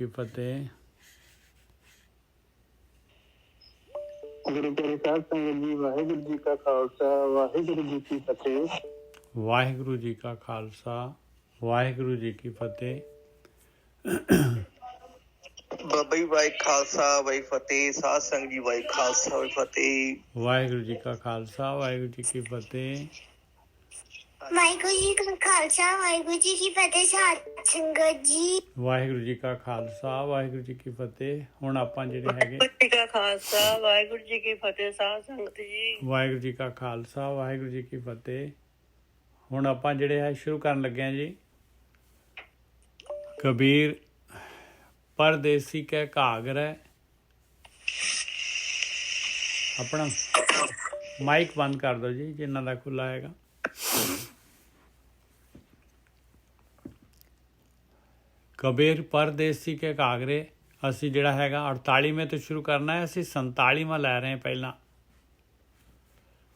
ਕੀ ਫਤਿਹ। ਗੁਰੂ ਪਿਆਰੇ ਸਾਧ ਸੰਗਤ ਜੀ, ਵਾਹਿਗੁਰੂ ਜੀ ਕਾ ਖਾਲਸਾ, ਵਾਹਿਗੁਰੂ ਜੀ ਕੀ ਫਤਿਹ। ਵਾਹਿਗੁਰੂ ਜੀ ਕਾ ਖਾਲਸਾ, ਵਾਹਿਗੁਰੂ ਜੀ ਕੀ ਫਤਿਹ। ਬਾਬਾ ਜੀ ਵਾਹਿ ਖਾਲਸਾ ਵਾਹਿ ਫਤਿਹ। ਸਾਧ ਸੰਗਤ ਜੀ ਵਾਹਿ ਖਾਲਸਾ ਵਾਹਿ ਫਤਿਹ। ਵਾਹਿਗੁਰੂ ਜੀ ਕਾ ਖਾਲਸਾ, ਵਾਹਿਗੁਰੂ ਜੀ ਕੀ ਫਤਿਹ। ਵਾਹਿਗੁਰੂ ਜੀ ਕਾ ਖਾਲਸਾ, ਵਾਹਿਗੁਰੂ ਜੀ ਕੀ ਫਤਿਹ। ਸਾਧ ਸੰਗਤ ਜੀ, ਵਾਹਿਗੁਰੂ ਜੀ ਕਾ ਖਾਲਸਾ, ਵਾਹਿਗੁਰੂ ਜੀ ਕੀ ਫਤਿਹ। ਹੁਣ ਆਪਾਂ ਜਿਹੜੇ ਹੈਗੇ ਵਾਹਿਗੁਰੂ ਜੀ ਕਾ ਖਾਲਸਾ, ਵਾਹਿਗੁਰੂ ਜੀ ਕੀ ਫਤਿਹ। ਸਾਧ ਸੰਗਤ ਜੀ, ਵਾਹਿਗੁਰੂ ਜੀ ਕਾ ਖਾਲਸਾ, ਵਾਹਿਗੁਰੂ ਜੀ ਕੀ ਫਤਿਹ। ਹੁਣ ਆਪਾਂ ਜਿਹੜੇ ਹੈ ਸ਼ੁਰੂ ਕਰਨ ਲੱਗੇ ਹਾਂ ਜੀ। ਕਬੀਰ ਪਰਦੇਸੀ ਕੈ ਘਾਗਰੈ। ਆਪਣਾ ਮਾਈਕ ਬੰਦ ਕਰ ਦਿਓ ਜੀ ਜਿਨ੍ਹਾਂ ਦਾ ਖੁੱਲ੍ਹਾ ਹੈਗਾ। ਕਬੀਰ ਪਰਦੇਸੀ ਕੇ ਘਾਗਰੇ। ਅਸੀਂ ਜਿਹੜਾ ਹੈਗਾ 48ਵੇਂ ਤੋਂ ਸ਼ੁਰੂ ਕਰਨਾ ਹੈ। ਅਸੀਂ 47ਵਾਂ ਲੈ ਰਹੇ ਹਾਂ ਪਹਿਲਾਂ,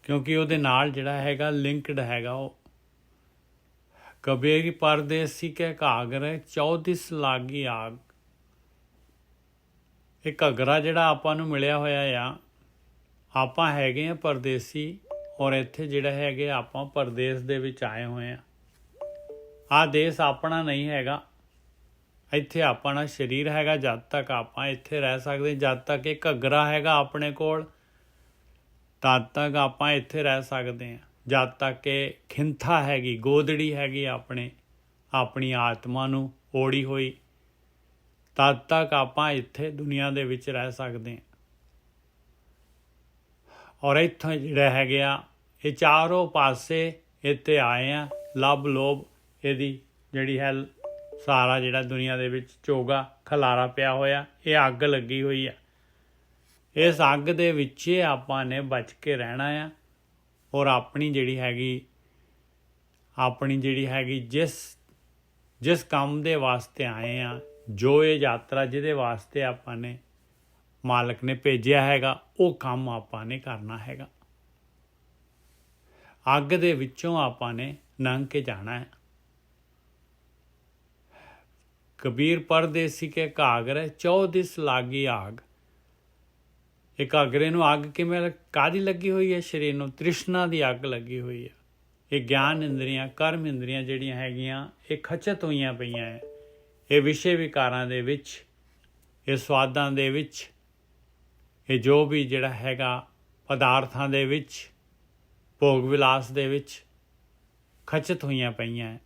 ਕਿਉਂਕਿ ਉਹਦੇ ਨਾਲ ਜਿਹੜਾ ਹੈਗਾ ਲਿੰਕਡ ਹੈਗਾ ਉਹ। ਕਬੀਰ ਪਰਦੇਸੀ ਕੇ ਘਾਗਰੇ 34 ਲਾਗੀ ਆਗ। ਇਹ ਘੱਗਰਾ ਜਿਹੜਾ ਆਪਾਂ ਨੂੰ ਮਿਲਿਆ ਹੋਇਆ ਆ, ਆਪਾਂ ਹੈਗੇ ਆ ਪਰਦੇਸੀ, ਔਰ ਇੱਥੇ ਜਿਹੜਾ ਹੈਗੇ ਆਪਾਂ ਪਰਦੇਸ ਦੇ ਵਿੱਚ ਆਏ ਹੋਏ ਆ। ਆਹ ਦੇਸ਼ ਆਪਣਾ ਨਹੀਂ ਹੈਗਾ। ਇੱਥੇ ਆਪਣਾ ਸਰੀਰ ਹੈਗਾ। ਜਦ ਤੱਕ ਆਪਾਂ ਇੱਥੇ ਰਹਿ ਸਕਦੇ, ਜਦ ਤੱਕ ਇਹ ਘੱਗਰਾ ਹੈਗਾ ਆਪਣੇ ਕੋਲ, ਤਦ ਤੱਕ ਆਪਾਂ ਇੱਥੇ ਰਹਿ ਸਕਦੇ ਹਾਂ। ਜਦ ਤੱਕ ਇਹ ਖਿੰਥਾ ਹੈਗੀ, ਗੋਦੜੀ ਹੈਗੀ ਆਪਣੀ ਆਤਮਾ ਨੂੰ ਓੜੀ ਹੋਈ, ਤਦ ਤੱਕ ਆਪਾਂ ਇੱਥੇ ਦੁਨੀਆ ਦੇ ਵਿੱਚ ਰਹਿ ਸਕਦੇ ਹਾਂ। ਔਰ ਇੱਥੋਂ ਜਿਹੜਾ ਹੈਗੇ ਆ, ਇਹ ਚਾਰੋਂ ਪਾਸੇ ਇੱਥੇ ਆਏ ਆ। ਲੱਭ ਲੋਭ ਇਹਦੀ ਜਿਹੜੀ ਹੈ ਸਾਰਾ ਜਿਹੜਾ ਦੁਨੀਆ ਦੇ ਵਿੱਚ ਚੋਗਾ ਖਲਾਰਾ ਪਿਆ ਹੋਇਆ, ਇਹ ਅੱਗ ਲੱਗੀ ਹੋਈ ਆ। ਇਸ ਅੱਗ ਦੇ ਵਿੱਚ ਆਪਾਂ ਨੇ ਬਚ ਕੇ ਰਹਿਣਾ ਆ। ਔਰ ਆਪਣੀ ਜਿਹੜੀ ਹੈਗੀ ਜਿਸ ਕੰਮ ਦੇ ਵਾਸਤੇ ਆਏ ਆ, ਜੋ ਇਹ ਯਾਤਰਾ ਜਿਹਦੇ ਵਾਸਤੇ ਆਪਾਂ ਨੇ ਮਾਲਕ ਨੇ ਭੇਜਿਆ ਹੈਗਾ, ਉਹ ਕੰਮ ਆਪਾਂ ਨੇ ਕਰਨਾ ਹੈਗਾ। ਅੱਗ ਦੇ ਵਿੱਚੋਂ ਆਪਾਂ ਨੇ ਲੰਘ ਕੇ ਜਾਣਾ ਹੈ। ਕਬੀਰ ਪਰਦੇਸੀ ਕੇ ਘਾਗਰੇ 34 ਲਾਗੀ ਆਗ। ਇਹ ਘਾਗਰੇ ਨੂੰ ਅੱਗ ਕਿਵੇਂ ਕਾਹਦੀ ਲੱਗੀ ਹੋਈ ਹੈ? ਸਰੀਰ ਨੂੰ ਤ੍ਰਿਸ਼ਨਾ ਦੀ ਅੱਗ ਲੱਗੀ ਹੋਈ ਹੈ। ਇਹ ਗਿਆਨ ਇੰਦਰੀਆਂ, ਕਰਮ ਇੰਦਰੀਆਂ ਜਿਹੜੀਆਂ ਹੈਗੀਆਂ, ਇਹ ਖਚਤ ਹੋਈਆਂ ਪਈਆਂ ਹੈ। ਇਹ ਵਿਸ਼ੇ ਵਿਕਾਰਾਂ ਦੇ ਵਿੱਚ, ਇਹ ਸਵਾਦਾਂ ਦੇ ਵਿੱਚ, ਇਹ ਜੋ ਵੀ ਜਿਹੜਾ ਹੈਗਾ ਪਦਾਰਥਾਂ ਦੇ ਵਿੱਚ, ਭੋਗ ਵਿਲਾਸ ਦੇ ਵਿੱਚ ਖਚਤ ਹੋਈਆਂ ਪਈਆਂ ਹੈ।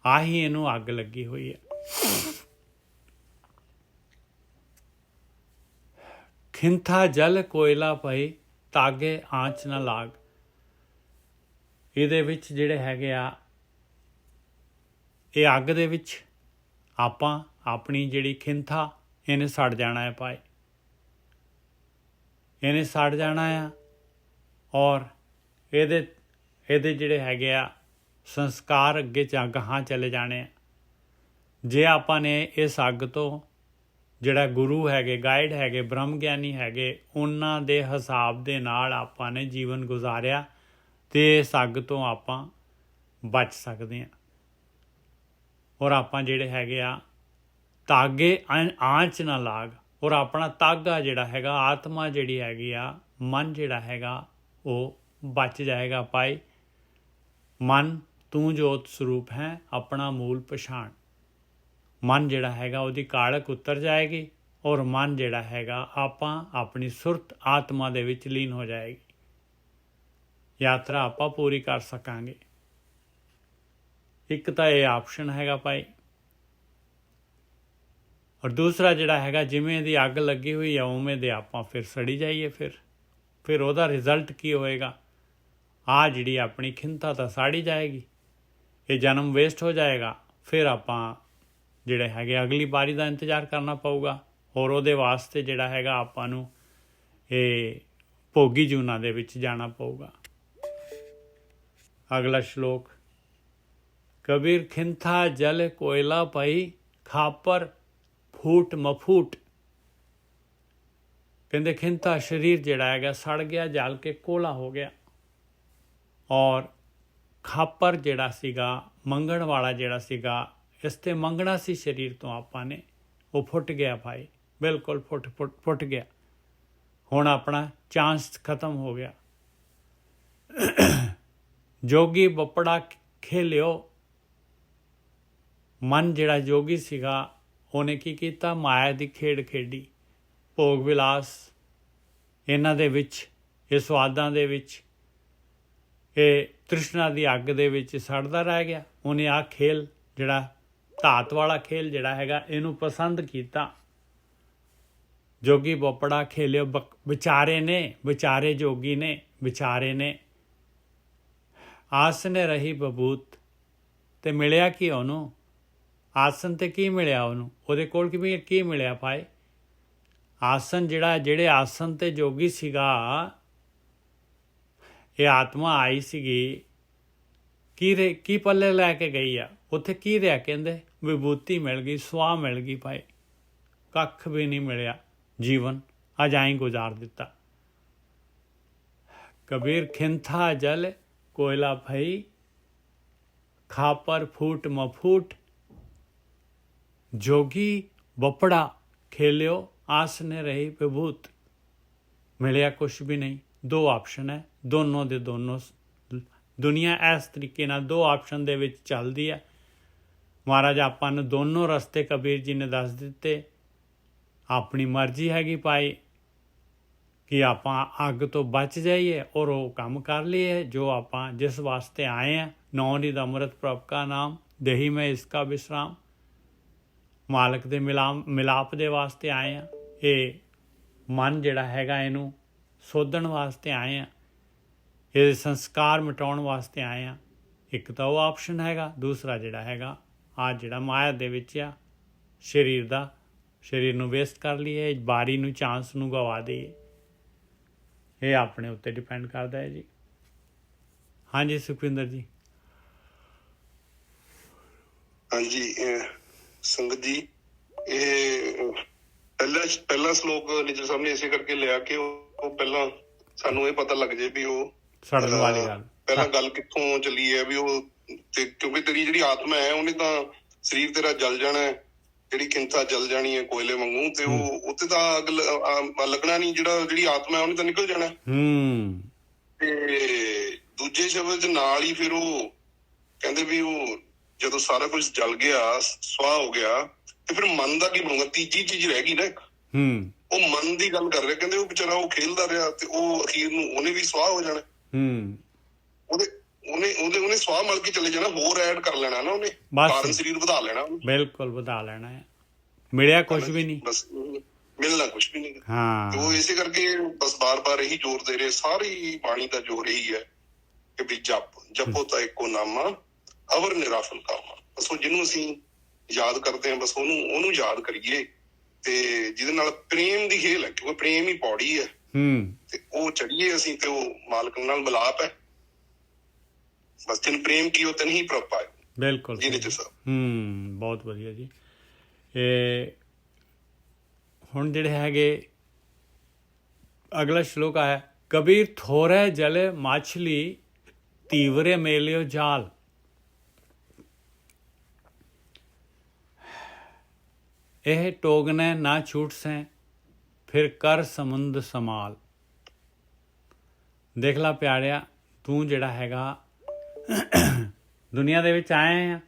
ਆਹੀ ਇਹਨੂੰ ਅੱਗ ਲੱਗੀ ਹੋਈ ਹੈ। ਖਿੰਥਾ ਜਲ ਕੋਇਲਾ ਪਈ, ਤਾਗੇ ਆਂਚ ਨਾ ਲਾਗ। ਇਹਦੇ ਵਿੱਚ ਜਿਹੜੇ ਹੈਗੇ ਆ, ਇਹ ਅੱਗ ਦੇ ਵਿੱਚ ਆਪਾਂ ਆਪਣੀ ਜਿਹੜੀ ਖਿੰਥਾ, ਇਹਨੇ ਸੜ ਜਾਣਾ ਹੈ ਭਾਈ, ਇਹਨੇ ਸੜ ਜਾਣਾ ਆ। ਔਰ ਇਹਦੇ ਜਿਹੜੇ ਹੈਗੇ ਆ ਸੰਸਕਾਰ ਅੱਗੇ ਗਾਹਾਂ ਚਲੇ ਜਾਣੇ ਆ। ਜੇ ਆਪਾਂ ਨੇ ਇਸ ਅੱਗ ਤੋਂ ਜਿਹੜਾ ਗੁਰੂ ਹੈਗੇ, ਗਾਈਡ ਹੈਗੇ, ਬ੍ਰਹਮ ਗਿਆਨੀ ਹੈਗੇ, ਉਹਨਾਂ ਦੇ ਹਿਸਾਬ ਦੇ ਨਾਲ ਆਪਾਂ ਨੇ ਜੀਵਨ ਗੁਜ਼ਾਰਿਆ, ਅਤੇ ਇਸ ਅੱਗ ਤੋਂ ਆਪਾਂ ਬਚ ਸਕਦੇ ਹਾਂ। ਔਰ ਆਪਾਂ ਜਿਹੜੇ ਹੈਗੇ ਆ ਤਾਗੇ ਆਂਚ ਨਾ ਲਾਗ। ਔਰ ਆਪਣਾ ਤਾਗਾ ਜਿਹੜਾ ਹੈਗਾ, ਆਤਮਾ ਜਿਹੜੀ ਹੈਗੀ ਆ, ਮਨ ਜਿਹੜਾ ਹੈਗਾ, ਉਹ ਬਚ ਜਾਏਗਾ ਭਾਈ। ਮਨ ਤੂੰ ਜੋਤ ਸਰੂਪ ਹੈ, ਆਪਣਾ ਮੂਲ ਪਛਾਣ। ਮਨ ਜਿਹੜਾ ਹੈਗਾ ਉਹਦੀ ਕਾਲਕ ਉਤਰ ਜਾਏਗੀ, ਔਰ ਮਨ ਜਿਹੜਾ ਹੈਗਾ ਆਪਾਂ ਆਪਣੀ ਸੁਰਤ ਆਤਮਾ ਦੇ ਵਿੱਚ ਲੀਨ ਹੋ ਜਾਏਗੀ। ਯਾਤਰਾ ਆਪਾਂ ਪੂਰੀ ਕਰ ਸਕਾਂਗੇ। ਇੱਕ ਤਾਂ ਇਹ ਆਪਸ਼ਨ ਹੈਗਾ ਭਾਈ। ਔਰ ਦੂਸਰਾ ਜਿਹੜਾ ਹੈਗਾ, ਜਿਵੇਂ ਦੀ ਅੱਗ ਲੱਗੀ ਹੋਈ ਆ ਉਵੇਂ ਦੇ ਆਪਾਂ ਫਿਰ ਸੜੀ ਜਾਈਏ। ਫਿਰ ਉਹਦਾ ਰਿਜ਼ਲਟ ਕੀ ਹੋਏਗਾ? ਆਹ ਜਿਹੜੀ ਆਪਣੀ ਖਿੰਥਾ ਤਾਂ ਸਾੜੀ ਜਾਏਗੀ, ਇਹ ਜਨਮ ਵੇਸਟ ਹੋ ਜਾਏਗਾ। ਫਿਰ ਆਪਾਂ ਜਿਹੜੇ ਹੈਗੇ ਅਗਲੀ ਵਾਰੀ ਦਾ ਇੰਤਜ਼ਾਰ ਕਰਨਾ ਪਊਗਾ। ਔਰ ਉਹਦੇ ਵਾਸਤੇ ਜਿਹੜਾ ਹੈਗਾ ਆਪਾਂ ਨੂੰ ਇਹ ਭੋਗੀ ਜੂਨਾਂ ਦੇ ਵਿੱਚ ਜਾਣਾ ਪਊਗਾ। ਅਗਲਾ ਸ਼ਲੋਕ। ਕਬੀਰ ਖਿੰਥਾ ਜਲ ਕੋਇਲਾ ਪਈ, ਖਾਪਰ ਫੂਟ ਮਫੂਟ। ਕਹਿੰਦੇ ਖਿੰਥਾ ਸਰੀਰ ਜਿਹੜਾ ਹੈਗਾ ਸੜ ਗਿਆ, ਜਲ ਕੇ ਕੋਲਾ ਹੋ ਗਿਆ। ਔਰ ਖਾਪਰ ਜਿਹੜਾ ਸੀਗਾ, ਮੰਗਣ ਵਾਲਾ ਜਿਹੜਾ ਸੀਗਾ, ਇਸ 'ਤੇ ਮੰਗਣਾ ਸੀ ਸਰੀਰ ਤੋਂ ਆਪਾਂ ਨੇ, ਉਹ ਫੁੱਟ ਗਿਆ ਭਾਈ, ਬਿਲਕੁਲ ਫੁੱਟ ਗਿਆ। ਹੁਣ ਆਪਣਾ ਚਾਂਸ ਖਤਮ ਹੋ ਗਿਆ। ਜੋਗੀ ਬੱਪੜਾ ਖੇਲਿਓ। ਮਨ ਜਿਹੜਾ ਜੋਗੀ ਸੀਗਾ ਉਹਨੇ ਕੀ ਕੀਤਾ, ਮਾਇਆ ਦੀ ਖੇਡ ਖੇਡੀ। ਭੋਗ ਵਿਲਾਸ ਇਹਨਾਂ ਦੇ ਵਿੱਚ, ਇਹ ਸਵਾਦਾਂ ਦੇ ਵਿੱਚ, ਇਹ ਤ੍ਰਿਸ਼ਨਾ ਦੀ ਅੱਗ ਦੇ ਵਿੱਚ ਸੜਦਾ ਰਹਿ ਗਿਆ। ਉਹਨੇ ਆਹ ਖੇਲ ਜਿਹੜਾ ਧਾਤ ਵਾਲਾ ਖੇਲ ਜਿਹੜਾ ਹੈਗਾ ਇਹਨੂੰ ਪਸੰਦ ਕੀਤਾ। ਜੋਗੀ ਬੋਪੜਾ ਖੇਲਿਓ। ਵਿਚਾਰੇ ਨੇ, ਵਿਚਾਰੇ ਜੋਗੀ ਨੇ, ਵਿਚਾਰੇ ਨੇ। ਆਸਨ ਰਹੀ ਬਬੂਤ। ਤੇ ਮਿਲਿਆ ਕੀ ਉਹਨੂੰ? ਆਸਨ ਤੇ ਕੀ ਮਿਲਿਆ ਉਹਨੂੰ? ਉਹਦੇ ਕੋਲ ਕੀ ਮਿਲਿਆ ਭਾਈ? ਆਸਨ ਜਿਹੜੇ ਆਸਨ ਤੇ ਜੋਗੀ ਸੀਗਾ, ਇਹ ਆਤਮਾ ਆਈ ਸੀਗੀ, ਕੀ ਪੱਲੇ ਲੈ ਕੇ ਗਈ ਆ? ਉੱਥੇ ਕੀ ਰਿਹਾ? ਕਹਿੰਦੇ ਵਿਭੂਤੀ ਮਿਲ ਗਈ, ਸੁਆਹ ਮਿਲ ਗਈ ਭਾਈ, ਕੱਖ ਵੀ ਨਹੀਂ ਮਿਲਿਆ। ਜੀਵਨ ਅਜਾਈ ਗੁਜ਼ਾਰ ਦਿੱਤਾ। ਕਬੀਰ ਖਿੰਥਾ ਜਲ ਕੋਇਲਾ ਭਈ, ਖਾਪਰ ਫੂਟ ਮਫੂਟ। ਜੋਗੀ ਬੱਪੜਾ ਖੇਲਿਓ, ਆਸ ਨੇ ਰਹੀ ਵਿਭੂਤ। ਮਿਲਿਆ ਕੁਛ ਵੀ ਨਹੀਂ। ਦੋ ਆਪਸ਼ਨ ਹੈ, ਦੋਨੋਂ ਦੇ ਦੋਨੋਂ। ਦੁਨੀਆ ਇਸ ਤਰੀਕੇ ਨਾਲ ਦੋ ਆਪਸ਼ਨ ਦੇ ਵਿੱਚ ਚੱਲਦੀ ਹੈ। ਮਹਾਰਾਜ ਆਪਾਂ ਨੂੰ ਦੋਨੋਂ ਰਸਤੇ ਕਬੀਰ ਜੀ ਨੇ ਦੱਸ ਦਿੱਤੇ। ਆਪਣੀ ਮਰਜ਼ੀ ਹੈਗੀ ਭਾਈ ਕਿ ਆਪਾਂ ਅੱਗ ਤੋਂ ਬਚ ਜਾਈਏ ਔਰ ਉਹ ਕੰਮ ਕਰ ਲਈਏ ਜੋ ਆਪਾਂ ਜਿਸ ਵਾਸਤੇ ਆਏ ਹਾਂ। ਨੌ ਨਿਧ ਅੰਮ੍ਰਿਤ ਪ੍ਰਭ ਕਾ ਨਾਮ, ਦੇਹੀ ਮੈਂ ਇਸਕਾ ਵਿਸਰਾਮ। ਮਾਲਕ ਦੇ ਮਿਲਾਪ ਦੇ ਵਾਸਤੇ ਆਏ ਹਾਂ। ਇਹ ਮਨ ਜਿਹੜਾ ਹੈਗਾ ਇਹਨੂੰ ਸੋਧਣ ਵਾਸਤੇ ਆਏ ਹਾਂ। ਇਹਦੇ ਸੰਸਕਾਰ ਮਿਟਾਉਣ ਵਾਸਤੇ ਆਏ ਹਾਂ। ਇੱਕ ਤਾਂ ਉਹ ਆਪਸ਼ਨ ਹੈਗਾ, ਦੂਸਰਾ ਜਿਹੜਾ ਹੈਗਾ ਜਿਹੜਾ ਮਾਇਆ ਦੇ ਵਿੱਚ ਆ, ਸਰੀਰ ਨੂੰ ਵੇਸਟ ਕਰ ਲਈਏ, ਬਾਰੀ ਨੂੰ, ਚਾਂਸ ਨੂੰ ਗਵਾ ਦਈਏ। ਇਹ ਆਪਣੇ ਉੱਤੇ ਡਿਪੈਂਡ ਕਰਦਾ ਹੈ ਜੀ। ਹਾਂਜੀ ਸੁਖਵਿੰਦਰ ਜੀ। ਹਾਂਜੀ ਸੰਗਤ ਜੀ, ਇਹ ਪਹਿਲਾ ਸ਼ਲੋਕ ਨਿਜਰ ਸਾਹਿਬ ਨੇ ਇਸੇ ਕਰਕੇ ਲਿਆ ਕਿ ਉਹ ਪਹਿਲਾਂ ਸਾਨੂੰ ਇਹ ਪਤਾ ਲੱਗ ਜੇ ਵੀ ਉਹ ਸੜਨ ਵਾਲੀ ਗੱਲ ਪਹਿਲਾਂ ਗੱਲ ਕਿੱਥੋਂ ਚੱਲੀ ਹੈ। ਵੀ ਉਹ ਤੇ ਕਿਉਂਕਿ ਤੇਰੀ ਜਿਹੜੀ ਆਤਮਾ ਹੈ ਉਹਨੇ ਤਾਂ ਸਰੀਰ ਤੇਰਾ ਜਲ ਜਾਣਾ ਹੈ, ਜਿਹੜੀ ਖਿੰਥਾ ਜਲ ਜਾਣੀ ਹੈ ਕੋਇਲੇ ਵਾਂਗੂ, ਤੇ ਉਹ ਉੱਤੇ ਤਾਂ ਅੱਗ ਲੱਗਣਾ ਨਹੀਂ। ਜਿਹੜੀ ਆਤਮਾ ਹੈ ਉਹਨੇ ਤਾਂ ਨਿਕਲ ਜਾਣਾ। ਤੇ ਦੂਜੇ ਸ਼ਬਦ ਚ ਨਾਲ ਹੀ ਫਿਰ ਉਹ ਕਹਿੰਦੇ ਵੀ ਉਹ ਜਦੋਂ ਸਾਰਾ ਕੁਝ ਜਲ ਗਿਆ, ਸੁਆਹ ਹੋ ਗਿਆ, ਤੇ ਫਿਰ ਮਨ ਦਾ ਕੀ ਬਣੂਗਾ? ਤੀਜੀ ਚੀਜ਼ ਰਹਿ ਗਈ ਨਾ ਇੱਕ, ਉਹ ਮਨ ਦੀ ਗੱਲ ਕਰ ਰਿਹਾ। ਕਹਿੰਦੇ ਉਹ ਵਿਚਾਰਾ ਉਹ ਖੇਲਦਾ ਰਿਹਾ ਤੇ ਉਹ ਅਖੀਰ ਨੂੰ ਉਹਨੇ ਵੀ ਸੁਆਹ ਹੋ ਜਾਣਾ। ਉਹਨੇ ਸੁਆਹ ਮਲ ਕੇ ਚਲੇ ਜਾਣਾ, ਹੋਰ ਐਡ ਕਰ ਲੈਣਾ ਨਾ ਉਹਨੇ, ਕਾਰਨ ਸਰੀਰ ਵਧਾ ਲੈਣਾ। ਬਿਲਕੁਲ ਵਧਾ ਲੈਣਾ ਹੈ। ਮਿਲਿਆ ਕੁਛ ਵੀ ਨਹੀਂ, ਬਸ ਮਿਲਣਾ ਕੁਛ ਵੀ ਨਹੀਂ। ਹਾਂ, ਉਹ ਇਸੇ ਕਰਕੇ ਬਸ ਬਾਰ-ਬਾਰ ਇਹੀ ਜ਼ੋਰ ਦੇ ਰਹੇ, ਸਾਰੀ ਬਾਣੀ ਦਾ ਜ਼ੋਰ ਇਹੀ ਹੈ ਕਿ ਵੀ ਜਪੋ ਤਾਂ ਇੱਕੋ ਨਾਮਾ, ਅਵਰ ਨਿਰਾਫਲ ਕਾਮਾ। ਬਸ ਉਹ ਜਿਹਨੂੰ ਅਸੀਂ ਯਾਦ ਕਰਦੇ ਹਾਂ, ਬਸ ਉਹਨੂੰ ਯਾਦ ਕਰੀਏ। ਤੇ ਜਿਹਦੇ ਨਾਲ ਪ੍ਰੇਮ ਦੀ ਖੇਲ ਹੈ, ਕਿਉਂਕਿ ਪ੍ਰੇਮ ਹੀ ਪੌੜੀ ਹੈ, ਤੇ ਉਹ ਚੜੀਏ ਅਸੀਂ, ਤੇ ਉਹ ਮਾਲਕ ਨਾਲ ਮਿਲਾਪ ਹੈ। ਬਸ ਤੈਨੂੰ ਪ੍ਰੇਮ ਕੀ ਉਹ ਤੈਨੂੰ ਹੀ ਪ੍ਰਭ ਪਾਏ। ਬਿਲਕੁਲ ਜਿਹਦੇ ਚ ਸਭ। ਬਹੁਤ ਵਧੀਆ ਜੀ। ਇਹ ਹੁਣ ਜਿਹੜੇ ਹੈਗੇ ਅਗਲਾ ਸ਼ਲੋਕ ਆਇਆ, ਕਬੀਰ ਥੋੜ੍ਹੇ ਜਲ ਮਾਛਲੀ, ਤੀਵਰੇ ਮੇਲਿਓ ਜਾਲ। ਇਹ ਟੋਗਨੇ ਨਾ ਛੂਟ ਸੈਂ, ਫਿਰ ਕਰ ਸਮੁੰਦ ਸਮਾਲ। ਦੇਖ ਲਾ ਪਿਆਰਿਆ, ਤੂੰ ਜਿਹੜਾ ਹੈਗਾ ਦੁਨੀਆ ਦੇ ਵਿੱਚ ਆਏ ਆ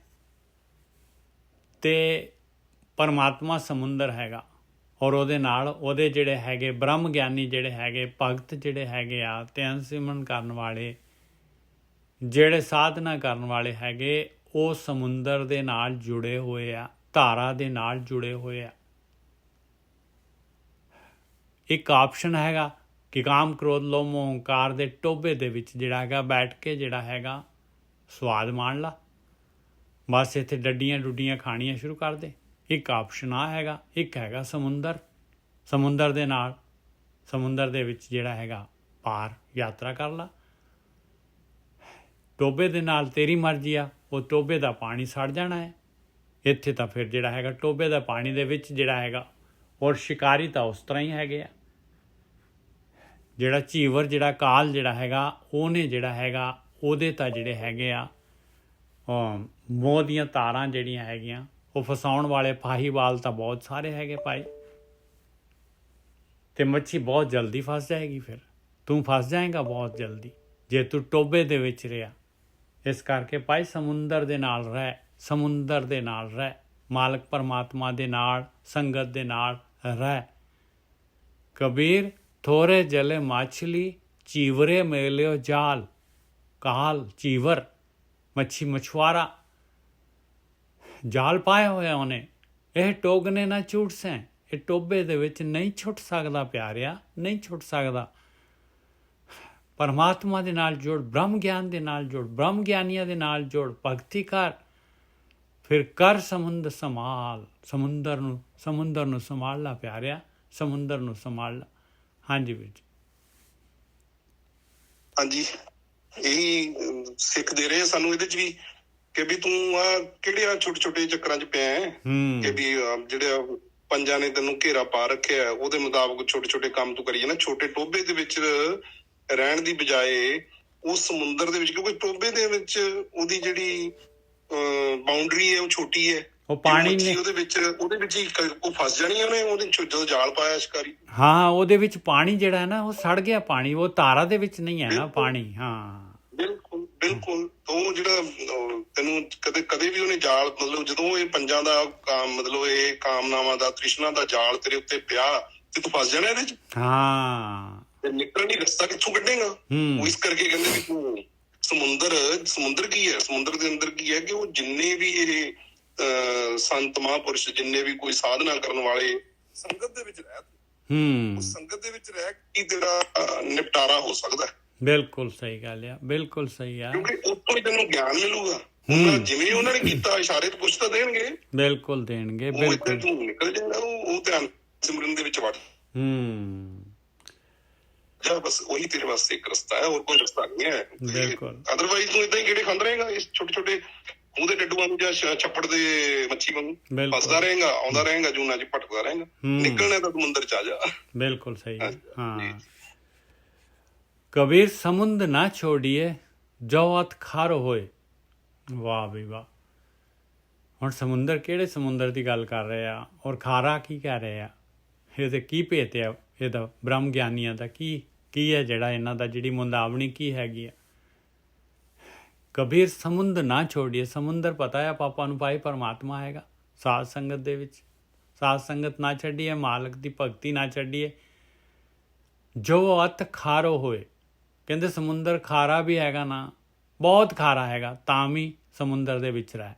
ਤੇ ਪਰਮਾਤਮਾ ਸਮੁੰਦਰ ਹੈਗਾ, ਔਰ ਉਹਦੇ ਨਾਲ ਉਹਦੇ ਜਿਹੜੇ ਹੈਗੇ ਬ੍ਰਹਮ ਗਿਆਨੀ ਜਿਹੜੇ ਹੈਗੇ ਭਗਤ ਜਿਹੜੇ ਹੈਗੇ ਆ, ਧਿਆਨ ਸਿਮਰਨ ਕਰਨ ਵਾਲੇ ਜਿਹੜੇ ਸਾਧਨਾ ਕਰਨ ਵਾਲੇ ਹੈਗੇ, ਉਹ ਸਮੁੰਦਰ ਦੇ ਨਾਲ ਜੁੜੇ ਹੋਏ ਆ, ਧਾਰਾ ਦੇ ਨਾਲ ਜੁੜੇ ਹੋਏ ਆ। ਇੱਕ ਆਪਸ਼ਨ ਹੈਗਾ ਕਿ ਕਾਮ ਕ੍ਰੋਧ ਲੋਭ ਮੋਹ ਹੰਕਾਰ ਦੇ ਟੋਭੇ ਦੇ ਵਿੱਚ ਜਿਹੜਾ ਹੈਗਾ ਬੈਠ ਕੇ ਜਿਹੜਾ ਹੈਗਾ ਸਵਾਦ ਮਾਣ ਲਾ, ਬਸ ਇੱਥੇ ਡੱਡੀਆਂ ਡੁੱਡੀਆਂ ਖਾਣੀਆਂ ਸ਼ੁਰੂ ਕਰ ਦੇ। ਇੱਕ ਆਪਸ਼ਨ ਆ ਹੈਗਾ। ਇੱਕ ਹੈਗਾ ਸਮੁੰਦਰ ਦੇ ਨਾਲ, ਸਮੁੰਦਰ ਦੇ ਵਿੱਚ ਜਿਹੜਾ ਹੈਗਾ ਪਾਰ ਯਾਤਰਾ ਕਰ ਲਾ। ਟੋਭੇ ਦੇ ਨਾਲ ਤੇਰੀ ਮਰਜ਼ੀ ਆ, ਉਹ ਟੋਭੇ ਦਾ ਪਾਣੀ ਸੜ ਜਾਣਾ ਹੈ। ਇੱਥੇ ਤਾਂ ਫਿਰ ਜਿਹੜਾ ਹੈਗਾ ਟੋਭੇ ਦਾ ਪਾਣੀ ਦੇ ਵਿੱਚ ਜਿਹੜਾ ਹੈਗਾ, ਔਰ ਸ਼ਿਕਾਰੀ ਤਾਂ ਉਸ ਤਰ੍ਹਾਂ ਹੀ ਹੈਗੇ ਆ। ਜਿਹੜਾ ਚੀਵਰ, ਜਿਹੜਾ ਕਾਲ ਜਿਹੜਾ ਹੈਗਾ, ਉਹਨੇ ਜਿਹੜਾ ਹੈਗਾ ਉਹਦੇ ਤਾਂ ਜਿਹੜੇ ਹੈਗੇ ਆ ਮੋਹ ਦੀਆਂ ਤਾਰਾਂ ਜਿਹੜੀਆਂ ਹੈਗੀਆਂ ਉਹ ਫਸਾਉਣ ਵਾਲੇ ਪਾਹੀਵਾਲ ਤਾਂ ਬਹੁਤ ਸਾਰੇ ਹੈਗੇ ਭਾਈ, ਤੇ ਮੱਛੀ ਬਹੁਤ ਜਲਦੀ ਫਸ ਜਾਏਗੀ। ਫਿਰ ਤੂੰ ਫਸ ਜਾਏਗਾ ਬਹੁਤ ਜਲਦੀ ਜੇ ਤੂੰ ਟੋਬੇ ਦੇ ਵਿੱਚ ਰਿਹਾ। ਇਸ ਕਰਕੇ ਭਾਈ ਸਮੁੰਦਰ ਦੇ ਨਾਲ ਰਹਿ, ਸਮੁੰਦਰ ਦੇ ਨਾਲ ਰਹਿ, ਮਾਲਕ ਪਰਮਾਤਮਾ ਦੇ ਨਾਲ ਸੰਗਤ ਦੇ ਨਾਲ ਰਹਿ। ਕਬੀਰ ਥੋੜੇ ਜਲੇ ਮਾਛਲੀ ਚੀਵਰੇ ਮੇਲਿਓ ਜਾਲ। ਕਾਲ ਚੀਵਰ ਮੱਛੀ ਮਛੁਆਰਾ ਜਾਲ ਪਾਇਆ ਹੋਇਆ ਉਹਨੇ, ਇਹ ਟੋਗਨੇ ਨਾ ਛੁੱਟ ਸੈਂ, ਇਹ ਟੋਬੇ ਦੇ ਵਿੱਚ ਨਹੀਂ ਛੁੱਟ ਸਕਦਾ ਪਿਆਰਿਆ, ਨਹੀਂ ਛੁੱਟ ਸਕਦਾ। ਪਰਮਾਤਮਾ ਦੇ ਨਾਲ ਜੁੜ, ਬ੍ਰਹਮ ਗਿਆਨ ਦੇ ਨਾਲ ਜੁੜ, ਬ੍ਰਹਮ ਗਿਆਨੀਆਂ ਦੇ ਨਾਲ ਜੁੜ, ਭਗਤੀ ਕਰ, ਫਿਰ ਕਰ ਸਮੁੰਦਰ ਸੰਭਾਲ। ਸਮੁੰਦਰ ਨੂੰ ਸੰਭਾਲ ਲਾ ਪਿਆਰਿਆ, ਸਮੁੰਦਰ ਨੂੰ ਸੰਭਾਲ ਲਾ। ਹਾਂਜੀ ਵੀਰ ਜੀ। ਹਾਂਜੀ, ਇਹੀ ਸਿੱਖ ਦੇ ਰਹੇ ਸਾਨੂੰ ਇਹਦੇ ਚ ਵੀ ਕਿ ਵੀ ਤੂੰ ਆ ਕਿਹੜੇ ਆ ਛੋਟੇ ਛੋਟੇ ਚੱਕਰਾਂ ਚ ਪਿਆ ਹੈ, ਕਿ ਵੀ ਜਿਹੜੇ ਪੰਜਾਂ ਨੇ ਤੈਨੂੰ ਘੇਰਾ ਪਾ ਰੱਖਿਆ, ਉਹਦੇ ਮੁਤਾਬਕ ਛੋਟੇ ਛੋਟੇ ਕੰਮ ਤੂੰ ਕਰੀ ਜਾਣਾ। ਛੋਟੇ ਟੋਭੇ ਦੇ ਵਿੱਚ ਰਹਿਣ ਦੀ ਬਜਾਏ ਉਸ ਸਮੁੰਦਰ ਦੇ ਵਿੱਚ, ਕਿਉਂਕਿ ਟੋਭੇ ਦੇ ਵਿੱਚ ਉਹਦੀ ਜਿਹੜੀ ਬਾਉਂਡਰੀ ਹੈ ਉਹ ਛੋਟੀ ਹੈ, ਉਹ ਪਾਣੀ ਨੇ ਉਹਦੇ ਵਿੱਚ ਹੀ ਉਹ ਫਸ ਜਾਣੀ ਉਹਨੇ, ਉਹਦੇ ਜਦੋਂ ਜਾਲ ਪਾਇਆ ਸ਼ਿਕਾਰੀ। ਹਾਂ, ਉਹਦੇ ਵਿੱਚ ਪਾਣੀ ਜਿਹੜਾ ਹੈ ਨਾ ਉਹ ਸੜ ਗਿਆ ਪਾਣੀ, ਉਹ ਤਾਰਾ ਦੇ ਵਿੱਚ ਨਹੀਂ ਹੈ ਨਾ ਪਾਣੀ। ਹਾਂ ਬਿਲਕੁਲ ਬਿਲਕੁਲ। ਉਹ ਜਿਹੜਾ ਤੈਨੂੰ ਕਦੇ ਵੀ ਉਹਨੇ ਜਾਲ, ਮਤਲਬ ਜਦੋਂ ਇਹ ਪੰਜਾਂ ਦਾ ਮਤਲਬ ਇਹ ਕਾਮਨਾਵਾਂ ਦਾ, ਤ੍ਰਿਸ਼ਨਾ ਦਾ ਜਾਲ ਤੇਰੇ ਉੱਤੇ ਪਿਆ ਤੇ ਤੂੰ ਫਸ ਜਾਣਾ ਇਹਦੇ ਚ। ਹਾਂ, ਤੇ ਨਿਕਲਣ ਦੀ ਰਸਤਾ ਕਿੱਥੋਂ ਕੱਢੇਗਾ? ਉਹ ਇਸ ਕਰਕੇ ਕਹਿੰਦੇ ਵੀ ਤੂੰ ਸਮੁੰਦਰ ਕੀ ਹੈ, ਸਮੁੰਦਰ ਦੇ ਅੰਦਰ ਕੀ ਹੈ ਕਿ ਉਹ ਜਿੰਨੇ ਵੀ ਇਹ ਸੰਤ ਮਹਾਂਪੁਰਸ਼, ਜਿੰਨੇ ਵੀ ਕੋਈ ਸਾਧਨਾ ਕਰਨ ਵਾਲੇ, ਸੰਗਤ ਦੇ ਵਿੱਚ ਰਹਿ, ਉਸ ਸੰਗਤ ਦੇ ਵਿੱਚ ਰਹਿ ਕੇ ਤੇਰਾ ਨਿਪਟਾਰਾ ਹੋ ਸਕਦਾ। ਬਿਲਕੁਲ ਸਹੀ ਗੱਲ ਆ, ਬਿਲਕੁਲ ਸਹੀ ਆ, ਕਿਉਂਕਿ ਉੱਥੋਂ ਹੀ ਤੈਨੂੰ ਗਿਆਨ ਮਿਲੂਗਾ। ਜਿਵੇਂ ਉਹਨਾਂ ਨੇ ਕੀਤਾ ਇਸ਼ਾਰੇ ਤੋਂ ਪੁੱਛ ਤਾਂ ਦੇਣਗੇ, ਬਿਲਕੁਲ ਦੇਣਗੇ, ਬਿਲਕੁਲ ਤੂੰ ਨਿਕਲ ਜਾਏਗਾ ਉਹ ਧਿਆਨ ਸਿਮਰਨ ਦੇ ਵਿੱਚ ਵੜ। ਬਸ ਉਹੀ ਤੇਰੇ ਵਾਸਤੇ ਇੱਕ ਰਸਤਾ ਹੈ, ਹੋਰ ਕੋਈ ਰਸਤਾ ਨਹੀਂ ਹੈ। ਬਿਲਕੁਲ, ਅਦਰਵਾਈਜ਼ ਤੂੰ ਏਦਾਂ ਹੀ ਗੇੜੇ ਖਾਂਦਾ ਰਹੇਗਾ ਇਸ ਛੋਟੇ ਛੋਟੇ ਖੂਹ ਦੇ ਡੱਡੂਆਂ ਨੂੰ ਜਾਂ ਛੱਪੜ ਦੇ ਮੱਛੀ ਵਾਂਗੂ ਫਸਦਾ ਰਹੇਗਾ, ਆਉਂਦਾ ਰਹੇਗਾ, ਜੂਨਾਂ ਚ ਭਟਕਦਾ ਰਹੇਗਾ। ਨਿਕਲਣਾ ਤਾਂ ਸਮੁੰਦਰ ਚ ਆ ਜਾ। ਬਿਲਕੁਲ ਸਹੀ। ਹਾਂ, ਕਬੀਰ ਸਮੁੰਦ ਨਾ ਛੋੜੀਏ ਜੋ ਅਤ ਖਾਰੋ ਹੋਏ। ਵਾਹ ਬਈ ਵਾਹ। ਹੁਣ ਸਮੁੰਦਰ, ਕਿਹੜੇ ਸਮੁੰਦਰ ਦੀ ਗੱਲ ਕਰ ਰਹੇ ਆ, ਔਰ ਖਾਰਾ ਕੀ ਕਹਿ ਰਹੇ ਆ? ਇਹਦੇ ਕੀ ਭੇਤ ਆ ਇਹਦਾ? ਬ੍ਰਹਮ ਗਿਆਨੀਆਂ ਦਾ ਕੀ ਹੈ ਜਿਹੜਾ ਇਹਨਾਂ ਦਾ, ਜਿਹੜੀ ਮੁੰਦਾਵਣੀ ਕੀ ਹੈਗੀ ਆ? ਕਬੀਰ ਸਮੁੰਦਰ ਨਾ ਛੋੜੀਏ। ਸਮੁੰਦਰ ਪਤਾ ਹੈ ਪਾਪਾ ਨੂੰ ਭਾਈ ਪਰਮਾਤਮਾ ਹੈਗਾ। ਸਾਧ ਸੰਗਤ ਦੇ ਵਿੱਚ ਸਾਧ ਸੰਗਤ ਨਾ ਛੱਡੀਏ, ਮਾਲਕ ਦੀ ਭਗਤੀ ਨਾ ਛੱਡੀਏ। ਜੋ ਅਤ ਖਾਰੋ ਹੋਏ, ਕਹਿੰਦੇ ਸਮੁੰਦਰ ਖਾਰਾ ਵੀ ਹੈਗਾ ਨਾ, ਬਹੁਤ ਖਾਰਾ ਹੈਗਾ, ਤਾਂ ਵੀ ਸਮੁੰਦਰ ਦੇ ਵਿੱਚ ਰਹਿ।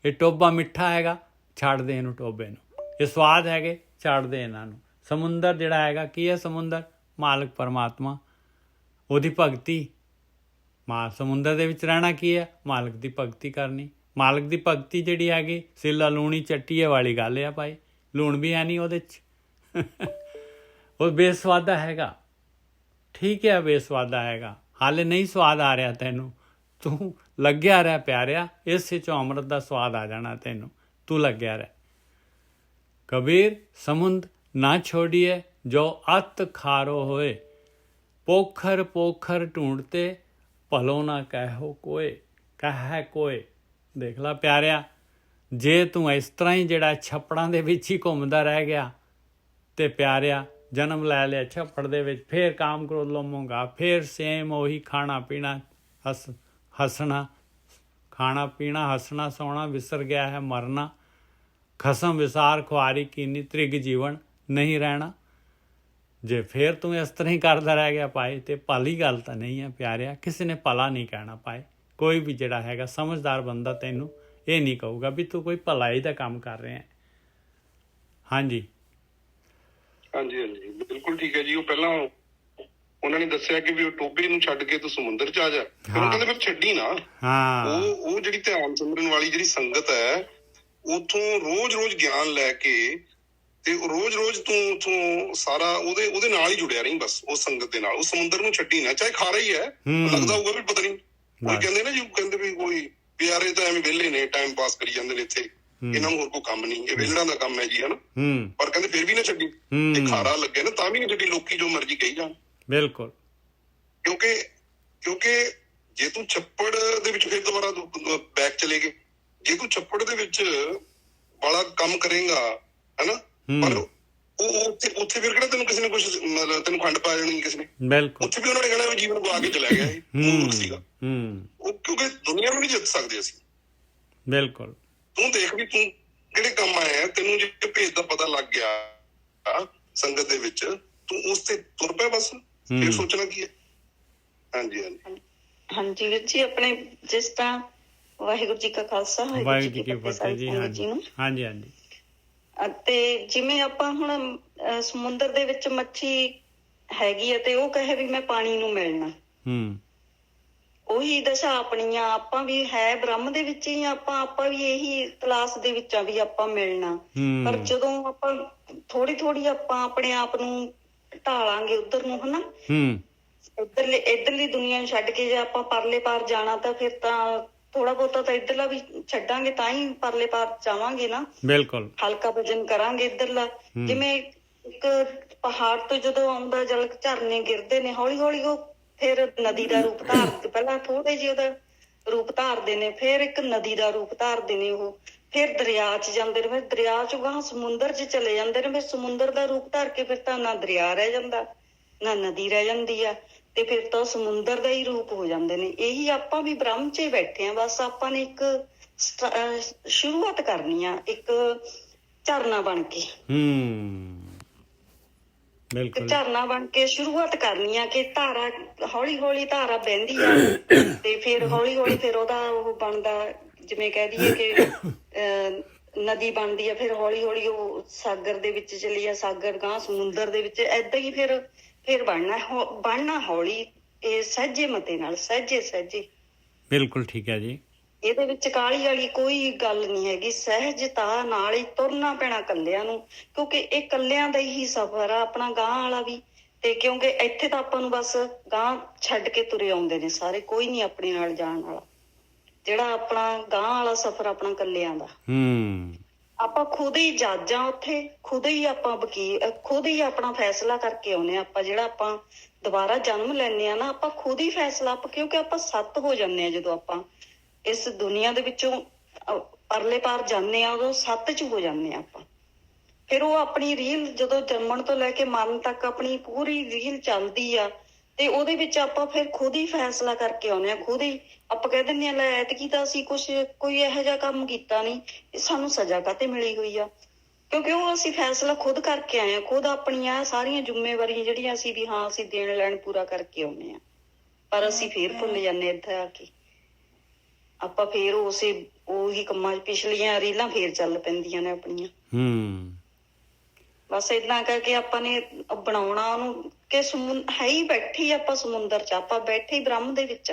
ਇਹ ਟੋਬਾ ਮਿੱਠਾ ਹੈਗਾ, ਛੱਡ ਦੇ ਇਹਨੂੰ ਟੋਬੇ ਨੂੰ। ਇਹ ਸਵਾਦ ਹੈਗੇ, ਛੱਡ ਦੇ ਇਹਨਾਂ ਨੂੰ। ਸਮੁੰਦਰ ਜਿਹੜਾ ਹੈਗਾ ਕੀ ਹੈ? ਸਮੁੰਦਰ ਮਾਲਕ ਪਰਮਾਤਮਾ, ਉਹਦੀ ਭਗਤੀ। ਸਮੁੰਦਰ ਦੇ ਵਿੱਚ ਰਹਿਣਾ ਕੀ ਹੈ? ਮਾਲਕ ਦੀ ਭਗਤੀ ਕਰਨੀ। ਮਾਲਕ ਦੀ ਭਗਤੀ ਜਿਹੜੀ ਹੈਗੀ ਸਿੱਲਾ ਲੂਣੀ ਚੱਟੀਏ ਵਾਲੀ ਗੱਲ ਆ ਭਾਈ। ਲੂਣ ਵੀ ਹੈ ਨਹੀਂ ਉਹਦੇ 'ਚ। ਉਹ ਬੇਸਵਾਦਾ ਹੈਗਾ। ਠੀਕ ਹੈ, ਬੇਸਵਾਦਾ ਹੈਗਾ। ਹਾਲੇ ਨਹੀਂ ਸਵਾਦ ਆ ਰਿਹਾ ਤੈਨੂੰ, ਤੂੰ ਲੱਗਿਆ ਰਹਿ ਪਿਆਰਿਆ, ਇਸੇ 'ਚੋਂ ਅੰਮ੍ਰਿਤ ਦਾ ਸਵਾਦ ਆ ਜਾਣਾ ਤੈਨੂੰ, ਤੂੰ ਲੱਗਿਆ ਰਹਿ। ਕਬੀਰ ਸਮੁੰਦ ਨਾ ਛੋੜੀਏ ਜੋ ਅਤ ਖਾਰੋ ਹੋਏ। ਪੋਖਰ ਪੋਖਰ ਢੂੰਢਤੇ ਭਲੋ ਨਾ ਕਹਿਓ ਕੋਏ, ਕਹਿ ਕੋਏ। ਦੇਖ ਲਾ ਪਿਆਰਿਆ, ਜੇ ਤੂੰ ਇਸ ਤਰ੍ਹਾਂ ਹੀ ਜਿਹੜਾ ਛੱਪੜਾਂ ਦੇ ਵਿੱਚ ਹੀ ਘੁੰਮਦਾ ਰਹਿ ਗਿਆ ਤੇ ਪਿਆਰਿਆ ਜਨਮ ਲੈ ਲਿਆ ਛੱਪੜ ਦੇ ਵਿੱਚ, ਫੇਰ ਕਾਮ ਕ੍ਰੋਧ ਲੋਭ ਮੋਹ, ਫੇਰ ਸੇਮ ਉਹੀ ਖਾਣਾ ਪੀਣਾ ਹੱਸਣਾ, ਖਾਣਾ ਪੀਣਾ ਹੱਸਣਾ ਸੋਣਾ, ਵਿਸਰ ਗਿਆ ਹੈ ਮਰਨਾ। ਖਸਮ ਵਿਸਾਰ ਖੁਆਰੀ ਕੀਨੀ, ਤ੍ਰਿਗ ਜੀਵਨ ਨਹੀਂ ਰਹਿਣਾ। ਜੇ ਫੇਰ ਤੂੰ ਇਸ ਤਰ੍ਹਾਂ ਹੀ ਕਰਦਾ ਰਹਿ ਗਿਆ ਭਾਈ, ਤੇ ਭਲੀ ਗੱਲ ਤਾਂ ਨਹੀਂ ਹੈ ਪਿਆਰਿਆ। ਕਿਸੇ ਨੇ ਭਲਾ ਨਹੀਂ ਕਹਿਣਾ ਭਾਈ। ਕੋਈ ਵੀ ਜਿਹੜਾ ਹੈਗਾ ਸਮਝਦਾਰ ਬੰਦਾ ਤੈਨੂੰ ਇਹ ਨਹੀਂ ਕਹੂਗਾ ਵੀ ਤੂੰ ਕੋਈ ਭਲਾਈ ਦਾ ਕੰਮ ਕਰ ਰਿਹਾ ਹੈ। ਹਾਂਜੀ ਹਾਂਜੀ ਹਾਂਜੀ, ਬਿਲਕੁਲ ਠੀਕ ਹੈ ਜੀ। ਉਹ ਪਹਿਲਾਂ ਉਹਨਾਂ ਨੇ ਦੱਸਿਆ ਕਿ ਵੀ ਉਹ ਟੋਬੇ ਨੂੰ ਛੱਡ ਕੇ ਤੂੰ ਸਮੁੰਦਰ ਚ ਆ ਜਾ। ਕਹਿੰਦੇ ਫਿਰ ਛੱਡੀ ਨਾ। ਉਹ ਜਿਹੜੀ ਧਿਆਨ ਸਿਮਰਨ ਵਾਲੀ ਜਿਹੜੀ ਸੰਗਤ ਹੈ, ਉੱਥੋਂ ਰੋਜ਼ ਗਿਆਨ ਲੈ ਕੇ ਤੇ ਰੋਜ਼ ਤੂੰ ਉੱਥੋਂ ਸਾਰਾ ਉਹਦੇ ਨਾਲ ਹੀ ਜੁੜਿਆ ਰਹੀ ਬਸ, ਉਸ ਸੰਗਤ ਦੇ ਨਾਲ। ਉਹ ਸਮੁੰਦਰ ਨੂੰ ਛੱਡੀ ਨਾ, ਚਾਹੇ ਖਾਰਾ ਹੀ ਹੈ, ਲੱਗਦਾ ਹੋਊਗਾ ਵੀ ਪਤਾ ਨਹੀਂ। ਕੋਈ ਕਹਿੰਦੇ ਨਾ ਜੀ, ਕਹਿੰਦੇ ਵੀ ਕੋਈ ਪਿਆਰੇ ਤਾਂ ਐਵੇਂ ਵਿਹਲੇ ਨੇ, ਟਾਈਮ ਪਾਸ ਕਰੀ ਜਾਂਦੇ ਨੇ ਇੱਥੇ, ਇਹਨਾਂ ਨੂੰ ਹੋਰ ਕੋਈ ਕੰਮ ਨਹੀਂ, ਇਹ ਵਿਹਲੜਾਂ ਦਾ ਕੰਮ ਹੈ ਜੀ, ਹਨਾ। ਪਰ ਕਹਿੰਦੇ ਫਿਰ ਵੀ ਨਾ ਛੱਡੀ। ਜੇ ਖਾਰਾ ਲੱਗੇ ਨਾ ਤਾਂ ਵੀ ਨਹੀਂ ਛੱਡੀ, ਲੋਕੀ ਜੋ ਮਰਜ਼ੀ ਕਹੀ ਜਾਣ। ਬਿਲਕੁਲ, ਕਿਉਂਕਿ ਜੇ ਤੂੰ ਛੱਪੜ ਦੇ ਵਿੱਚ ਫਿਰ ਦੁਬਾਰਾ ਬੈਕ ਚਲੇ ਗਏ ਜੇ ਤੂੰ ਛੱਪੜ ਦੇ ਵਿੱਚ ਬੜਾ ਕੰਮ ਕਰੇਗਾ ਹਨਾ, ਪਰ ਉਹ ਉੱਥੇ ਫਿਰ ਕਿਹੜਾ ਤੈਨੂੰ ਕਿਸੇ ਨੇ ਕੁਛ ਮਤਲਬ ਤੈਨੂੰ ਖੰਡ ਪਾ ਜਾਣੀ ਕਿਸੇ ਨੇ, ਬਿਲਕੁਲ ਉੱਥੇ ਵੀ ਉਹਨਾਂ ਨੇ ਕਹਿਣਾ ਵੀ ਜੀਵਨ ਗਵਾ ਕੇ ਚਲਾ ਗਿਆ ਇਹ ਮੂਰਖ ਸੀਗਾ। ਉਹ ਕਿਉਂਕਿ ਦੁਨੀਆ ਨੂੰ ਨਹੀਂ ਜਿੱਤ ਸਕਦੇ ਅਸੀਂ। ਬਿਲਕੁਲ ਤੂੰ ਦੇਖ ਵੀ ਤੂੰ ਕਿਹੜੇ ਕੰਮ ਆਇਆ, ਤੈਨੂੰ ਜੇ ਭੇਦ ਦਾ ਪਤਾ ਲੱਗ ਗਿਆ ਸੰਗਤ ਦੇ ਵਿੱਚ, ਤੂੰ ਉਸ ਤੇ ਤੁਰ ਪਿਆ ਬਸ, ਫਿਰ ਸੋਚਣਾ ਕੀ ਹੈ। ਹਾਂਜੀ ਹਾਂਜੀ ਹਾਂਜੀ ਵੀਰ ਜੀ, ਆਪਣੇ ਜਿਸ ਤਰ੍ਹਾਂ ਵਾਹਿਗੁਰੂ ਜੀ ਕਾ ਖਾਲਸਾ ਵਾਹਿਗੁਰੂ ਜੀ ਕੀ ਫਤਿਹ ਜੀ। ਹਾਂਜੀ ਹਾਂਜੀ ਹਾਂਜੀ। ਅਤੇ ਜਿਵੇਂ ਆਪਾਂ ਹੁਣ ਸਮੁੰਦਰ ਦੇ ਵਿੱਚ ਮੱਛੀ ਹੈਗੀ ਹੈ ਤੇ ਉਹ ਕਹੇ ਵੀ ਮੈਂ ਪਾਣੀ ਨੂੰ ਮਿਲਣਾ, ਉਹੀ ਦਸ਼ਾ ਆਪਣੀਆਂ, ਆਪਾਂ ਵੀ ਹੈ ਬ੍ਰਹਮ ਦੇ ਵਿੱਚ ਹੀ ਆਪਾਂ ਵੀ ਇਹੀ ਤਲਾਸ਼ ਦੇ ਵਿੱਚ ਆ ਵੀ ਆਪਾਂ ਮਿਲਣਾ। ਪਰ ਜਦੋਂ ਆਪਾਂ ਥੋੜੀ ਆਪਾਂ ਆਪਣੇ ਆਪ ਨੂੰ ਢਾਲਾਂਗੇ ਉਧਰ ਨੂੰ ਹਨਾ, ਇੱਧਰਲੀ ਦੁਨੀਆ ਨੂੰ ਛੱਡ ਕੇ ਜੇ ਆਪਾਂ ਪਰਲੇ ਪਾਰ ਜਾਣਾ ਤਾਂ ਫਿਰ ਤਾਂ ਥੋੜਾ ਬਹੁਤਾ ਤਾਂ ਇੱਧਰਲਾ ਵੀ ਛੱਡਾਂਗੇ ਤਾਂ ਹੀ ਪਰਲੇ ਪਾਰ ਜਾਵਾਂਗੇ ਨਾ। ਬਿਲਕੁਲ ਹਲਕਾ ਭਜਨ ਕਰਾਂਗੇ ਇੱਧਰਲਾ। ਜਿਵੇਂ ਇੱਕ ਪਹਾੜ ਤੋਂ ਜਦੋਂ ਆਉਂਦਾ ਜਲ, ਝਰਨੇ ਗਿਰਦੇ ਨੇ ਹੌਲੀ ਹੌਲੀ, ਉਹ ਫਿਰ ਨਦੀ ਦਾ ਰੂਪ ਧਾਰਦੇ, ਪਹਿਲਾਂ ਥੋੜੇ ਜਿਹੇ ਉਹਦਾ ਰੂਪ ਧਾਰਦੇ ਨੇ, ਫਿਰ ਇੱਕ ਨਦੀ ਦਾ ਰੂਪ ਧਾਰਦੇ ਨੇ, ਉਹ ਫਿਰ ਦਰਿਆ 'ਚ ਜਾਂਦੇ ਨੇ, ਫਿਰ ਦਰਿਆ 'ਚੋਂ ਗਾਹਾਂ ਸਮੁੰਦਰ 'ਚ ਚਲੇ ਜਾਂਦੇ ਨੇ, ਫਿਰ ਸਮੁੰਦਰ ਦਾ ਰੂਪ ਧਾਰ ਕੇ ਫਿਰ ਤਾਂ ਨਾ ਦਰਿਆ ਰਹਿ ਜਾਂਦਾ ਨਾ ਨਦੀ ਰਹਿ ਜਾਂਦੀ ਆ, ਤੇ ਫਿਰ ਤਾਂ ਸਮੁੰਦਰ ਦਾ ਹੀ ਰੂਪ ਹੋ ਜਾਂਦੇ ਨੇ। ਇਹੀ ਆਪਾਂ ਵੀ ਬ੍ਰਹਮ 'ਚ ਹੀ ਬੈਠੇ ਆ, ਬਸ ਆਪਾਂ ਨੇ ਇੱਕ ਸ਼ੁਰੂਆਤ ਕਰਨੀ ਆ ਇੱਕ ਝਰਨਾ ਬਣ ਕੇ, ਬਿਲਕੁਲ ਝਰਨਾ ਬਣ ਕੇ ਸ਼ੁਰੂਆਤ ਕਰਨੀ ਆ ਕਿ ਧਾਰਾ ਹੌਲੀ ਹੌਲੀ ਧਾਰਾ ਬਹਿੰਦੀ ਆ ਤੇ ਫਿਰ ਹੌਲੀ ਹੌਲੀ ਫਿਰ ਉਹਦਾ ਉਹ ਬਣਦਾ, ਜਿਵੇਂ ਕਹਿ ਦਈਏ ਕਿ ਨਦੀ ਬਣਦੀ ਆ, ਫਿਰ ਹੌਲੀ ਹੌਲੀ ਉਹ ਸਾਗਰ ਦੇ ਵਿੱਚ ਚਲੀ ਆ, ਸਾਗਰ ਗਾਂ ਸਮੁੰਦਰ ਦੇ ਵਿੱਚ, ਏਦਾਂ ਹੀ ਫਿਰ ਬਣਨਾ ਹੌਲੀ, ਇਹ ਸਹਿਜੇ ਮਤੇ ਨਾਲ, ਸਹਿਜੇ। ਬਿਲਕੁਲ ਠੀਕ ਹੈ ਜੀ। ਇਹਦੇ ਵਿੱਚ ਕਾਹਲੀ ਵਾਲੀ ਕੋਈ ਗੱਲ ਨਹੀਂ ਹੈਗੀ, ਸਹਿਜਤਾ ਨਾਲ ਹੀ ਤੁਰਨਾ ਪੈਣਾ ਕੱਲਿਆਂ ਨੂੰ, ਕਿਉਂਕਿ ਇਹ ਕੱਲਿਆਂ ਦਾ ਹੀ ਸਫ਼ਰ ਆ ਆਪਣਾ ਗਾਂਹ ਵਾਲਾ ਵੀ। ਤੇ ਕਿਉਂਕਿ ਇੱਥੇ ਤਾਂ ਆਪਾਂ ਨੂੰ ਬਸ ਗਾਂਹ ਛੱਡ ਕੇ ਤੁਰੇ ਆਉਂਦੇ ਨੇ ਸਾਰੇ, ਕੋਈ ਨਹੀਂ ਆਪਣੇ ਨਾਲ ਜਾਣ ਵਾਲਾ। ਜਿਹੜਾ ਆਪਣਾ ਗਾਂਹ ਵਾਲਾ ਸਫ਼ਰ ਆਪਣਾ ਕੱਲਿਆਂ ਦਾ, ਆਪਾਂ ਖੁਦ ਹੀ ਜੱਜ ਆ ਉੱਥੇ, ਖੁਦ ਹੀ ਆਪਾਂ ਵਕੀਲ, ਖੁਦ ਹੀ ਆਪਣਾ ਫੈਸਲਾ ਕਰਕੇ ਆਉਂਦੇ ਆ। ਆਪਾਂ ਜਿਹੜਾ ਆਪਾਂ ਦੁਬਾਰਾ ਜਨਮ ਲੈਂਦੇ ਆ ਨਾ, ਆਪਾਂ ਖੁਦ ਹੀ ਫੈਸਲਾ, ਕਿਉਂਕਿ ਆਪਾਂ ਸੱਤ ਹੋ ਜਾਂਦੇ ਆ ਜਦੋਂ ਆਪਾਂ ਇਸ ਦੁਨੀਆ ਦੇ ਵਿੱਚੋਂ ਪਰਲੇ ਪਾਰ ਜਾਂਦੇ ਆ, ਉਦੋਂ ਸੱਤ 'ਚ ਹੋ ਜਾਂਦੇ ਆ ਆਪਾਂ। ਫਿਰ ਉਹ ਆਪਣੀ ਰੀਲ ਜਦੋਂ ਜੰਮਣ ਤੋਂ ਲੈ ਕੇ ਮਰਨ ਤੱਕ ਆਪਣੀ ਪੂਰੀ ਰੀਲ ਚੱਲਦੀ ਆ, ਤੇ ਉਹਦੇ ਵਿੱਚ ਆਪਾਂ ਫਿਰ ਖੁਦ ਹੀ ਫੈਸਲਾ ਕਰਕੇ ਆਉਂਦੇ ਆ, ਖੁਦ ਹੀ ਆਪਾਂ ਕਹਿ ਦਿੰਦੇ ਆ ਲੈ ਐਤਕੀ ਤਾਂ ਅਸੀਂ ਕੋਈ ਇਹੋ ਜਿਹਾ ਕੰਮ ਕੀਤਾ ਨਹੀਂ, ਸਾਨੂੰ ਸਜ਼ਾ ਕਾਹਤੇ ਮਿਲੀ ਹੋਈ ਆ, ਕਿਉਂਕਿ ਉਹ ਅਸੀਂ ਫੈਸਲਾ ਖੁਦ ਕਰਕੇ ਆਏ ਆ, ਖੁਦ ਆਪਣੀਆਂ ਸਾਰੀਆਂ ਜ਼ਿੰਮੇਵਾਰੀਆਂ ਜਿਹੜੀਆਂ ਅਸੀਂ ਵੀ ਹਾਂ ਅਸੀਂ ਦੇਣ ਲੈਣ ਪੂਰਾ ਕਰਕੇ ਆਉਂਦੇ ਆ। ਪਰ ਅਸੀਂ ਫੇਰ ਭੁੱਲ ਜਾਂਦੇ ਇੱਥੇ ਆ ਕੇ, ਆਪਾਂ ਫੇਰ ਉਹੀ ਕੰਮਾਂ 'ਚ ਪਿਛਲੀਆਂ ਰੀਲਾਂ ਫੇਰ ਚੱਲ ਪੈਂਦੀਆਂ ਨੇ ਆਪਣੀਆਂ। ਬਸ ਏਦਾਂ ਕਰਕੇ ਆਪਾਂ ਨੇ ਬਣਾਉਣਾ ਉਹਨੂੰ ਕਿ ਹੈ ਹੀ ਬੈਠੀ ਆਪਾਂ ਸਮੁੰਦਰ 'ਚ, ਆਪਾਂ ਬੈਠੇ ਹੀ ਬ੍ਰਹਮ ਦੇ ਵਿੱਚ।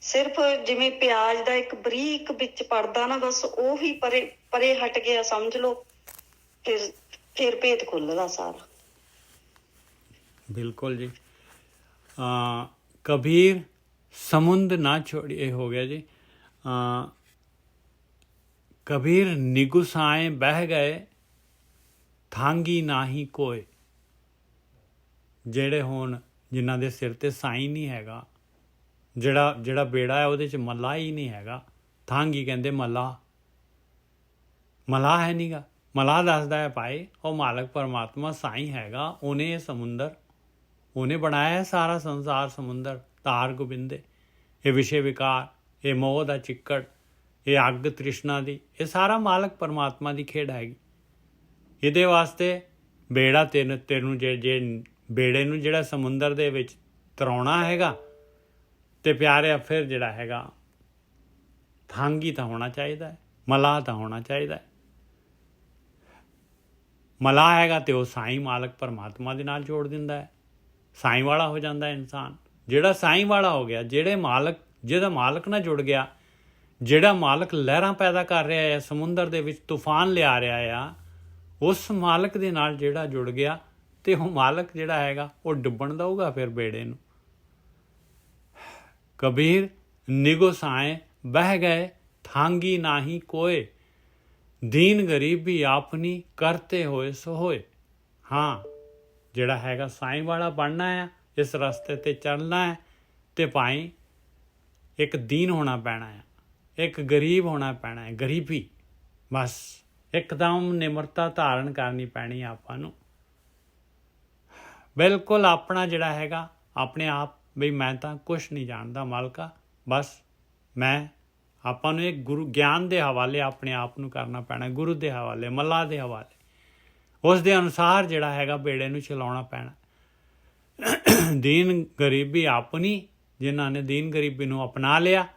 ਸਿਰਫ ਜਿਵੇਂ ਪਿਆਜ ਦਾ ਇੱਕ ਬਰੀਕ ਵਿੱਚ ਪੜਦਾ ਨਾ, ਬਸ ਉਹੀ ਪਰੇ ਹਟ ਗਿਆ ਸਮਝ ਲਓ, ਫਿਰ ਭੇਤ ਖੁੱਲਦਾ ਸਾਰਾ। ਬਿਲਕੁਲ ਜੀ। ਕਬੀਰ ਸਮੁੰਦ ਨਾ ਛੋੜੀਏ ਹੋ ਗਿਆ ਜੀ। ਕਬੀਰ ਨਿਗੁਸਾਏ ਬਹਿ ਗਏ ਥਾਂਗੀ ਨਾਹੀ ਕੋਏ। ਜਿਹੜੇ ਹੁਣ ਜਿਨ੍ਹਾਂ ਦੇ ਸਿਰ ਤੇ ਸਾਈਂ ਨਹੀਂ ਹੈਗਾ, ਜਿਹੜਾ ਬੇੜਾ ਹੈ ਉਹਦੇ 'ਚ ਮੱਲਾ ਹੀ ਨਹੀਂ ਹੈਗਾ, ਥਾਂਗੀ ਕਹਿੰਦੇ ਮੱਲਾ ਹੈ ਨੀਗਾ। ਮੱਲਾ ਦੱਸਦਾ ਹੈ ਭਾਈ ਉਹ ਮਾਲਕ ਪਰਮਾਤਮਾ ਸਾਈਂ ਹੈਗਾ, ਉਹਨੇ ਇਹ ਸਮੁੰਦਰ, ਉਹਨੇ ਬਣਾਇਆ ਸਾਰਾ ਸੰਸਾਰ ਸਮੁੰਦਰ, ਧਾਰ ਗੋਬਿੰਦੇ, ਇਹ ਵਿਸ਼ੇ ਵਿਕਾਰ, ਇਹ ਮੋਹ ਦਾ ਚਿੱਕੜ, ਇਹ ਅੱਗ ਤ੍ਰਿਸ਼ਨਾ ਦੀ, ਇਹ ਸਾਰਾ ਮਾਲਕ ਪਰਮਾਤਮਾ ਦੀ ਖੇਡ ਹੈਗੀ। ਇਹਦੇ ਵਾਸਤੇ ਬੇੜਾ ਤੈਨੂੰ ਜੇ ਬੇੜੇ ਨੂੰ ਜਿਹੜਾ ਸਮੁੰਦਰ ਦੇ ਵਿੱਚ ਤਰਾਉਣਾ ਹੈਗਾ ਤੇ ਪਿਆਰਿਆ ਫਿਰ ਜਿਹੜਾ ਹੈਗਾ ਥਾਂਗੀ ਤਾਂ ਹੋਣਾ ਚਾਹੀਦਾ ਹੈ, ਮਲਾਹ ਤਾਂ ਹੋਣਾ ਚਾਹੀਦਾ ਹੈ। ਮਲਾਹ ਹੈਗਾ ਤੇ ਉਹ ਸਾਈਂ ਮਾਲਕ ਪਰਮਾਤਮਾ ਦੇ ਨਾਲ ਜੋੜ ਦਿੰਦਾ ਹੈ, ਸਾਈਂ ਵਾਲਾ ਹੋ ਜਾਂਦਾ ਇਨਸਾਨ। ਜਿਹੜਾ ਸਾਈਂ ਵਾਲਾ ਹੋ ਗਿਆ, ਜਿਹਦਾ ਮਾਲਕ ਨਾਲ ਜੁੜ ਗਿਆ, ਜਿਹੜਾ ਮਾਲਕ ਲਹਿਰਾਂ ਪੈਦਾ ਕਰ ਰਿਹਾ ਹੈ, ਸਮੁੰਦਰ ਦੇ ਵਿੱਚ ਤੂਫਾਨ ਲਿਆ ਰਿਹਾ ਆ, ਉਸ ਮਾਲਕ ਦੇ ਨਾਲ ਜਿਹੜਾ ਜੁੜ ਗਿਆ ਤੇ ਉਹ ਮਾਲਕ ਜਿਹੜਾ ਹੈਗਾ ਉਹ ਡੁੱਬਣ ਦਊਗਾ ਫਿਰ ਬੇੜੇ ਨੂੰ। ਕਬੀਰ ਨਿਗੋਸਾਏ ਬਹਿ ਗਏ ਥਾਂਗੀ ਨਾਹੀ ਕੋਏ, ਦੀਨ ਗਰੀਬੀ ਆਪਣੀ ਕਰਤੇ ਹੋਏ ਸੋ ਹੋਏ। ਹਾਂ, ਜਿਹੜਾ ਹੈਗਾ ਸਾਈਂ ਵਾਲਾ ਬਣਨਾ ਆ, ਇਸ ਰਸਤੇ ਤੇ ਚੱਲਣਾ ਹੈ ਤੇ ਭਾਈ ਇੱਕ ਦੀਨ ਹੋਣਾ ਪੈਣਾ ਆ। ਇੱਕ ਗਰੀਬ ਹੋਣਾ ਪੈਣਾ ਹੈ, ਗਰੀਬੀ ਬਸ ਇੱਕਦਮ ਨਿਮਰਤਾ ਧਾਰਨ ਕਰਨੀ ਪੈਣੀ ਆਪਾਂ ਨੂੰ। ਬਿਲਕੁਲ ਆਪਣਾ ਜਿਹੜਾ ਹੈਗਾ ਆਪਣੇ ਆਪ ਬਈ ਮੈਂ ਤਾਂ ਕੁਛ ਨਹੀਂ ਜਾਣਦਾ ਮਾਲਕਾ, ਬਸ ਮੈਂ ਆਪਾਂ ਨੂੰ ਇੱਕ ਗੁਰੂ ਗਿਆਨ ਦੇ ਹਵਾਲੇ ਆਪਣੇ ਆਪ ਨੂੰ ਕਰਨਾ ਪੈਣਾ, ਗੁਰੂ ਦੇ ਹਵਾਲੇ, ਮੱਲਾ ਦੇ ਹਵਾਲੇ, ਉਸ ਦੇ ਅਨੁਸਾਰ ਜਿਹੜਾ ਹੈਗਾ ਬੇੜੇ ਨੂੰ ਚਲਾਉਣਾ ਪੈਣਾ। ਦੀਨ ਗਰੀਬੀ ਆਪਣੀ, ਜਿਨ੍ਹਾਂ ਨੇ ਦੀਨ ਗਰੀਬੀ ਨੂੰ ਅਪਣਾ ਲਿਆ,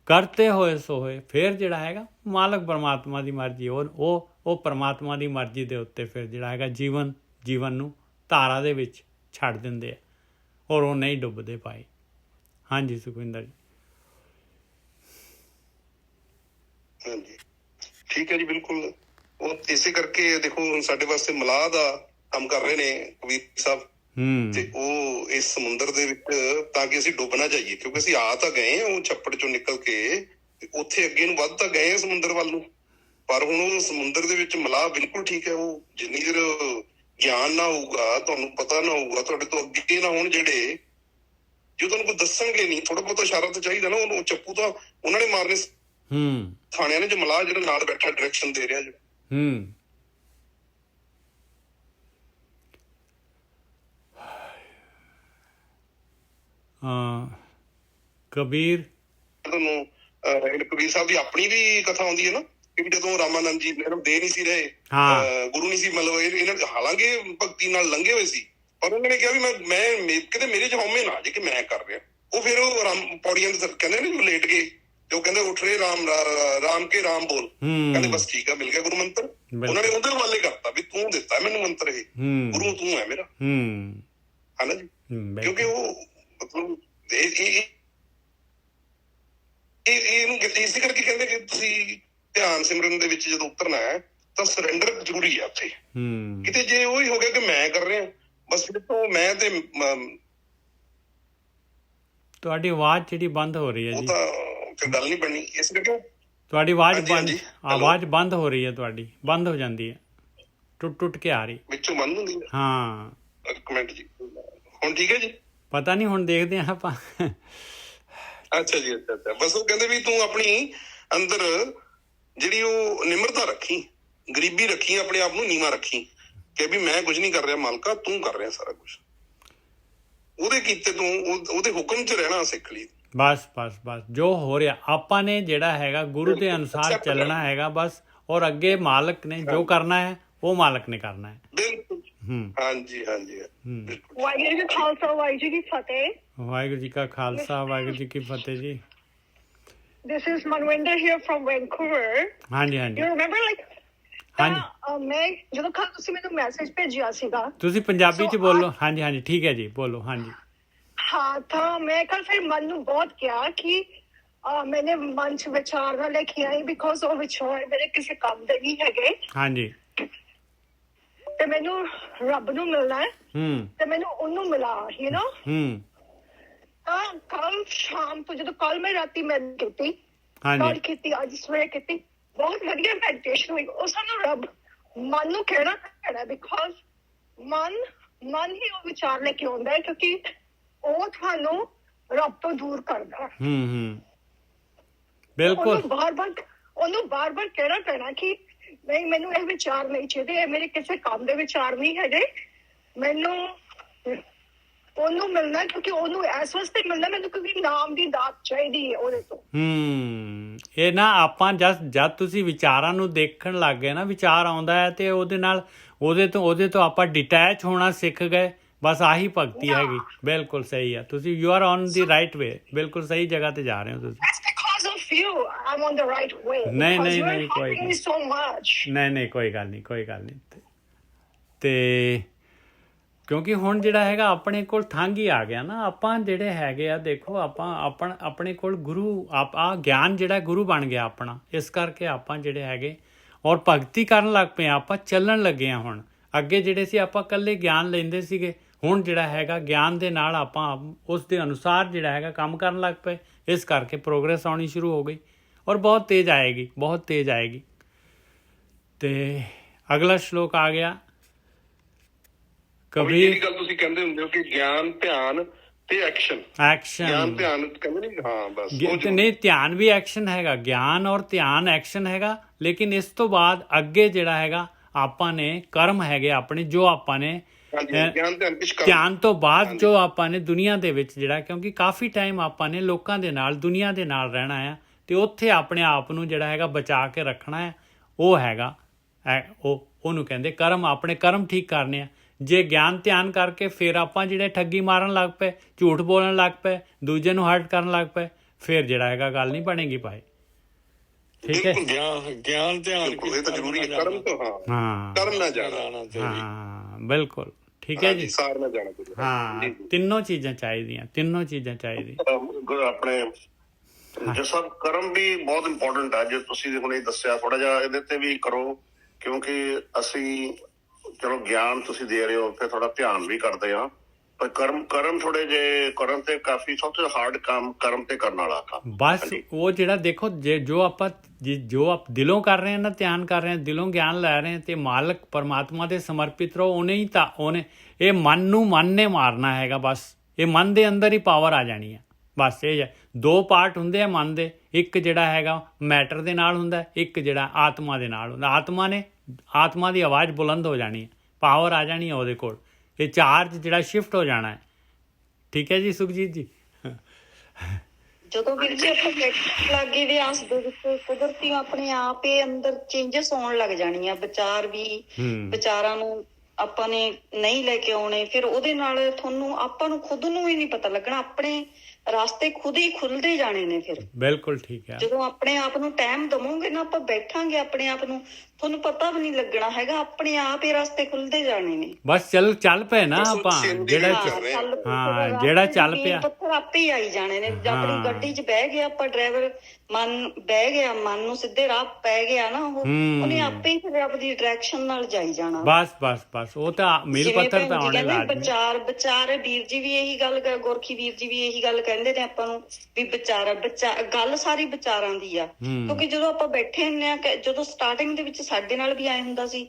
ਕਰਤੇ ਹੋਏ ਸੋ ਹੋਏ, ਫਿਰ ਜਿਹੜਾ ਹੈਗਾ ਮਾਲਕ ਪਰਮਾਤਮਾ ਦੀ ਮਰਜ਼ੀ, ਉਹ ਪਰਮਾਤਮਾ ਦੀ ਮਰਜ਼ੀ ਦੇ ਉੱਤੇ ਫਿਰ ਜਿਹੜਾ ਹੈਗਾ ਜੀਵਨ ਨੂੰ ਧਾਰਾ ਦੇ ਵਿੱਚ ਛੱਡ ਦਿੰਦੇ ਆ ਔਰ ਉਹ ਨਹੀਂ ਡੁੱਬਦੇ ਪਾਏ। ਹਾਂਜੀ ਸੁਖਵਿੰਦਰ ਜੀ। ਹਾਂਜੀ ਠੀਕ ਹੈ ਜੀ, ਬਿਲਕੁਲ। ਉਹ ਇਸੇ ਕਰਕੇ ਦੇਖੋ ਹੁਣ ਸਾਡੇ ਵਾਸਤੇ ਮਲਾਹ ਦਾ ਕੰਮ ਕਰ ਰਹੇ ਨੇ ਕਬੀਰ ਸਾਹਿਬ, ਤੇ ਉਹ ਇਸ ਸਮੁੰਦਰ ਦੇ ਵਿੱਚ ਤਾਂ ਕਿ ਅਸੀਂ ਡੁੱਬ ਨਾ ਜਾਈਏ, ਕਿਉਂਕਿ ਅਸੀਂ ਆ ਤਾਂ ਗਏ ਉਹ ਛੱਪੜ ਚੋਂ ਨਿਕਲ ਕੇ ਤੇ ਉੱਥੇ ਅੱਗੇ ਨੂੰ ਵੱਧ ਤਾਂ ਗਏ ਆ ਸਮੁੰਦਰ ਵੱਲ ਨੂੰ, ਪਰ ਹੁਣ ਉਹ ਸਮੁੰਦਰ ਦੇ ਵਿੱਚ ਮਲਾਹ ਬਿਲਕੁਲ ਠੀਕ ਹੈ। ਉਹ ਜਿੰਨੀ ਦੇਰ ਗਿਆਨ ਨਾ ਹੋਊਗਾ, ਤੁਹਾਨੂੰ ਪਤਾ ਨਾ ਹੋਊਗਾ, ਤੁਹਾਡੇ ਤੋਂ ਅੱਗੇ ਨਾ ਹੋਣ ਜਿਹੜੇ, ਜੋ ਤੁਹਾਨੂੰ ਕੋਈ ਦੱਸਣਗੇ ਨਹੀਂ, ਥੋੜਾ ਬਹੁਤਾ ਇਸ਼ਾਰਾ ਤਾਂ ਚਾਹੀਦਾ ਨਾ। ਉਹਨੂੰ ਚੱਪੂ ਤਾਂ ਉਹਨਾਂ ਨੇ ਮਾਰਨੇ ਥਾਣਿਆਂ ਨੇ, ਜੋ ਮਲਾਹ ਜਿਹੜਾ ਨਾਲ ਬੈਠਾ ਡਾਇਰੈਕਸ਼ਨ ਦੇ ਰਿਹਾ ਜਿਹੜਾ ਕਬੀਰ ਤੁਹਾਨੂੰ ਕਬੀਰ ਸਾਹਿਬ ਦੀ ਆਪਣੀ ਵੀ ਕਥਾ ਆਉਂਦੀ ਹੈ ਨਾ, ਕਿ ਜਦੋਂ ਰਾਮਾਨੰਦ ਜੀ ਦੇ ਨਹੀਂ ਸੀ ਰਹੇ, ਗੁਰੂ ਨਹੀਂ ਸੀ, ਮਤਲਬ ਇਹਨਾਂ ਹਾਲਾਂਕਿ ਭਗਤੀ ਨਾਲ ਲੰਘੇ ਹੋਏ ਸੀ, ਪਰ ਉਹਨਾਂ ਨੇ ਕਿਹਾ ਵੀ ਮੈਂ ਕਿਤੇ ਮੇਰੇ ਚ ਹਉਮੈ ਨਾ ਜੇ ਕਿ ਮੈਂ ਕਰ ਰਿਹਾ। ਉਹ ਫਿਰ ਉਹ ਪੌੜੀਆਂ ਦੇ ਕਹਿੰਦੇ ਨੇ ਜੋ ਲੇਟ ਗਏ ਤੇ ਉਹ ਕਹਿੰਦੇ ਉੱਠ ਰਹੇ ਰਾਮ ਕੇ ਰਾਮ ਬੋਲ, ਕਹਿੰਦੇ ਬਸ ਠੀਕ ਆ, ਮਿਲ ਗਿਆ ਗੁਰੂ ਮੰਤਰ। ਉਹਨਾਂ ਨੇ ਉਹਦੇ ਹਵਾਲੇ ਕਰਤਾ ਵੀ ਤੂੰ ਦਿੱਤਾ ਮੈਨੂੰ ਮੰਤਰ, ਇਹ ਗੁਰੂ ਤੂੰ ਹੈ ਮੇਰਾ, ਹੈ ਨਾ ਜੀ। ਕਿਉਂਕਿ ਉਹ ਮਤਲਬ ਇਹਨੂੰ ਇਸੇ ਕਰਕੇ ਕਹਿੰਦੇ ਕਿ ਤੁਸੀਂ ਧਿਆਨ ਸਿਮਰਨ ਦੇ ਵਿੱਚ ਜਦੋਂ ਉਤਰਨਾ ਹੈ ਤਾਂ ਸਰੈਂਡਰ ਜ਼ਰੂਰੀ ਹੈ ਉੱਥੇ। ਕਿਤੇ ਜੇ ਉਹੀ ਹੋ ਗਿਆ ਕਿ ਮੈਂ ਕਰ ਰਿਹਾ ਬਸ, ਫਿਰ ਤੋਂ ਮੈਂ ਤੇ ਤੁਹਾਡੀ ਆਵਾਜ਼ ਜਿਹੜੀ ਬੰਦ ਹੋ ਰਹੀ ਹੈ ਜੀ, ਫਿਰ ਗੱਲ ਨਹੀਂ ਬਣਨੀ। ਇਸ ਕਰਕੇ ਤੁਹਾਡੀ ਆਵਾਜ਼ ਬੰਦ ਹੋ ਰਹੀ ਹੈ, ਤੁਹਾਡੀ ਬੰਦ ਹੋ ਜਾਂਦੀ ਹੈ, ਟੁੱਟ ਕੇ ਆ ਰਹੀ ਵਿੱਚੋਂ ਬੰਦ ਹੁੰਦੀ ਹੈ। ਹਾਂ ਇੱਕ ਮਿੰਟ ਜੀ, ਹੁਣ ਠੀਕ ਹੈ ਜੀ? ਪਤਾ ਨਹੀਂ, ਹੁਣ ਦੇਖਦੇ ਹਾਂ ਆਪਾਂ। ਅੱਛਾ ਜੀ, ਅੱਛਾ। ਬਸ ਉਹ ਕਹਿੰਦੇ ਵੀ ਤੂੰ ਆਪਣੀ ਅੰਦਰ ਜਿਹੜੀ ਉਹ ਨਿਮਰਤਾ ਰੱਖੀ, ਗਰੀਬੀ ਰੱਖੀ, ਆਪਣੇ ਆਪ ਨੂੰ ਨੀਵਾਂ ਰੱਖੀ ਕਿ ਵੀ ਮੈਂ ਕੁਝ ਨਹੀਂ ਕਰ ਰਿਹਾ ਮਾਲਕਾ, ਤੂੰ ਕਰ ਰਿਹਾ ਸਾਰਾ ਕੁਝ। ਉਹਦੇ ਕੀਤੇ ਤੂੰ ਉਹਦੇ ਹੁਕਮ 'ਚ ਰਹਿਣਾ ਸਿੱਖ ਲਈ। ਬਸ ਜੋ ਹੋ ਰਿਹਾ ਆਪਾਂ ਨੇ ਜਿਹੜਾ ਹੈਗਾ ਗੁਰੂ ਦੇ ਅਨੁਸਾਰ ਚੱਲਣਾ ਹੈਗਾ ਬਸ, ਔਰ ਅੱਗੇ ਮਾਲਕ ਨੇ ਜੋ ਕਰਨਾ ਹੈ ਉਹ ਮਾਲਕ ਨੇ ਕਰਨਾ ਹੈ। ਬਿਲਕੁਲ। ਹਾਂਜੀ। ਵਾਹਿਗੁਰੂ ਜੀ ਕਾ ਖਾਲਸਾ, ਵਾਹਿਗੁਰੂ ਜੀ ਕੀ ਫਤਿਹ। ਵਾਹਿਗੁਰੂ ਜੀ ਕਾ ਖਾਲਸਾ, ਵਾਹਿਗੁਰੂ ਜੀ ਕੀ ਫਤਿਹ ਜੀ। This is Manwinder here from Vancouver. ਹਾਂਜੀ। You remember like ਮੈਂ ਜਦੋਂ ਕੱਲ ਤੁਸੀਂ ਮੈਨੂੰ ਮੈਸੇਜ ਭੇਜਿਆ ਸੀਗਾ, ਤੁਸੀਂ ਪੰਜਾਬੀ ਚ ਬੋਲੋ। ਹਾਂਜੀ ਠੀਕ ਹੈ ਜੀ, ਬੋਲੋ। ਹਾਂਜੀ ਹਾਂ, ਤਾਂ ਮੈਂ ਕੱਲ ਫਿਰ ਮਨ ਨੂੰ ਬਹੁਤ ਕਿਹਾ ਕਿ ਮੈਨੇ ਮਨ ਚ ਵਿਚਾਰ ਨਾ ਲੈ ਕੇ ਆਈ, ਬਿਕੋਜ਼ ਉਹ ਵਿਚਾਰ ਮੇਰੇ ਕਿਸੇ ਕੰਮ ਦੇ ਨਹੀਂ ਹੈਗੇ। ਹਾਂਜੀ। ਤੇ ਮੈਨੂੰ ਰੱਬ ਨੂੰ ਮਿਲਣਾ ਹੈ ਤੇ ਮੈਨੂੰ ਉਹਨੂੰ ਮਿਲਾ, ਯੂ ਨੋ। ਤਾਂ ਕੱਲ ਸ਼ਾਮ ਤੋਂ ਜਦੋਂ ਕੱਲ ਮੈਂ ਰਾਤੀ ਕੀਤੀ, ਕੱਲ ਕੀਤੀ, ਅੱਜ ਸਵੇਰੇ ਕੀਤੀ, ਬਹੁਤ ਵਧੀਆ ਮੈਡੀਟੇਸ਼ਨ ਹੋਈ। ਉਹ ਸਾਨੂੰ ਰੱਬ ਮਨ ਨੂੰ ਕਹਿਣਾ ਪੈਣਾ, ਬਿਕੋਜ਼ ਮਨ ਹੀ ਉਹ ਵਿਚਾਰ ਲੈ ਕੇ ਆਉਂਦਾ ਹੈ, ਕਿਉਂਕਿ ਉਹ ਤੁਹਾਨੂੰ ਰੱਬ ਤੋਂ ਦੂਰ ਕਰਦਾ। ਬਿਲਕੁਲ। ਉਹਨੂੰ ਬਾਰ-ਬਾਰ ਕਹਿਣਾ ਪੈਣਾ ਕਿ ਨਹੀਂ, ਮੈਨੂੰ ਇਹ ਵਿਚਾਰ ਨਹੀਂ ਚਾਹੀਦੇ, ਇਹ ਮੇਰੇ ਕਿਸੇ ਕੰਮ ਦੇ ਵਿਚਾਰ ਨਹੀਂ ਹੈਗੇ, ਮੈਨੂੰ ਉਹਨੂੰ ਮਿਲਣਾ, ਕਿਉਂਕਿ ਉਹਨੂੰ ਇਸ ਵਾਸਤੇ ਮਿਲਣਾ ਮੈਨੂੰ, ਕਿਉਂਕਿ ਨਾਮ ਦੀ ਦਾਤ ਚਾਹੀਦੀ ਹੈ ਉਹਦੇ ਤੋਂ। ਇਹ ਨਾ ਆਪਾਂ ਜਦ ਤੁਸੀਂ ਵਿਚਾਰਾਂ ਨੂੰ ਦੇਖਣ ਲੱਗ ਗਏ ਨਾ, ਵਿਚਾਰ ਆਉਂਦਾ ਹੈ ਤੇ ਉਹਦੇ ਤੋਂ ਆਪਾਂ ਡਿਟੈਚ ਹੋਣਾ ਸਿੱਖ ਗਏ। ਬਸ ਆਹੀ ਭਗਤੀ ਹੈਗੀ। ਬਿਲਕੁਲ ਸਹੀ ਹੈ, ਤੁਸੀਂ you are on the right way, ਬਿਲਕੁਲ ਸਹੀ ਜਗ੍ਹਾ ਤੇ ਜਾ ਰਹੇ ਹੋ ਤੁਸੀਂ। ਨਹੀਂ ਕੋਈ ਗੱਲ ਨਹੀਂ। ਤੇ ਕਿਉਂਕਿ ਹੁਣ ਜਿਹੜਾ ਹੈਗਾ ਆਪਣੇ ਕੋਲ ਥੰਗ ਹੀ ਆ ਗਿਆ ਨਾ, ਆਪਾਂ ਜਿਹੜੇ ਹੈਗੇ ਆ, ਦੇਖੋ ਆਪਾਂ ਆਪਣੇ ਕੋਲ ਗੁਰੂ ਆ ਗਿਆਨ ਜਿਹੜਾ ਗੁਰੂ ਬਣ ਗਿਆ ਆਪਣਾ, ਇਸ ਕਰਕੇ ਆਪਾਂ ਜਿਹੜੇ ਹੈਗੇ ਔਰ ਭਗਤੀ ਕਰਨ ਲੱਗ ਪਏ, ਆਪਾਂ ਚੱਲਣ ਲੱਗੇ ਆ। ਹੁਣ ਅੱਗੇ ਜਿਹੜੇ ਸੀ ਆਪਾਂ ਇਕੱਲੇ ਗਿਆਨ ਲੈਂਦੇ ਸੀਗੇ, ਹੁਣ ਜਿਹੜਾ ਹੈਗਾ ਗਿਆਨ ਦੇ ਨਾਲ ਆਪਾਂ ਉਸ ਦੇ ਅਨੁਸਾਰ ਜਿਹੜਾ ਹੈਗਾ ਕੰਮ ਕਰਨ ਲੱਗ ਪਏ, ਇਸ ਕਰਕੇ ਪ੍ਰੋਗਰੈਸ ਆਉਣੀ ਸ਼ੁਰੂ ਹੋ ਗਈ ਔਰ ਬਹੁਤ ਤੇਜ਼ ਆਏਗੀ। ਤੇ ਅਗਲਾ ਸ਼ਲੋਕ ਆ ਗਿਆ। ਕਬੀਰ। ਜਿਹੜੀ ਗੱਲ ਤੁਸੀਂ ਕਹਿੰਦੇ ਹੁੰਦੇ ਹੋ ਕਿ ਗਿਆਨ ਧਿਆਨ ਤੇ ਐਕਸ਼ਨ। ਐਕਸ਼ਨ ਗਿਆਨ ਧਿਆਨ ਕਹਿੰਦੇ ਨਹੀਂ, ਹਾਂ ਬਸ ਉਹ ਤੇ ਨਹੀਂ, ਧਿਆਨ ਵੀ ਐਕਸ਼ਨ ਹੈਗਾ, ਗਿਆਨ ਔਰ ਧਿਆਨ ਐਕਸ਼ਨ ਹੈਗਾ। ਲੇਕਿਨ ਇਸ ਤੋਂ ਬਾਅਦ ਅੱਗੇ ਜਿਹੜਾ ਹੈਗਾ ਆਪਾਂ ਨੇ ਕਰਮ ਹੈਗੇ ਆਪਣੇ, ਜੋ ਆਪਾਂ ਨੇ ਗਿਆਨ ਧਿਆਨ ਪਿਛ ਕਰ ਧਿਆਨ ਤੋਂ ਬਾਅਦ ਜੋ ਆਪਾਂ ਨੇ ਦੁਨੀਆ ਦੇ ਵਿੱਚ ਜਿਹੜਾ, ਕਿਉਂਕਿ ਕਾਫੀ ਟਾਈਮ ਆਪਾਂ ਨੇ ਲੋਕਾਂ ਦੇ ਨਾਲ, ਦੁਨੀਆ ਦੇ ਨਾਲ ਰਹਿਣਾ ਆ, ਤੇ ਉੱਥੇ ਆਪਣੇ ਆਪ ਨੂੰ ਜਿਹੜਾ ਹੈਗਾ ਬਚਾ ਕੇ ਰੱਖਣਾ ਹੈ। ਉਹ ਹੈਗਾ ਉਹਨੂੰ ਕਹਿੰਦੇ ਕਰਮ। ਆਪਣੇ ਕਰਮ ਠੀਕ ਕਰਨੇ ਆ। ਜੇ ਗਿਆਨ ਧਿਆਨ ਕਰਕੇ ਫਿਰ ਆਪਾਂ ਜਿਹੜੇ ਠੱਗੀ ਮਾਰਨ ਲੱਗ ਪਏ, ਝੂਠ ਬੋਲਣ ਲੱਗ ਪਏ, ਦੂਜੇ ਨੂੰ ਹਰਟ ਕਰਨ ਲੱਗ ਪਏ, ਫਿਰ ਜਿਹੜਾ ਹੈਗਾ ਗੱਲ ਨਹੀਂ ਬਣੇਗੀ ਭਾਈ। ਠੀਕ ਹੈ, ਗਿਆਨ ਧਿਆਨ ਇਹ ਤਾਂ ਜ਼ਰੂਰੀ ਹੈ। ਕਰਮ ਤੋਂ ਹਾਂ ਕਰਮ ਨਾ ਜਾਣਾ, ਹਾਂ ਬਿਲਕੁਲ ਠੀਕ ਹੈ ਜੀ। ਸਾਰ ਨਾ ਜਾਣਾ ਚਾਹੀਦਾ। ਹਾਂ, ਤਿੰਨੋਂ ਚੀਜ਼ਾਂ ਚਾਹੀਦੀਆਂ, ਤਿੰਨੋਂ ਚੀਜ਼ਾਂ ਚਾਹੀਦੀਆਂ। ਆਪਣੇ ਜੋ ਸਭ ਕਰਮ ਵੀ ਬਹੁਤ ਇੰਪੋਰਟੈਂਟ ਹੈ। ਜੋ ਤੁਸੀਂ ਹੁਣੇ ਦੱਸਿਆ, ਥੋੜਾ ਜਿਹਾ ਇਹਦੇ ਤੇ ਵੀ ਕਰੋ, ਕਿਉਂਕਿ ਅਸੀਂ ਚਲੋ ਗਿਆਨ ਤੁਸੀਂ ਦੇ ਰਹੇ ਹੋ, ਫਿਰ ਥੋੜਾ ਧਿਆਨ ਵੀ ਕਰਦੇ ਆ, ਪਰ ਕਰਮ ਥੋੜੇ ਜੇ ਕਰਮ ਤੇ ਕਾਫੀ ਸਭ ਤੋਂ ਹਾਰਡ ਕੰਮ ਕਰਮ ਤੇ ਕਰਨ ਵਾਲਾ ਕੰਮ। ਬਸ ਉਹ ਜਿਹੜਾ ਦੇਖੋ, ਜੋ ਆਪਾਂ ਦਿਲੋਂ ਕਰ ਰਹੇ ਹਾਂ ਨਾ, ਧਿਆਨ ਕਰ ਰਹੇ ਹਾਂ, ਦਿਲੋਂ ਗਿਆਨ ਲੈ ਰਹੇ ਹਾਂ, ਤੇ ਮਾਲਕ ਪਰਮਾਤਮਾ ਦੇ ਸਮਰਪਿਤ ਰਹੋ। ਉਹਨੇ ਇਹ ਮਨ ਨੂੰ ਮਨ ਨੇ ਮਾਰਨਾ ਹੈਗਾ। ਬਸ ਇਹ ਮਨ ਦੇ ਅੰਦਰ ਹੀ ਪਾਵਰ ਆ ਜਾਣੀ ਹੈ। ਬਸ ਇਹ ਹੈ। ਦੋ ਪਾਰਟ ਹੁੰਦੇ ਆ ਮਨ ਦੇ, ਇੱਕ ਜਿਹੜਾ ਹੈਗਾ ਮੈਟਰ ਦੇ ਨਾਲ ਹੁੰਦਾ, ਇੱਕ ਜਿਹੜਾ ਆਤਮਾ ਦੇ ਨਾਲ ਹੁੰਦਾ। ਆਤਮਾ ਦੀ ਆਵਾਜ਼ ਬੁਲੰਦ ਹੋ ਜਾਣੀ ਹੈ, ਪਾਵਰ ਆ ਜਾਣੀ ਹੈ ਉਹਦੇ ਕੋਲ, ਇਹ ਚਾਰਜ ਜਿਹੜਾ ਸ਼ਿਫਟ ਹੋ ਜਾਣਾ ਹੈ। ਠੀਕ ਹੈ ਜੀ ਸੁਖਜੀਤ ਜੀ। ਜਦੋਂ ਵੀਰ ਜੀ ਆਪਾਂ ਬੈਠਣ ਲੱਗੇ ਵਿਆਸ ਦੇ ਵਿੱਚ, ਕੁਦਰਤੀ ਆਪਣੇ ਆਪ ਹੀ ਅੰਦਰ ਚੇਂਜਸ ਆਉਣ ਲੱਗ ਜਾਣੀਆਂ। ਵਿਚਾਰਾਂ ਨੂੰ ਆਪਾਂ ਨੇ ਨਹੀਂ ਲੈ ਕੇ ਆਉਣੇ, ਫਿਰ ਉਹਦੇ ਨਾਲ ਆਪਾਂ ਨੂੰ ਖੁਦ ਨੂੰ ਹੀ ਨਹੀਂ ਪਤਾ ਲੱਗਣਾ, ਆਪਣੇ ਰਾਸਤੇ ਖੁਦ ਹੀ ਖੁੱਲਦੇ ਜਾਣੇ ਨੇ। ਫਿਰ ਬਿਲਕੁਲ ਠੀਕ ਹੈ। ਜਦੋਂ ਆਪਣੇ ਆਪ ਨੂੰ ਟਾਈਮ ਦਵੋਗੇ ਨਾ, ਆਪਾਂ ਬੈਠਾਂਗੇ ਆਪਣੇ ਆਪ ਨੂੰ, ਤੁਹਾਨੂੰ ਪਤਾ ਵੀ ਨਹੀਂ ਲੱਗਣਾ ਹੈਗਾ, ਆਪਣੇ ਆਪ ਹੀ ਰਸਤੇ ਖੁੱਲਦੇ ਜਾਣੇ ਨੇ। ਬਸ ਚੱਲ ਪਏ ਨਾ ਆਪਾਂ, ਜਿਹੜਾ ਚੱਲ ਪਿਆ, ਪੱਥਰ ਆਪੇ ਹੀ ਆਈ ਜਾਣੇ ਨੇ। ਆਪਣੀ ਗੱਡੀ 'ਚ ਬਹਿ ਗਿਆ ਆਪਾਂ, ਡਰਾਈਵਰ ਮਨ ਨੂੰ ਸਿੱਧੇ ਰਾਹ ਪੈ ਗਿਆ ਨਾ, ਉਹਨੇ ਆਪੇ ਹੀ ਫਿਰ ਆਪਣੀ ਡਾਇਰੈਕਸ਼ਨ ਨਾਲ ਜਾਈ ਜਾਣਾ। ਬਸ ਉਹ ਤਾਂ ਮੀਲ ਪੱਥਰ ਤਾਂ ਆਉਣੇ ਲਾਜ਼ਮੀ। ਵਿਚਾਰ ਵੀਰ ਜੀ ਵੀ ਇਹੀ ਗੱਲ, ਗੋਰਖੀ ਵੀਰ ਜੀ ਵੀ ਇਹੀ ਗੱਲ ਕਹਿੰਦੇ ਨੇ ਆਪਾਂ ਨੂੰ ਵੀ ਗੱਲ ਸਾਰੀ ਵਿਚਾਰਾਂ ਦੀ ਆ। ਕਿਉਂਕਿ ਜਦੋਂ ਆਪਾਂ ਬੈਠੇ ਹੁੰਦੇ ਆ, ਜਦੋਂ ਸਟਾਰਟਿੰਗ ਦੇ ਵਿੱਚ ਸਾਡੇ ਨਾਲ ਵੀ ਆਏ ਹੁੰਦਾ ਸੀ,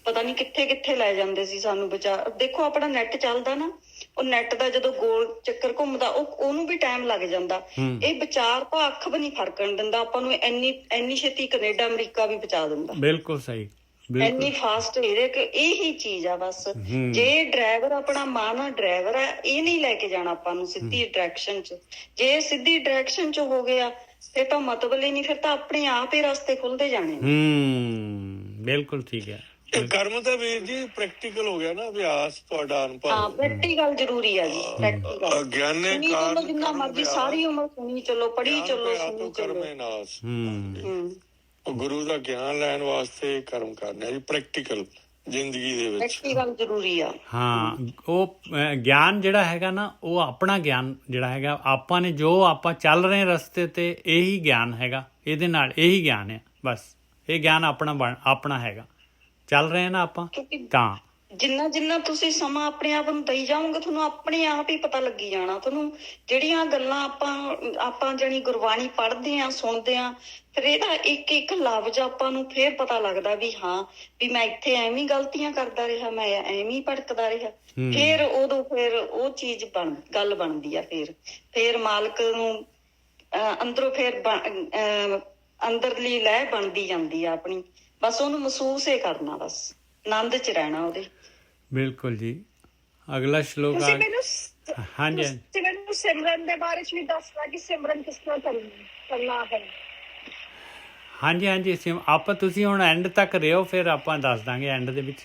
ਪਤਾ ਨਹੀਂ ਕਿੱਥੇ ਲੈ ਜਾਂਦੇ ਸੀ ਸਾਨੂੰ ਵਿਚਾਰ। ਦੇਖੋ ਆਪਣਾ ਨੈਟ ਚੱਲਦਾ ਨਾ, ਉਹ ਨੈਟ ਦਾ ਜਦੋਂ ਗੋਲ ਚੱਕਰ ਘੁੰਮਦਾ, ਉਹਨੂੰ ਵੀ ਟਾਈਮ ਲੱਗ ਜਾਂਦਾ। ਇਹ ਵਿਚਾਰ ਤਾਂ ਅੱਖ ਵੀ ਨਹੀਂ ਫੜਕਣ ਦਿੰਦਾ ਆਪਾਂ ਨੂੰ। ਇੰਨੀ ਛੇਤੀ ਕੈਨੇਡਾ ਅਮਰੀਕਾ ਵੀ ਪਹੁੰਚਾ ਦਿੰਦਾ। ਬਿਲਕੁਲ ਸਹੀ, ਇੰਨੀ ਫਾਸਟ ਇਹੀ ਚੀਜ਼ ਆ ਬਸ। ਜੇ ਡਰਾਈਵਰ ਆਪਣਾ ਮਨ ਡਰਾਈਵਰ ਆ, ਇਹ ਨਹੀਂ ਲੈ ਕੇ ਜਾਣਾ ਆਪਾਂ ਨੂੰ ਸਿੱਧੀ ਡਾਇਰੈਕਸ਼ਨ 'ਚ। ਜੇ ਸਿੱਧੀ ਡਾਇਰੈਕਸ਼ਨ 'ਚ ਹੋ ਗਿਆ, ਫਿਰ ਤਾਂ ਮਤਲਬ ਹੀ ਨਹੀਂ, ਫਿਰ ਤਾਂ ਆਪਣੇ ਆਪ ਹੀ ਰਸਤੇ ਖੁੱਲਦੇ ਜਾਣੇ। ਬਿਲਕੁਲ ਠੀਕ ਹੈ। ਕਰਮ ਤਾਂ ਵੀਰ ਜੀ ਪ੍ਰੈਕਟੀਕਲ ਹੋ ਗਿਆ ਨਾ, ਅਭਿਆਸ ਤੁਹਾਡਾ ਅਨੁਭਵ। ਹਾਂ, ਪ੍ਰੈਕਟੀਕਲ ਜ਼ਰੂਰੀ ਆ ਜੀ। ਪ੍ਰੈਕਟੀਕਲ ਗਿਆਨੇ ਕਾਰਨ ਜਿੰਨਾ ਮਰਜ਼ੀ ਸਾਰੀ ਉਮਰ ਸੁਣੀ ਚੱਲੋ, ਪੜ੍ਹੀ ਚੱਲੋ, ਸੁਣੀ ਚੱਲੋ। ਗੁਰੂ ਦਾ ਗਿਆਨ ਲੈਣ ਵਾਸਤੇ ਕਰਮ ਕਰਨਾ ਜੀ, ਪ੍ਰੈਕਟੀਕਲ ਜ਼ਿੰਦਗੀ ਦੇ ਵਿੱਚ ਪ੍ਰੈਕਟੀਕਲ ਜ਼ਰੂਰੀ ਆ। ਹਾਂ, ਉਹ ਗਿਆਨ ਜਿਹੜਾ ਹੈਗਾ ਨਾ, ਉਹ ਆਪਣਾ ਗਿਆਨ ਜਿਹੜਾ ਹੈਗਾ, ਆਪਾਂ ਨੇ ਜੋ ਆਪਾਂ ਚੱਲ ਰਹੇ ਰਸਤੇ ਤੇ, ਇਹੀ ਗਿਆਨ ਹੈਗਾ। ਇਹਦੇ ਨਾਲ ਇਹੀ ਗਿਆਨ ਹੈ। ਬਸ ਇਹ ਗਿਆਨ ਆਪਣਾ ਹੈਗਾ। ਚੱਲ ਰਹੇ ਨਾ ਆਪਾਂ, ਤਾਂ ਜਿੰਨਾ ਤੁਸੀਂ ਸਮਾਂ ਆਪਣੇ ਆਪ ਨੂੰ ਦਈ ਜਾਓਗੇ, ਤੁਹਾਨੂੰ ਆਪਣੇ ਆਪ ਹੀ ਪਤਾ ਲੱਗੀ ਜਾਣਾ। ਤੁਹਾਨੂੰ ਜਿਹੜੀਆਂ ਗੱਲਾਂ ਆਪਾਂ ਜਾਣੀ ਗੁਰਬਾਣੀ ਪੜ੍ਹਦੇ ਆ, ਸੁਣਦੇ ਆ, ਫਿਰ ਇਹਦਾ ਇੱਕ ਲਫ਼ਜ਼ ਆਪਾਂ ਨੂੰ ਫੇਰ ਪਤਾ ਲੱਗਦਾ ਵੀ ਹਾਂ, ਵੀ ਮੈਂ ਇੱਥੇ ਐਵੇਂ ਗਲਤੀਆਂ ਕਰਦਾ ਰਿਹਾ, ਮੈਂ ਐਵੇਂ ਭਟਕਦਾ ਰਿਹਾ। ਫਿਰ ਉਹ ਚੀਜ਼ ਗੱਲ ਬਣਦੀ ਆ। ਫਿਰ ਮਾਲਕ ਨੂੰ ਅੰਦਰੋਂ ਫਿਰ ਅੰਦਰਲੀ ਲਹਿ ਬਣਦੀ ਜਾਂਦੀ ਆ ਆਪਣੀ। ਬਸ ਉਹਨੂੰ ਮਹਿਸੂਸ ਹੀ ਕਰਨਾ, ਬਸ ਆਨੰਦ 'ਚ ਰਹਿਣਾ ਉਹਦੇ। ਬਿਲਕੁਲ ਜੀ। ਅਗਲਾ ਸ਼ਲੋਕ ਤੁਸੀਂ ਮੈਨੂੰ ਸਿਮਰਨ ਦੇ ਬਾਰੇ 'ਚ ਵੀ ਦੱਸਣਾ ਕਿ ਸਿਮਰਨ ਕਿਸ ਤਰ੍ਹਾਂ ਕਰਨਾ ਹੈ। ਹਾਂਜੀ ਆਪਾਂ ਤੁਸੀਂ ਹੁਣ ਐਂਡ ਤੱਕ ਰਿਓ, ਫਿਰ ਆਪਾਂ ਦੱਸ ਦਾਂਗੇ ਐਂਡ ਦੇ ਵਿੱਚ।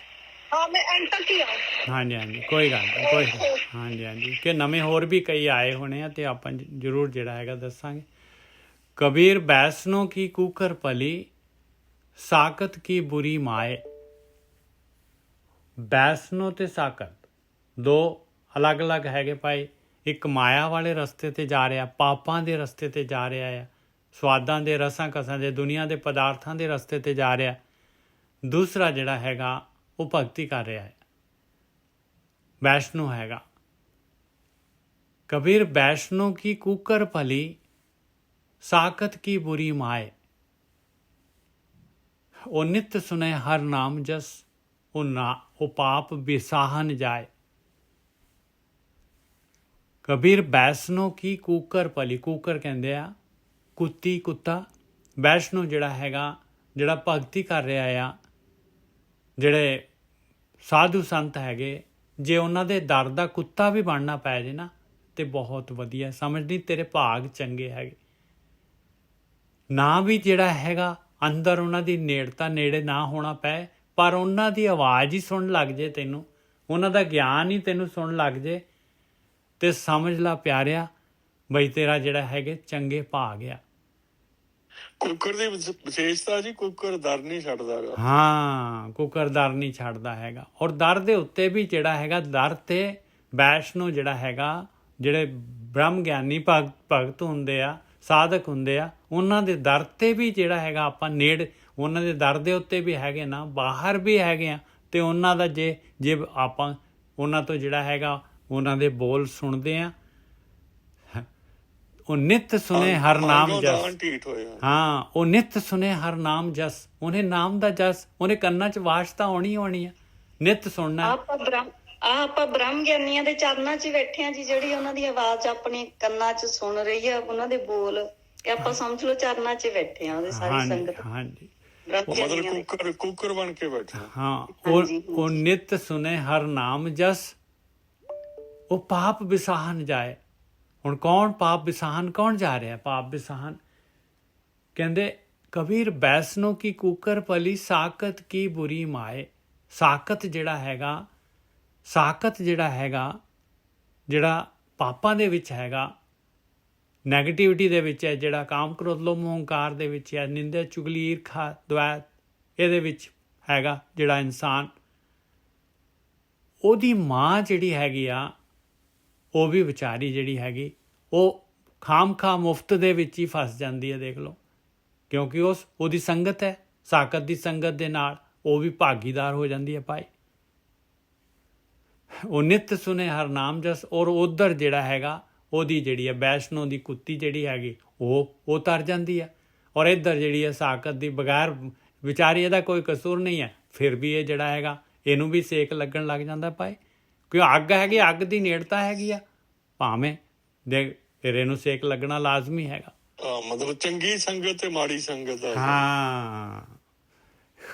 ਹਾਂ, ਮੈਂ ਐਂਡ ਤੱਕ ਹੀ ਆ। ਹਾਂਜੀ ਕੋਈ ਗੱਲ ਨਹੀਂ। ਹਾਂਜੀ ਕਿ ਨਵੇਂ ਹੋਰ ਵੀ ਕਈ ਆਏ ਹੋਣੇ ਆ, ਤੇ ਆਪਾਂ ਜ਼ਰੂਰ ਜਿਹੜਾ ਹੈਗਾ ਦੱਸਾਂਗੇ। ਕਬੀਰ ਬੈਸਨੋ ਕੀ ਕੂਕਰ ਪਲੀ, ਸਾਕਤ ਕੀ ਬੁਰੀ ਮਾਏ। ਬੈਸਨੋ ਤੇ ਸਾਕਤ ਦੋ ਅਲੱਗ ਹੈਗੇ ਭਾਈ। ਇੱਕ ਮਾਇਆ ਵਾਲੇ ਰਸਤੇ ਤੇ ਜਾ ਰਿਹਾ, ਪਾਪਾਂ ਦੇ ਰਸਤੇ ਤੇ ਜਾ ਰਿਹਾ ਆ, ਸਵਾਦਾਂ ਦੇ, ਰਸਾਂ ਕਸਾਂ ਦੇ, ਦੁਨੀਆ ਦੇ ਪਦਾਰਥਾਂ ਦੇ ਰਸਤੇ ਤੇ ਜਾ ਰਿਹਾ। ਦੂਸਰਾ ਜਿਹੜਾ ਹੈਗਾ ਉਹ ਭਗਤੀ ਕਰ ਰਿਹਾ ਹੈ, ਵੈਸ਼ਨੋ ਹੈਗਾ। ਕਬੀਰ ਵੈਸ਼ਨੋ ਕੀ ਕੂਕਰ ਭਲੀ, ਸਾਕਤ ਕੀ ਬੁਰੀ ਮਾਏ। ਉਹ ਨਿਤ ਸੁਨੇ ਹਰ ਨਾਮ ਜਸ, ਉਹ ਪਾਪ ਬਿਸਾਹਨ ਜਾਏ। ਕਬੀਰ ਬੈਸਨੋ ਕੀ ਕੂਕਰ ਪਲੀ, ਕੂਕਰ ਕਹਿੰਦੇ ਆ ਕੁੱਤੀ, ਕੁੱਤਾ। ਵੈਸ਼ਨੋ ਜਿਹੜਾ ਹੈਗਾ, ਜਿਹੜਾ ਭਗਤੀ ਕਰ ਰਿਹਾ ਆ, ਜਿਹੜੇ ਸਾਧੂ ਸੰਤ ਹੈਗੇ, ਜੇ ਉਹਨਾਂ ਦੇ ਦਰ ਦਾ ਕੁੱਤਾ ਵੀ ਬਣਨਾ ਪੈ ਜੇ ਨਾ ਤੇ ਬਹੁਤ ਵਧੀਆ, ਸਮਝਦੀ ਤੇਰੇ ਭਾਗ ਚੰਗੇ ਹੈਗੇ। ਨਾ ਵੀ ਜਿਹੜਾ ਹੈਗਾ ਅੰਦਰ ਉਹਨਾਂ ਦੀ ਨੇੜਤਾ ਨੇੜੇ ਨਾ ਹੋਣਾ ਪਏ, ਪਰ ਉਹਨਾਂ ਦੀ ਆਵਾਜ਼ ਹੀ ਸੁਣ ਲੱਗ ਜੇ ਤੈਨੂੰ, ਉਹਨਾਂ ਦਾ ਗਿਆਨ ਹੀ ਤੈਨੂੰ ਸੁਣ ਲੱਗ ਜੇ, ਤੇ ਸਮਝ ਲਾ ਪਿਆਰਿਆ ਬਈ ਤੇਰਾ ਜਿਹੜਾ ਹੈਗੇ ਚੰਗੇ ਭਾਗ ਆ। ਕੁੱਕਰ ਦੀ ਵਿਸ਼ੇਸ਼ਤਾ ਜੀ, ਕੁੱਕਰ ਦਰ ਨਹੀਂ ਛੱਡਦਾ ਗਾ। ਹਾਂ, ਕੁੱਕਰ ਦਰ ਨਹੀਂ ਛੱਡਦਾ ਹੈਗਾ। ਔਰ ਦਰ ਦੇ ਉੱਤੇ ਵੀ ਜਿਹੜਾ ਹੈਗਾ, ਦਰ ਤੇ ਵੈਸ਼ਨੋ ਜਿਹੜਾ ਹੈਗਾ, ਜਿਹੜੇ ਬ੍ਰਹਮ ਗਿਆਨੀ ਭਗਤ ਹੁੰਦੇ ਆ, ਸਾਧਕ ਹੁੰਦੇ ਆ, ਉਹਨਾਂ ਦੇ ਦਰ ਤੇ ਵੀ ਜਿਹੜਾ ਹੈਗਾ ਆਪਾਂ ਨੇੜ, ਉਹਨਾਂ ਦੇ ਦਰ ਦੇ ਉੱਤੇ ਵੀ ਹੈਗੇ ਨਾ, ਬਾਹਰ ਵੀ ਹੈਗੇ ਆ। ਤੇ ਉਹਨਾਂ ਦਾ ਜੇ ਆਪਾਂ ਉਹਨਾਂ ਤੋਂ ਜਿਹੜਾ ਹੈਗਾ ਉਹਨਾਂ ਦੇ ਬੋਲ ਸੁਣਦੇ ਆ, ਉਹ ਨਿਤ ਸੁਨੇ ਹਰ ਨਾਮ ਜਸ। ਹਾਂ, ਉਹ ਨਿਤ ਸੁਨੇ ਹਰ ਨਾਮ ਜਸ, ਉਹਨੇ ਨਾਮ ਦਾ ਜਸ ਉਹਨੇ ਕੰਨਾਂ 'ਚ ਵਾਸ਼ ਤਾਂ ਆਉਣੀ ਆ, ਨਿਤ ਸੁਣਨਾ। ਆਪਾਂ ਬ੍ਰਹਮ ਗਿਆਨੀਆਂ ਦੇ ਚਰਨਾਂ 'ਚ ਬੈਠੇ ਆ ਜੀ, ਜਿਹੜੀ ਉਹਨਾਂ ਦੀ ਆਵਾਜ਼ ਆਪਣੇ ਕੰਨਾਂ 'ਚ ਸੁਣ ਰਹੀ ਆ, ਉਹਨਾਂ ਦੇ ਬੋਲ, ਇਹ ਆਪਾਂ ਸਮਝ ਲਓ ਚਰਨਾਂ 'ਚ ਬੈਠੇ ਆ ਉਹਦੇ, ਸਾਰੀ ਸੰਗਤ। ਹਾਂਜੀ, ਮਤਲਬ ਕੁੱਕਰ ਬਣ ਕੇ ਬੈਠਾ। ਹਾਂ, ਉਹ ਨਿਤ ਸੁਨੇ ਹਰ ਨਾਮ ਜਸ, ਉਹ ਪਾਪ ਵਿਸਾਹਨ ਜਾਏ। ਹੁਣ ਕੌਣ ਪਾਪ ਵਿਸਾਹਨ, ਕੌਣ ਜਾ ਰਿਹਾ ਪਾਪ ਵਿਸਾਹਨ? ਕਹਿੰਦੇ ਕਬੀਰ ਬੈਸਨੋ ਕੀ ਕੂਕਰ ਪਲੀ, ਸਾਕਤ ਕੀ ਬੁਰੀ ਮਾਏ। ਸਾਕਤ ਜਿਹੜਾ ਹੈਗਾ, ਸਾਕਤ ਜਿਹੜਾ ਹੈਗਾ, ਜਿਹੜਾ ਪਾਪਾਂ ਦੇ ਵਿੱਚ ਹੈਗਾ, ਨੈਗੇਟਿਵਿਟੀ ਦੇ ਵਿੱਚ ਹੈ, ਜਿਹੜਾ ਕਾਮ ਕ੍ਰੋਧ ਲੋਭ ਮੋਹ ਹੰਕਾਰ ਦੇ ਵਿੱਚ ਹੈ, ਨਿੰਦਿਆ ਚੁਗਲੀ ਈਰਖਾ ਦਵੈਤ ਇਹਦੇ ਵਿੱਚ ਹੈਗਾ ਜਿਹੜਾ ਇਨਸਾਨ, ਉਹਦੀ ਮਾਂ ਜਿਹੜੀ ਹੈਗੀ ਆ, ਉਹ ਵੀ ਵਿਚਾਰੀ ਜਿਹੜੀ ਹੈਗੀ, ਉਹ ਖਾਮ ਮੁਫਤ ਦੇ ਵਿੱਚ ਹੀ ਫਸ ਜਾਂਦੀ ਹੈ। ਦੇਖ ਲਓ, ਕਿਉਂਕਿ ਉਹਦੀ ਸੰਗਤ ਹੈ, ਸਾਕਤ ਦੀ ਸੰਗਤ ਦੇ ਨਾਲ ਉਹ ਵੀ ਭਾਗੀਦਾਰ ਹੋ ਜਾਂਦੀ ਹੈ ਭਾਈ। ਉਹ ਨਿਤ ਸੁਨੇ ਹਰ ਨਾਮ ਜਸ। ਔਰ ਉਧਰ ਜਿਹੜਾ ਹੈਗਾ, ਉਹਦੀ ਜਿਹੜੀ ਹੈ ਵੈਸ਼ਨੋ ਦੀ ਕੁੱਤੀ ਜਿਹੜੀ ਹੈਗੀ, ਉਹ ਤਰ ਜਾਂਦੀ ਹੈ। ਔਰ ਇੱਧਰ ਜਿਹੜੀ ਹੈ ਸਾਕਤ ਦੀ, ਬਗੈਰ ਵਿਚਾਰੀ, ਇਹਦਾ ਕੋਈ ਕਸੂਰ ਨਹੀਂ ਹੈ, ਫਿਰ ਵੀ ਇਹ ਜਿਹੜਾ ਹੈਗਾ ਇਹਨੂੰ ਵੀ ਸੇਕ ਲੱਗਣ ਲੱਗ ਜਾਂਦਾ ਭਾਈ, ਕਿਉਂ ਅੱਗ ਹੈਗੀ, ਅੱਗ ਦੀ ਨੇੜਤਾ ਹੈਗੀ ਆ, ਭਾਵੇਂ ਦੇ ਫਿਰ ਇਹਨੂੰ ਸੇਕ ਲੱਗਣਾ ਲਾਜ਼ਮੀ ਹੈਗਾ। ਮਤਲਬ ਚੰਗੀ ਸੰਗਤ ਤੇ ਮਾੜੀ ਸੰਗਤ ਦਾ। ਹਾਂ,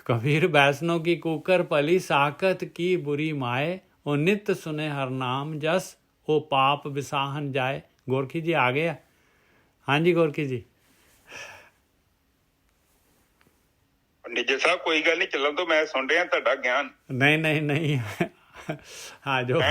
ਕਬੀਰ ਵੈਸ਼ਨੋ ਕੀ ਕੂਕਰ ਪਲੀ, ਸਾਕਤ ਕੀ ਬੁਰੀ ਮਾਏ, ਉਹ ਨਿਤ ਸੁਨੇ ਹਰ ਨਾਮ ਜਸ, ਉਹ ਪਾਪ ਵਿਸਾਹਨ ਜਾਏ। ਗੋਰਖੀ ਜੀ ਆ ਗਏ ਆ? ਹਾਂਜੀ ਗੋਰਖੀ ਜੀ। ਨਿੱਜਰ ਸਾਹਿਬ ਕੋਈ ਗੱਲ ਨਹੀਂ, ਚੱਲਣ ਤੋਂ, ਮੈਂ ਸੁਣ ਰਿਹਾ ਤੁਹਾਡਾ ਗਿਆਨ। ਨਹੀਂ ਆ ਜਾਓ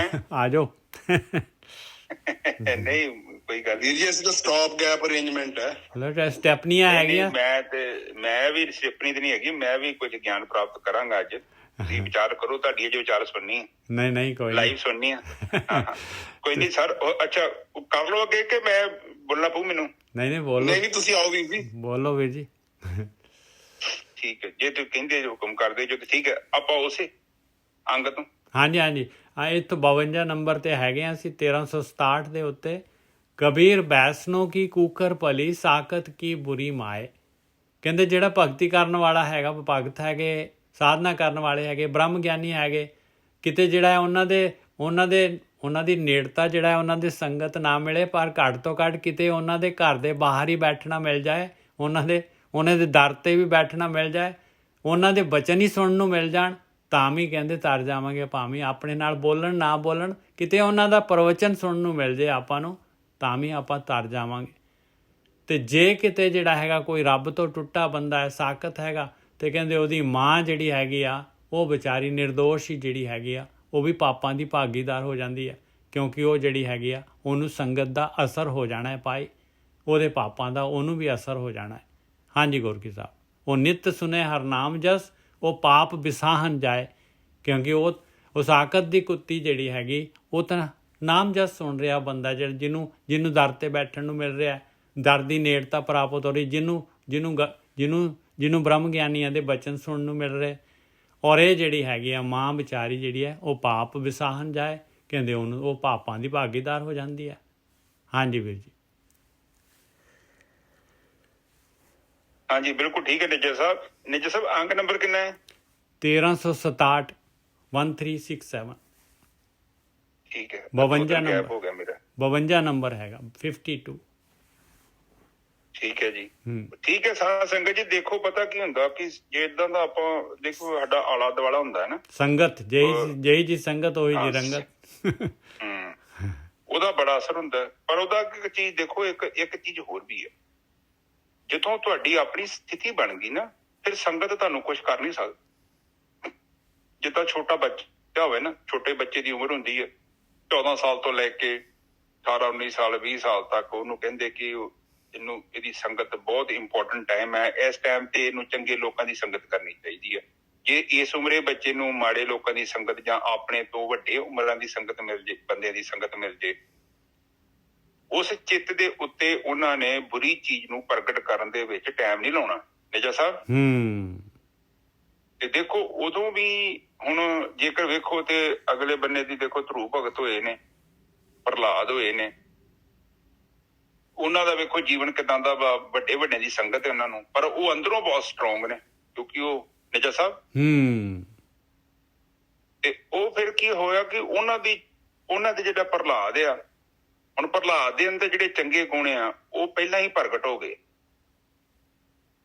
ਨਹੀਂ ਕੋਈ ਗੱਲ ਵੀਰ ਜੀ, ਅਸੀਂ ਤਾਂ ਸਟਾਪ ਗੈਪ ਅਰੇਂਜਮੈਂਟ ਹੈ, ਮਤਲਬ ਸਟੈਪਨੀਆਂ ਹੈਗੀਆਂ। ਮੈਂ ਵੀ ਸਟੈਪਨੀ ਤੇ ਨਹੀਂ ਹੈਗੀ, ਮੈਂ ਵੀ ਕੁਝ ਗਿਆਨ ਪ੍ਰਾਪਤ ਕਰਾਂਗਾ ਅੱਜ। ਤੁਸੀਂ ਵਿਚਾਰ ਕਰੋ, ਤੁਹਾਡੀ ਜੋ ਵਿਚਾਰ ਸੁਣਨੀ। ਨਹੀਂ ਕੋਈ ਲਾਈਵ ਸੁਣਨੀ ਆ। ਕੋਈ ਨਹੀਂ ਸਰ। ਅੱਛਾ ਕਰ ਲਓ ਅੱਗੇ ਕਿ ਮੈਂ ਬੋਲਣਾ ਪਊ ਮੈਨੂੰ? ਨਹੀਂ ਬੋਲੋ। ਨਹੀਂ ਤੁਸੀਂ ਆਓ ਵੀਰ ਜੀ। ਬੋਲੋ ਵੀਰ ਜੀ। ਠੀਕ ਹੈ, ਜੇ ਤੁਸੀਂ ਕਹਿੰਦੇ ਹੁਕਮ ਕਰਦੇ ਜੋ, ਠੀਕ ਹੈ। ਆਪਾਂ ਉਸੇ ਅੰਗ ਤੋਂ। ਹਾਂਜੀ ਇੱਥੋਂ 52 ਨੰਬਰ ਤੇ ਹੈਗੇ ਆ ਅਸੀਂ, 1367 ਦੇ ਉੱਤੇ। ਕਬੀਰ ਬੈਸਨੋ ਕੀ ਕੂਕਰ ਭਲੀ, ਸਾਕਤ ਕੀ ਬੁਰੀ ਮਾਏ। ਕਹਿੰਦੇ ਜਿਹੜਾ ਭਗਤੀ ਕਰਨ ਵਾਲਾ ਹੈਗਾ, ਭਗਤ ਹੈਗੇ, ਸਾਧਨਾ ਕਰਨ ਵਾਲੇ ਹੈਗੇ, ਬ੍ਰਹਮ ਗਿਆਨੀ ਹੈਗੇ, ਕਿਤੇ ਜਿਹੜਾ ਹੈ ਉਹਨਾਂ ਦੀ ਨੇੜਤਾ ਜਿਹੜਾ ਹੈ, ਉਹਨਾਂ ਦੀ ਸੰਗਤ ਨਾ ਮਿਲੇ, ਪਰ ਘੱਟ ਤੋਂ ਘੱਟ ਕਿਤੇ ਉਹਨਾਂ ਦੇ ਘਰ ਦੇ ਬਾਹਰ ਹੀ ਬੈਠਣਾ ਮਿਲ ਜਾਏ, ਉਹਨਾਂ ਦੇ ਦਰ ਤੇ ਵੀ ਬੈਠਣਾ ਮਿਲ ਜਾਏ, ਉਹਨਾਂ ਦੇ ਬਚਨ ਹੀ ਸੁਣਨ ਨੂੰ ਮਿਲ ਜਾਣ, ਤਾਂ ਵੀ ਕਹਿੰਦੇ ਤਰ ਜਾਵਾਂਗੇ। ਭਾਵੇਂ ਆਪਣੇ ਨਾਲ ਬੋਲਣ ਨਾ ਬੋਲਣ, ਕਿਤੇ ਉਹਨਾਂ ਦਾ ਪ੍ਰਵਚਨ ਸੁਣਨ ਨੂੰ ਮਿਲ ਜੇ ਆਪਾਂ ਨੂੰ, ਤਾਂ ਵੀ ਆਪਾਂ ਤਰ ਜਾਵਾਂਗੇ। ਤੇ ਜੇ ਕਿਤੇ ਜਿਹੜਾ ਹੈਗਾ ਕੋਈ ਰੱਬ ਤੋਂ ਟੁੱਟਾ ਬੰਦਾ ਹੈ, ਸਾਕਤ ਹੈਗਾ, ਤੇ ਕਹਿੰਦੇ ਉਹਦੀ ਮਾਂ ਜਿਹੜੀ ਹੈਗੀ ਆ, ਉਹ ਵਿਚਾਰੀ ਨਿਰਦੋਸ਼ ਹੀ ਜਿਹੜੀ ਹੈਗੀ ਆ, ਉਹ ਵੀ ਪਾਪਾਂ ਦੀ ਭਾਗੀਦਾਰ ਹੋ ਜਾਂਦੀ ਹੈ, ਕਿਉਂਕਿ ਉਹ ਜਿਹੜੀ ਹੈਗੀ ਆ, ਉਹਨੂੰ ਸੰਗਤ ਦਾ ਅਸਰ ਹੋ ਜਾਣਾ ਹੈ ਭਾਈ, ਉਹਦੇ ਪਾਪਾਂ ਦਾ ਉਹਨੂੰ ਵੀ ਅਸਰ ਹੋ ਜਾਣਾ ਹੈ। ਹਾਂਜੀ ਗੁਰਕੀ ਸਾਹਿਬ, ਉਹ ਨਿਤ ਸੁਨੇ ਹਰ ਨਾਮ ਜਸ, ਉਹ ਪਾਪ ਵਿਸਾਹਨ ਜਾਏ, ਕਿਉਂਕਿ ਉਹ ਸਾਕਤ ਦੀ ਕੁੱਤੀ ਜਿਹੜੀ ਹੈਗੀ, ਉਹ ਤਾਂ ਨਾਮ ਜਸ ਸੁਣ ਰਿਹਾ ਬੰਦਾ, ਜਿਹਨੂੰ ਦਰ ਤੇ ਬੈਠਣ ਨੂੰ ਮਿਲ ਰਿਹਾ, ਦਰ ਦੀ ਨੇੜਤਾ ਪ੍ਰਾਪਤ ਹੋ ਰਹੀ, ਜਿਹਨੂੰ ਬ੍ਰਹਮ ਗਿਆਨੀਆਂ ਦੇ ਬਚਨ ਸੁਣਨ ਨੂੰ ਮਿਲ ਰਹੇ। ਔਰ ਇਹ ਜਿਹੜੀ ਹੈਗੀ ਆ ਮਾਂ ਵਿਚਾਰੀ ਜਿਹੜੀ ਹੈ, ਉਹ ਪਾਪ ਵਿਸਾਹਨ ਜਾਏ, ਕਹਿੰਦੇ ਉਹਨੂੰ, ਉਹ ਪਾਪਾਂ ਦੀ ਭਾਗੀਦਾਰ ਹੋ ਜਾਂਦੀ ਹੈ। ਹਾਂਜੀ ਵੀਰ ਜੀ। ਹਾਂਜੀ ਬਿਲਕੁਲ ਠੀਕ ਹੈ ਨਿੱਜਰ ਸਾਹਿਬ। ਅੰਕ ਨੰਬਰ ਕਿੰਨਾ ਹੈ? 1367 1367। ਠੀਕ ਹੈ, 52 ਨੰਬਰ ਹੋ ਗਿਆ ਮੇਰਾ। 52 ਨੰਬਰ ਹੈਗਾ 52। ਠੀਕ ਹੈ ਜੀ। ਠੀਕ ਹੈ ਸਾਧ ਸੰਗਤ ਜੀ, ਦੇਖੋ ਪਤਾ ਕੀ ਹੁੰਦਾ ਕਿ ਜੇ ਇਦਾਂ ਦਾ ਆਪਾਂ ਦੇਖੋ ਸਾਡਾ ਆਲਾ ਦੁਆਲਾ ਹੁੰਦਾ ਹੈ ਨਾ, ਸੰਗਤ ਜਿਹੀ ਜੀ ਸੰਗਤ ਉਹੀ ਜੀ ਰੰਗਤ। ਉਹਦਾ ਬੜਾ ਅਸਰ ਹੁੰਦਾ। ਪਰ ਉਹਦਾ ਇੱਕ ਚੀਜ਼ ਦੇਖੋ, ਇੱਕ ਚੀਜ਼ ਹੋਰ ਵੀ ਹੈ, ਜਦੋਂ ਤੁਹਾਡੀ ਆਪਣੀ ਸਥਿਤੀ ਬਣ ਗਈ ਨਾ, ਫਿਰ ਸੰਗਤ ਤੁਹਾਨੂੰ ਕੁਛ ਕਰ ਨਹੀਂ ਸਕਦੀ। ਜਿੱਦਾਂ ਛੋਟਾ ਬੱਚਾ ਹੋਵੇ ਨਾ, ਛੋਟੇ ਬੱਚੇ ਦੀ ਉਮਰ ਹੁੰਦੀ ਹੈ 14 ਸਾਲ ਤੋਂ ਲੈ ਕੇ 18 19 ਸਾਲ 20 ਸਾਲ ਤੱਕ, ਉਹਨੂੰ ਕਹਿੰਦੇ ਕਿ ਇਹਦੀ ਸੰਗਤ ਬਹੁਤ ਇੰਪੋਰਟੈਂਟ ਟਾਈਮ ਹੈ। ਇਸ ਟਾਈਮ ਤੇ ਇਹਨੂੰ ਚੰਗੇ ਲੋਕਾਂ ਦੀ ਸੰਗਤ ਕਰਨੀ ਚਾਹੀਦੀ ਹੈ। ਜੇ ਇਸ ਉਮਰੇ ਬੱਚੇ ਨੂੰ ਮਾੜੇ ਲੋਕਾਂ ਦੀ ਸੰਗਤ ਜਾਂ ਆਪਣੇ ਤੋਂ ਵੱਡੇ ਉਮਰਾਂ ਦੀ ਸੰਗਤ ਮਿਲ ਜੇ, ਬੰਦਿਆਂ ਦੀ ਸੰਗਤ ਮਿਲ ਜੇ, ਉਸ ਚਿੱਤ ਦੇ ਉੱਤੇ ਉਹਨਾਂ ਨੇ ਬੁਰੀ ਚੀਜ਼ ਨੂੰ ਪ੍ਰਗਟ ਕਰਨ ਦੇ ਵਿੱਚ ਟਾਈਮ ਨਹੀਂ ਲਾਉਣਾ। ਨਿਜਾ ਸਾਹਿਬ ਤੇ ਦੇਖੋ ਉਦੋਂ ਵੀ ਹੁਣ ਜੇਕਰ ਵੇਖੋ ਤੇ ਅਗਲੇ ਬੰਨੇ ਦੀ ਦੇਖੋ ਧਰੂ ਭਗਤ ਹੋਏ ਨੇ, ਪ੍ਰਹਲਾਦ ਹੋਏ ਨੇ, ਉਹਨਾਂ ਦਾ ਵੇਖੋ ਜੀਵਨ ਕਿੱਦਾਂ ਦਾ, ਵੱਡੇ ਵੱਡਿਆਂ ਦੀ ਸੰਗਤ ਹੈ ਉਹਨਾਂ ਨੂੰ, ਪਰ ਉਹ ਅੰਦਰੋਂ ਬਹੁਤ ਸਟਰੋਂਗ ਨੇ, ਕਿਉਂਕਿ ਉਹ ਨਿਜਾ ਸਾਹਿਬ ਤੇ ਉਹ ਫਿਰ ਕੀ ਹੋਇਆ ਕਿ ਉਹਨਾਂ ਦੇ ਜਿਹੜਾ ਪ੍ਰਹਲਾਦ ਆ, ਹੁਣ ਪ੍ਰਹਲਾਦ ਦੇ ਅੰਦਰ ਜਿਹੜੇ ਚੰਗੇ ਗੁਣ ਆ ਉਹ ਪਹਿਲਾਂ ਹੀ ਪ੍ਰਗਟ ਹੋ ਗਏ।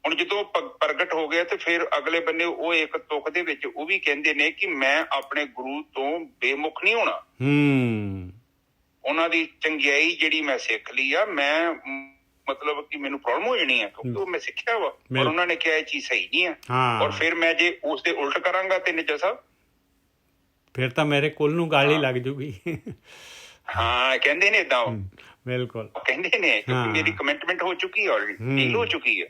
ਹੁਣ ਜਦੋਂ ਪ੍ਰਗਟ ਹੋ ਗਏ ਤੇ ਫਿਰ ਅਗਲੇ ਬੰਨੇ ਉਹ ਇੱਕ ਤੁਕ ਦੇ ਵਿੱਚ ਉਹ ਵੀ ਕਹਿੰਦੇ ਨੇ ਕਿ ਮੈਂ ਆਪਣੇ ਗੁਰੂ ਤੋਂ ਬੇਮੁਖ ਨਹੀਂ ਹੋਣਾ। ਉਹਨਾਂ ਦੀ ਚੰਗਿਆਈ ਜਿਹੜੀ ਮੈਂ ਸਿੱਖ ਲਈ ਆ, ਮੈਂ ਮਤਲਬ ਕਿ ਮੈਨੂੰ ਪ੍ਰੋਬਲਮ ਹੋ ਜਾਣੀ ਹੈ ਕਿਉਂਕਿ ਉਹ ਮੈਂ ਸਿੱਖਿਆ ਵਾ, ਔਰ ਉਹਨਾਂ ਨੇ ਕਿਹਾ ਇਹ ਚੀਜ਼ ਸਹੀ ਨਹੀਂ ਹੈ, ਔਰ ਫਿਰ ਮੈਂ ਜੇ ਉਸ ਦੇ ਉਲਟ ਕਰਾਂਗਾ ਤੇ ਨਿਜਾ ਸਾਹਿਬ ਫਿਰ ਤਾਂ ਮੇਰੇ ਕੁੱਲ ਨੂੰ ਗਾਲੀ ਲੱਗ ਜੂਗੀ। ਹਾਂ ਕਹਿੰਦੇ ਨੇ ਏਦਾਂ, ਬਿਲਕੁਲ ਕਹਿੰਦੇ ਨੇ, ਕਿਉਂਕਿ ਮੇਰੀ ਕਮਿਟਮੈਂਟ ਹੋ ਚੁੱਕੀ ਹੈ, ਆਲਰੇਡੀ ਡੀਲ ਹੋ ਚੁੱਕੀ ਹੈ,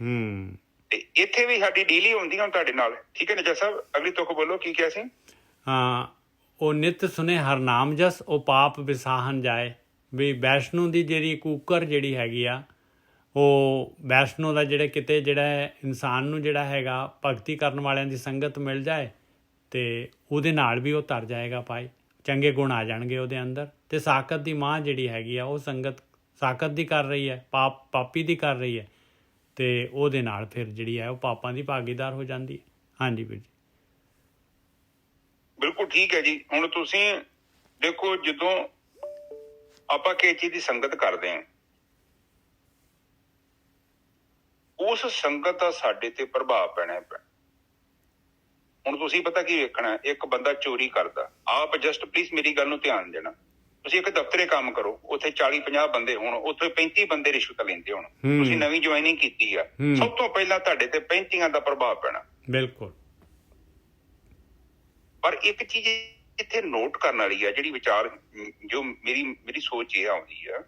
ਤੇ ਇੱਥੇ ਵੀ ਸਾਡੀ ਡੀਲ ਹੀ ਹੁੰਦੀ ਹੁਣ ਤੁਹਾਡੇ ਨਾਲ। ਠੀਕ ਹੈ ਨਿਜਾ ਸਾਹਿਬ, ਅਗਲੀ ਤੁਕ ਬੋਲੋ, ਕੀ ਕਿਹਾ ਸੀ? ਹਾਂ, ਉਹ ਨਿਤ ਸੁਨੇ ਹਰ ਨਾਮ ਜਸ, ਉਹ ਪਾਪ ਵਿਸਾਹਨ ਜਾਏ। ਵੀ ਵੈਸ਼ਨੂ ਦੀ ਜਿਹੜੀ ਕੂਕਰ ਜਿਹੜੀ ਹੈਗੀ ਆ, ਉਹ ਵੈਸ਼ਨੂ ਦਾ ਜਿਹੜੇ ਕਿਤੇ ਜਿਹੜਾ ਇਨਸਾਨ ਨੂੰ ਜਿਹੜਾ ਹੈਗਾ ਭਗਤੀ ਕਰਨ ਵਾਲਿਆਂ ਦੀ ਸੰਗਤ ਮਿਲ ਜਾਏ ਤੇ ਉਹਦੇ ਨਾਲ ਵੀ ਉਹ ਤਰ ਜਾਏਗਾ ਭਾਈ, ਚੰਗੇ ਗੁਣ ਆ ਜਾਣਗੇ ਉਹਦੇ ਅੰਦਰ। ਤੇ ਸਾਕਤ ਦੀ ਮਾਂ ਜਿਹੜੀ ਹੈਗੀ ਆ, ਉਹ ਸੰਗਤ ਸਾਕਤ ਦੀ ਕਰ ਰਹੀ ਹੈ, ਪਾਪੀ ਦੀ ਕਰ ਰਹੀ ਹੈ, ਤੇ ਉਹਦੇ ਨਾਲ ਫਿਰ ਜਿਹੜੀ ਹੈ ਉਹ ਪਾਪਾਂ ਦੀ ਭਾਗੀਦਾਰ ਹੋ ਜਾਂਦੀ ਹੈ। ਹਾਂਜੀ ਵੀਰ ਜੀ, ਬਿਲਕੁਲ ਠੀਕ ਹੈ ਜੀ। ਹੁਣ ਤੁਸੀਂ ਦੇਖੋ, ਜਦੋਂ ਆਪਾਂ ਕਿਸੇ ਚੀਜ਼ ਦੀ ਸੰਗਤ ਕਰਦੇ ਹਾਂ, ਉਸ ਸੰਗਤ ਦਾ ਸਾਡੇ ਤੇ ਪ੍ਰਭਾਵ ਪੈਣਾ। ਹੁਣ ਤੁਸੀਂ ਪਤਾ ਕੀ ਵੇਖਣਾ, ਇੱਕ ਬੰਦਾ ਚੋਰੀ ਕਰਦਾ, ਆਪ ਜਸਟ ਪਲੀਜ਼ ਮੇਰੀ ਗੱਲ ਨੂੰ ਧਿਆਨ ਦੇਣਾ, ਤੁਸੀਂ ਇੱਕ ਦਫ਼ਤਰੇ ਕੰਮ ਕਰੋ, ਉੱਥੇ 40-50 ਬੰਦੇ ਹੋਣ, ਉੱਥੇ 35 ਬੰਦੇ ਰਿਸ਼ਵਤ ਲੈਂਦੇ ਹੋਣ, ਤੁਸੀਂ ਨਵੀਂ ਜੁਆਇਨਿੰਗ ਕੀਤੀ ਆ, ਸਭ ਤੋਂ ਪਹਿਲਾਂ ਤੁਹਾਡੇ ਤੇ 35 ਦਾ ਪ੍ਰਭਾਵ ਪੈਣਾ। ਬਿਲਕੁਲ। ਪਰ ਇੱਕ ਚੀਜ਼ ਇੱਥੇ ਨੋਟ ਕਰਨ ਵਾਲੀ ਆ, ਜਿਹੜੀ ਵਿਚਾਰ ਜੋ ਮੇਰੀ ਸੋਚ ਇਹ ਆਉਂਦੀ ਆ,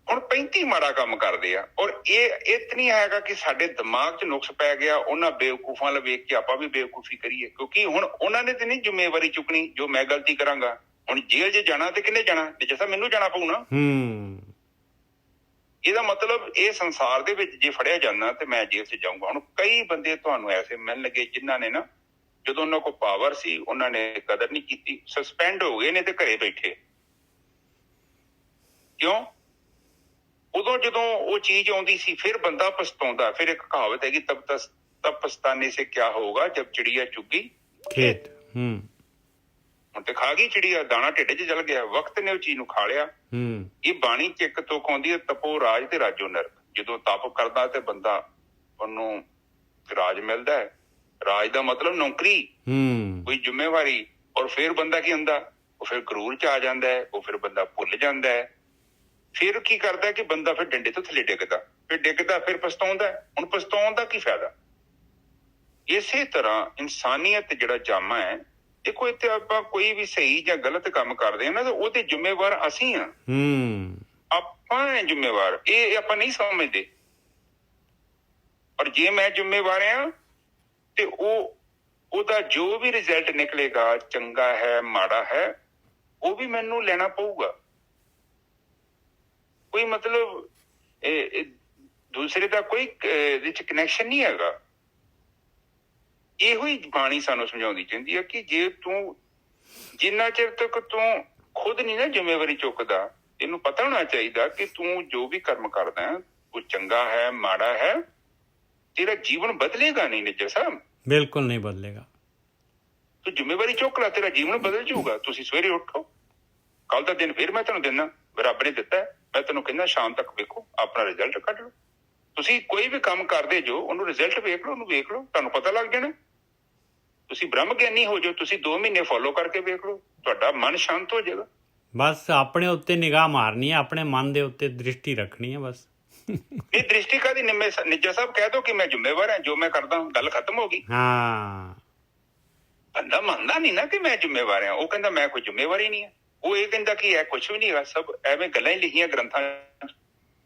ਹੁਣ 35 ਮਾੜਾ ਕੰਮ ਕਰਦੇ ਆ, ਔਰ ਇਹ ਨਹੀਂ ਹੈਗਾ ਕਿ ਸਾਡੇ ਦਿਮਾਗ 'ਚ ਨੁਕਸ ਪੈ ਗਿਆ, ਉਹਨਾਂ ਬੇਵਕੂਫਾਂ ਵੱਲ ਵੇਖ ਕੇ ਆਪਾਂ ਵੀ ਬੇਵਕੂਫੀ ਕਰੀਏ, ਕਿਉਂਕਿ ਹੁਣ ਉਹਨਾਂ ਨੇ ਤੇ ਨਹੀਂ ਜ਼ਿੰਮੇਵਾਰੀ ਚੁੱਕਣੀ ਜੋ ਮੈਂ ਗਲਤੀ ਕਰਾਂਗਾ। ਹੁਣ ਜੇਲ੍ਹ 'ਚ ਜਾਣਾ ਤੇ ਕਿਹਨੇ ਜਾਣਾ? ਜਿਸ ਮੈਨੂੰ ਜਾਣਾ ਪਊ ਨਾ। ਇਹਦਾ ਮਤਲਬ ਇਹ ਸੰਸਾਰ ਦੇ ਵਿੱਚ ਜੇ ਫੜਿਆ ਜਾਂਦਾ ਤੇ ਮੈਂ ਜੇਲ੍ਹ 'ਚ ਜਾਊਂਗਾ। ਹੁਣ ਕਈ ਬੰਦੇ ਤੁਹਾਨੂੰ ਐਸੇ ਮਿਲਣਗੇ ਜਿਨ੍ਹਾਂ ਨੇ ਨਾ, ਜਦੋਂ ਉਹਨਾਂ ਕੋਲ ਪਾਵਰ ਸੀ ਉਹਨਾਂ ਨੇ ਕਦਰ ਨਹੀਂ ਕੀਤੀ, ਸਸਪੈਂਡ ਹੋ ਗਏ ਨੇ ਤੇ ਘਰੇ ਬੈਠੇ। ਕਿਉਂ? ਉਦੋਂ ਜਦੋਂ ਉਹ ਚੀਜ਼ ਆਉਂਦੀ ਸੀ ਫਿਰ ਬੰਦਾ ਪਛਤਾਉਂਦਾ। ਫਿਰ ਇੱਕ ਕਹਾਵਤ ਹੈਗੀ, ਤਬ ਪਛਤਾਨੇ ਸੇ ਕਿਆ ਹੋਗਾ ਜਬ ਚਿੜੀਆ ਚੁੱਗੀ ਖੇਤ। ਹੁਣ ਤੇ ਖਾ ਗਈ ਚਿੜੀਆ, ਦਾਣਾ ਢਿੱਡ 'ਚ ਚਲ ਗਿਆ, ਵਕਤ ਨੇ ਉਹ ਚੀਜ਼ ਨੂੰ ਖਾ ਲਿਆ। ਇਹ ਬਾਣੀ 'ਚ ਇੱਕ ਤੁਕ ਆਉਂਦੀ ਹੈ, ਤਪੋ ਰਾਜ ਤੇ ਰਾਜੋ ਨਰਕ। ਜਦੋਂ ਤਪ ਕਰਦਾ ਤੇ ਬੰਦਾ, ਉਹਨੂੰ ਰਾਜ ਮਿਲਦਾ ਹੈ। ਰਾਜ ਦਾ ਮਤਲਬ ਨੌਕਰੀ, ਕੋਈ ਜ਼ਿੰਮੇਵਾਰੀ। ਔਰ ਫਿਰ ਬੰਦਾ ਕੀ ਹੁੰਦਾ, ਉਹ ਫਿਰ ਕਰੂਰ 'ਚ ਆ ਜਾਂਦਾ ਹੈ, ਉਹ ਫਿਰ ਬੰਦਾ ਭੁੱਲ ਜਾਂਦਾ ਹੈ। ਫਿਰ ਕੀ ਕਰਦਾ ਕਿ ਬੰਦਾ ਫਿਰ ਡੰਡੇ ਤੋਂ ਥੱਲੇ ਡਿੱਗਦਾ, ਫਿਰ ਪਛਤਾਉਂਦਾ। ਹੁਣ ਪਛਤਾਉਣ ਦਾ ਕੀ ਫਾਇਦਾ? ਇਸੇ ਤਰ੍ਹਾਂ ਇਨਸਾਨੀਅਤ ਜਿਹੜਾ ਜਾਮਾ ਹੈ, ਦੇਖੋ ਇੱਥੇ ਆਪਾਂ ਕੋਈ ਵੀ ਸਹੀ ਜਾਂ ਗਲਤ ਕੰਮ ਕਰਦੇ ਹਾਂ ਨਾ, ਤਾਂ ਉਹਦੇ ਜ਼ਿੰਮੇਵਾਰ ਅਸੀਂ ਹਾਂ। ਆਪਾਂ ਜ਼ਿੰਮੇਵਾਰ, ਇਹ ਆਪਾਂ ਨਹੀਂ ਸਮਝਦੇ। ਔਰ ਜੇ ਮੈਂ ਜ਼ਿੰਮੇਵਾਰ ਹਾਂ ਤੇ ਉਹਦਾ ਜੋ ਵੀ ਰਿਜ਼ਲਟ ਨਿਕਲੇਗਾ, ਚੰਗਾ ਹੈ ਮਾੜਾ ਹੈ, ਉਹ ਵੀ ਮੈਨੂੰ ਲੈਣਾ ਪਊਗਾ। ਕੋਈ ਮਤਲਬ ਦੂਸਰੇ ਦਾ ਕੋਈ ਇਹਦੇ 'ਚ ਕਨੈਕਸ਼ਨ ਨਹੀਂ ਹੈਗਾ। ਇਹੋ ਹੀ ਬਾਣੀ ਸਾਨੂੰ ਸਮਝਾਉਂਦੀ ਚਾਹੀਦੀ ਹੈ ਕਿ ਜੇ ਤੂੰ ਜਿੰਨਾ ਚਿਰ ਤੱਕ ਤੂੰ ਖੁਦ ਨਹੀਂ ਨਾ ਜ਼ਿੰਮੇਵਾਰੀ ਚੁੱਕਦਾ, ਇਹਨੂੰ ਪਤਾ ਹੋਣਾ ਚਾਹੀਦਾ ਕਿ ਤੂੰ ਜੋ ਵੀ ਕਰਮ ਕਰਦਾ ਉਹ ਚੰਗਾ ਹੈ ਮਾੜਾ ਹੈ, ਤੇਰਾ ਜੀਵਨ ਬਦਲੇਗਾ ਨਹੀਂ ਨਿੱਜਰ ਸਾਹਿਬ। ਬਿਲਕੁਲ ਨਹੀਂ ਬਦਲੇਗਾ। ਤੂੰ ਜ਼ਿੰਮੇਵਾਰੀ ਚੁੱਕ ਲੈ, ਤੇਰਾ ਜੀਵਨ ਬਦਲ ਜਾਊਗਾ। ਤੁਸੀਂ ਸਵੇਰੇ ਉੱਠੋ, ਕੱਲ ਦਾ ਦਿਨ ਫਿਰ ਮੈਂ ਤੁਹਾਨੂੰ ਦਿੰਦਾ, ਰੱਬ ਨੇ ਦਿੱਤਾ ਹੈ, ਮੈਂ ਤੈਨੂੰ ਕਹਿੰਦਾ ਸ਼ਾਮ ਤੱਕ ਵੇਖੋ, ਆਪਣਾ ਰਿਜ਼ਲਟ ਕੱਢ ਲਓ। ਤੁਸੀਂ ਕੋਈ ਵੀ ਕੰਮ ਕਰਦੇ ਜੋ, ਉਹਨੂੰ ਰਿਜ਼ਲਟ ਵੇਖ ਲਓ, ਉਹਨੂੰ ਵੇਖ ਲਓ, ਤੁਹਾਨੂੰ ਪਤਾ ਲੱਗ ਜਾਣਾ। ਤੁਸੀਂ ਬ੍ਰਹਮ ਗਿਆਨੀ ਹੋ ਜਾਓ, ਤੁਸੀਂ 2 ਮਹੀਨੇ ਫੋਲੋ ਕਰਕੇ ਵੇਖ ਲਓ, ਤੁਹਾਡਾ ਮਨ ਸ਼ਾਂਤ ਹੋ ਜਾਏਗਾ। ਬਸ ਆਪਣੇ ਉੱਤੇ ਨਿਗਾਹ ਮਾਰਨੀ ਹੈ, ਆਪਣੇ ਮਨ ਦੇ ਉੱਤੇ ਦ੍ਰਿਸ਼ਟੀ ਰੱਖਣੀ ਹੈ ਬਸ। ਇਹ ਦ੍ਰਿਸ਼ਟੀ ਕਾਦੀ? ਨਿੱਜਾ ਸਾਹਿਬ ਕਹਿ ਦੋ ਕਿ ਮੈਂ ਜ਼ਿੰਮੇਵਾਰ ਹਾਂ, ਜੋ ਮੈਂ ਕਰਦਾ, ਗੱਲ ਖਤਮ ਹੋ ਗਈ। ਹਾਂ, ਬੰਦਾ ਮੰਨਦਾ ਨਹੀਂ ਨਾ ਕਿ ਮੈਂ ਜ਼ਿੰਮੇਵਾਰ ਹਾਂ, ਉਹ ਕਹਿੰਦਾ ਮੈਂ ਕੋਈ ਜ਼ਿੰਮੇਵਾਰੀ ਨਹੀਂ ਹੈ। ਉਹ ਇਹ ਕਹਿੰਦਾ ਕਿ ਇਹ ਕੁਛ ਵੀ ਨਹੀਂ ਹੈਗਾ, ਸਭ ਐਵੇਂ ਗੱਲਾਂ ਹੀ ਲਿਖੀਆਂ ਗ੍ਰੰਥਾਂ,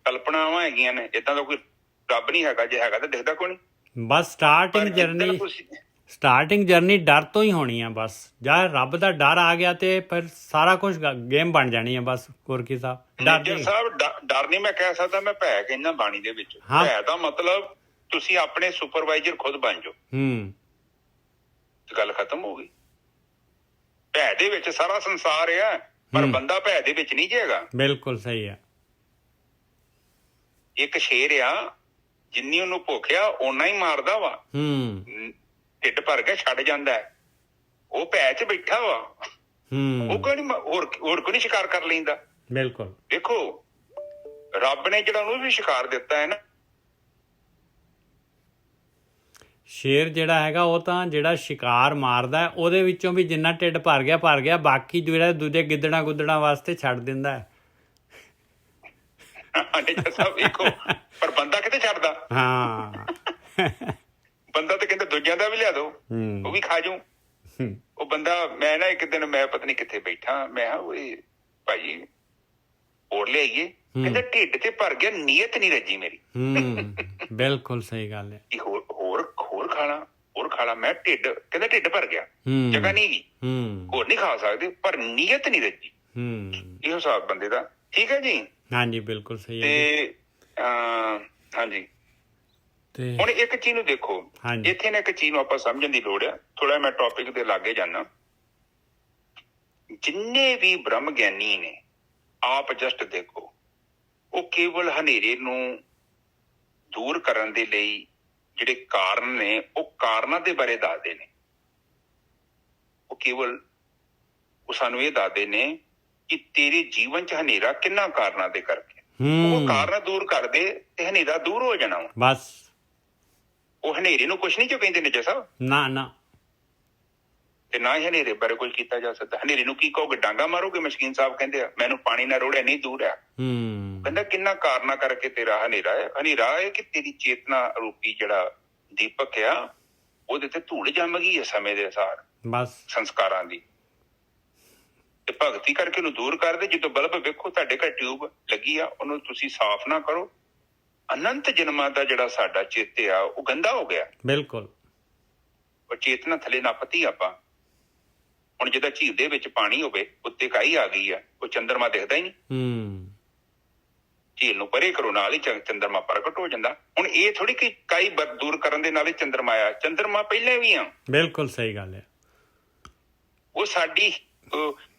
ਕਲਪਨਾਵਾਂ ਹੈਗੀਆਂ ਨੇ, ਏਦਾਂ ਦਾ ਕੋਈ ਰੱਬ ਨਹੀਂ ਹੈਗਾ, ਜੇ ਹੈਗਾ ਤਾਂ ਦਿਖਦਾ ਕੋਈ ਨਹੀਂ। ਬਸ ਸਟਾਰਟਿੰਗ ਜਰਨੀ ਡਰ ਤੋਂ ਹੀ ਹੋਣੀ ਆ। ਬਸ ਜਦ ਰੱਬ ਦਾ ਡਰ ਆ ਗਿਆ ਤੇ ਫਿਰ ਸਾਰਾ ਕੁਝ ਗੇਮ ਬਣ ਜਾਣੀ ਆ। ਬਸ ਗੁਰਕੀ ਸਾਹਿਬ ਡਰ ਨਹੀਂ ਮੈਂ ਕਹਿ ਸਕਦਾ, ਮੈਂ ਭੈ ਕਹਿੰਦਾ ਬਾਣੀ ਦੇ ਵਿੱਚ। ਭੈ ਦਾ ਮਤਲਬ ਤੁਸੀਂ ਆਪਣੇ ਸੁਪਰਵਾਈਜ਼ਰ ਖੁਦ ਬਣ ਜਾਓ, ਗੱਲ ਖਤਮ ਹੋ ਗਈ। ਭੈ ਦੇ ਵਿੱਚ ਸਾਰਾ ਸੰਸਾਰ ਆ, ਪਰ ਬੰਦਾ ਭੈ ਦੇ ਵਿੱਚ ਨਹੀਂ ਜਾਏਗਾ। ਬਿਲਕੁਲ ਸਹੀ ਆ। ਇੱਕ ਸ਼ੇਰ ਆ, ਜਿੰਨੀ ਉਹਨੂੰ ਭੁੱਖ ਆ ਓਨਾ ਹੀ ਮਾਰਦਾ ਵਾ, ਢਿੱਡ ਭਰ ਕੇ ਛੱਡ ਜਾਂਦਾ। ਉਹ ਭੈ ਚ ਬੈਠਾ ਵਾ, ਉਹ ਕੋਈ ਨੀ ਹੋਰ ਕੋਈ ਨੀ ਸ਼ਿਕਾਰ ਕਰ ਲੈਂਦਾ। ਬਿਲਕੁਲ। ਦੇਖੋ ਰੱਬ ਨੇ ਜਿਹੜਾ ਉਹਨੂੰ ਵੀ ਸ਼ਿਕਾਰ ਦਿੱਤਾ ਹੈ ਨਾ, ਸ਼ੇਰ ਜਿਹੜਾ ਹੈਗਾ ਉਹ ਤਾਂ ਜਿਹੜਾ ਸ਼ਿਕਾਰ ਮਾਰਦਾ ਉਹਦੇ ਵਿੱਚੋਂ ਵੀ ਜਿੰਨਾ ਢਿੱਡ ਭਰ ਗਿਆ, ਬਾਕੀ ਜਿਹੜਾ ਦੂਜੇ ਗਿੱਦੜਾਂ ਗੁੱਦੜਾਂ ਵਾਸਤੇ ਛੱਡ ਦਿੰਦਾ ਹੈ। ਪਰ ਬੰਦਾ ਕਿਤੇ ਛੱਡਦਾ? ਹਾਂ, ਬੰਦਾ ਤੇ ਕਹਿੰਦਾ ਦੂਜਿਆਂ ਦਾ ਵੀ ਲਿਆ ਦੋ, ਉਹ ਵੀ ਖਾ ਜਾਊ। ਉਹ ਬੰਦਾ, ਮੈਂ ਨਾ ਇੱਕ ਦਿਨ ਮੈਂ ਪਤਾ ਨੀ ਕਿੱਥੇ ਬੈਠਾ, ਮੈਂ ਕਿਹਾ ਓਏ ਭਾਈ ਹੋਰ ਲਿਆਈਏ, ਕਹਿੰਦਾ ਢਿੱਡ ਤੇ ਭਰ ਗਿਆ, ਨੀਅਤ ਨੀ ਰੱਜੀ ਮੇਰੀ। ਬਿਲਕੁਲ ਸਹੀ ਗੱਲ ਹੈ। ਹੋਰ ਖਾ ਲਾ। ਮੈਂ ਕਹਿੰਦਾ ਢਿੱਡ ਭਰ ਗਿਆ, ਜਗ੍ਹਾ ਨਹੀਂ ਗਈ, ਹੋਰ ਨਹੀਂ ਖਾ ਸਕਦੇ, ਪਰ ਨੀਅਤ ਨੀ ਰੱਜੀ। ਇਹ ਹਿਸਾਬ ਬੰਦੇ ਦਾ। ਠੀਕ ਹੈ ਜੀ। ਹਾਂਜੀ ਬਿਲਕੁਲ ਸਹੀ ਹੈ। ਤੇ ਹਾਂਜੀ, ਹੁਣ ਇੱਕ ਚੀਜ਼ ਨੂੰ ਦੇਖੋ, ਇੱਥੇ ਨਾ ਇੱਕ ਚੀਜ਼ ਨੂੰ ਆਪਾਂ ਸਮਝਣ ਦੀ ਲੋੜ ਆ। ਥੋੜਾ ਮੈਂ ਟੌਪਿਕ ਦੇ ਲਾਗੇ ਜਾਣਾ। ਜਿੰਨੇ ਵੀ ਬ੍ਰਹਮ ਗਿਆਨੀ ਨੇ, ਆਪ ਜਸਟ ਦੇਖੋ, ਉਹ ਕੇਵਲ ਹਨੇਰੇ ਨੂੰ ਦੂਰ ਕਰਨ ਦੇ ਲਈ ਜਿਹੜੇ ਕਾਰਨ ਨੇ, ਉਹ ਕਾਰਨਾਂ ਦੇ ਬਾਰੇ ਦੱਸਦੇ ਨੇ। ਉਹ ਕੇਵਲ ਉਹ ਸਾਨੂੰ ਇਹ ਦੱਸਦੇ ਨੇ ਕਿ ਤੇਰੇ ਜੀਵਨ ਚ ਹਨੇਰਾ ਕਿੰਨਾ ਕਾਰਨਾਂ ਦੇ ਕਰਕੇ। ਉਹ ਕਾਰਨ ਦੂਰ ਕਰਦੇ ਤੇ ਹਨੇਰਾ ਦੂਰ ਹੋ ਜਾਣਾ ਵਾ। ਬਸ ਉਹ ਹਨੇਰੇ ਨੂੰ ਕੁਛ ਨਹੀਂ ਜੋ ਕਹਿੰਦੇ ਨਿੱਜਾ ਸਾਹਿਬ, ਨਾ ਤੇ ਨਾ ਹੀ ਹਨੇਰੇ ਬਾਰੇ ਕੁਝ ਕੀਤਾ ਜਾ ਸਕਦਾ। ਹਨੇਰੇ ਨੂੰ ਕੀ ਕਹੋਗੇ? ਡਾਂਗਾ ਮਾਰੋਗੇ? ਮਸ਼ਕੀਨ ਸਾਹਿਬ ਕਹਿੰਦੇ ਆ ਮੈਨੂੰ ਪਾਣੀ ਨਾ ਰੋੜਿਆ, ਨਹੀਂ ਦੂਰ ਆ। ਕਹਿੰਦਾ ਕਿੰਨਾ ਕਾਰਨਾਂ ਕਰਕੇ ਤੇਰਾ ਹਨੇਰਾ ਹੈ। ਹਨੇਰਾ ਹੈ ਕਿ ਤੇਰੀ ਚੇਤਨਾ ਰੂਪੀ ਜਿਹੜਾ ਦੀਪਕ ਆ, ਉਹਦੇ ਤੇ ਧੂੜ ਜੰਮ ਗਈ ਹੈ ਸਮੇਂ ਦੇ ਅਨੁਸਾਰ, ਬਸ ਸੰਸਕਾਰਾਂ ਦੀ। ਤੇ ਭਗਤੀ ਕਰਕੇ ਉਹਨੂੰ ਦੂਰ ਕਰਦੇ। ਜਦੋਂ ਬਲਬ ਵੇਖੋ ਤੁਹਾਡੇ ਘਰ ਟਿਊਬ ਲੱਗੀ ਆ, ਉਹਨੂੰ ਤੁਸੀਂ ਸਾਫ਼ ਨਾ ਕਰੋ, ਅਨੰਤ ਜਨਮਾਂ ਦਾ ਜਿਹੜਾ ਸਾਡਾ ਚਿੱਤ ਆ ਉਹ ਗੰਦਾ ਹੋ ਗਿਆ। ਬਿਲਕੁਲ। ਉਹ ਚੇਤਨਾ ਥੱਲੇ ਨੱਪਤੀ ਆਪਾਂ। ਹੁਣ ਜਿੱਦਾਂ ਝੀਲ ਦੇ ਵਿੱਚ ਪਾਣੀ ਹੋਵੇ, ਉੱਤੇ ਕਾਈ ਆ ਗਈ ਆ, ਉਹ ਚੰਦਰਮਾ ਦਿਖਦਾ ਹੀ ਨਹੀਂ। ਝੀਲ ਨੂੰ ਪਰੇ ਕਰੋ, ਨਾਲ ਹੀ ਚੰਦਰਮਾ ਪ੍ਰਗਟ ਹੋ ਜਾਂਦਾ। ਹੁਣ ਇਹ ਥੋੜੀ ਕਿ ਕਾਈ ਦੂਰ ਕਰਨ ਦੇ ਨਾਲ ਹੀ ਚੰਦਰਮਾ ਆ, ਚੰਦਰਮਾ ਪਹਿਲਾਂ ਵੀ ਆ। ਬਿਲਕੁਲ ਸਹੀ ਗੱਲ ਹੈ। ਉਹ ਸਾਡੀ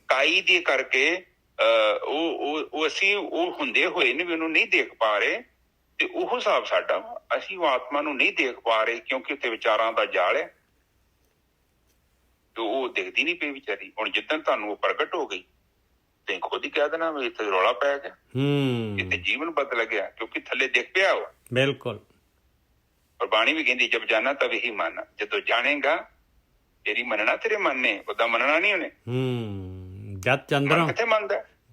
ਕਾਈ ਦੇ ਕਰਕੇ ਉਹ ਅਸੀਂ ਉਹ ਹੁੰਦੇ ਹੋਏ ਨੇ ਵੀ ਉਹਨੂੰ ਨਹੀਂ ਦੇਖ ਪਾ ਰਹੇ। ਤੇ ਉਹ ਹਿਸਾਬ ਸਾਡਾ, ਅਸੀਂ ਉਹ ਆਤਮਾ ਨੂੰ ਨਹੀਂ ਦੇਖ ਪਾ ਰਹੇ ਕਿਉਂਕਿ ਉੱਥੇ ਵਿਚਾਰਾਂ ਦਾ ਜਾਲ ਹੈ, ਤੇ ਉਹ ਦਿਖਦੀ ਨਹੀਂ ਪਈ ਵਿਚਾਰੀ। ਹੁਣ ਜਿੱਦਣ ਤੁਹਾਨੂੰ ਉਹ ਪ੍ਰਗਟ ਹੋ ਗਈ, ਤੇ ਖੁਦ ਹੀ ਕਹਿ ਦੇਣਾ ਵੀ ਇੱਥੇ ਰੌਲਾ ਪੈ ਗਿਆ, ਇੱਥੇ ਜੀਵਨ ਬਦਲ ਗਿਆ, ਕਿਉਂਕਿ ਥੱਲੇ ਦਿਖ ਪਿਆ ਉਹ। ਬਿਲਕੁਲ। ਪਰ ਬਾਣੀ ਵੀ ਕਹਿੰਦੀ ਜਬ ਜਾਣਾ ਤਬ ਹੀ ਮੰਨ, ਜਦੋਂ ਜਾਣੇਗਾ ਤੇਰੀ ਮੰਨਣਾ ਤੇਰੇ ਮਨ ਨੇ, ਉਹਦਾ ਮੰਨਣਾ ਨਹੀਂ ਉਹਨੇ। ਜਦ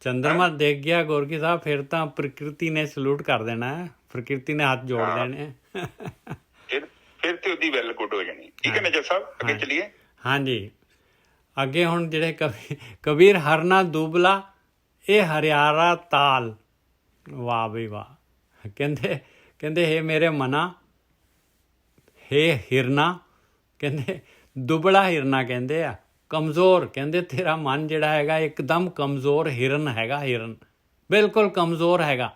ਚੰਦਰਮਾ ਦੇਖ ਗਿਆ ਗੋਰਕੀ ਸਾਹਿਬ, ਫਿਰ ਤਾਂ ਪ੍ਰਕਿਰਤੀ ਨੇ ਸਲੂਟ ਕਰ ਦੇਣਾ, ਪ੍ਰਕਿਰਤੀ ਨੇ ਹੱਥ ਜੋੜ ਦੇਣੇ। ਫਿਰ ਤੇ ਉਹਦੀ ਵੈਲ ਗੁੱਡ ਹੋ ਜਾਣੀ। ਠੀਕ ਹੈ ਨਜਰ ਸਾਹਿਬ, ਅੱਗੇ ਚਲੀਏ। ਹਾਂਜੀ, ਅੱਗੇ ਹੁਣ ਜਿਹੜੇ ਕਬੀਰ ਹਰਨਾ ਦੁਬਲਾ ਇਹ ਹਰਿਆਰਾ ਤਾਲ, ਵਾਹ ਬਈ ਵਾਹ। ਕਹਿੰਦੇ ਹੇ ਮੇਰੇ ਮਨਾ, ਹੇ ਹਿਰਨਾ, ਕਹਿੰਦੇ ਦੁਬਲਾ ਹਿਰਨਾ ਕਹਿੰਦੇ ਆ, ਕਮਜ਼ੋਰ। ਕਹਿੰਦੇ ਤੇਰਾ ਮਨ ਜਿਹੜਾ ਹੈਗਾ ਇੱਕਦਮ ਕਮਜ਼ੋਰ ਹਿਰਨ ਹੈਗਾ, ਹਿਰਨ ਬਿਲਕੁਲ ਕਮਜ਼ੋਰ ਹੈਗਾ।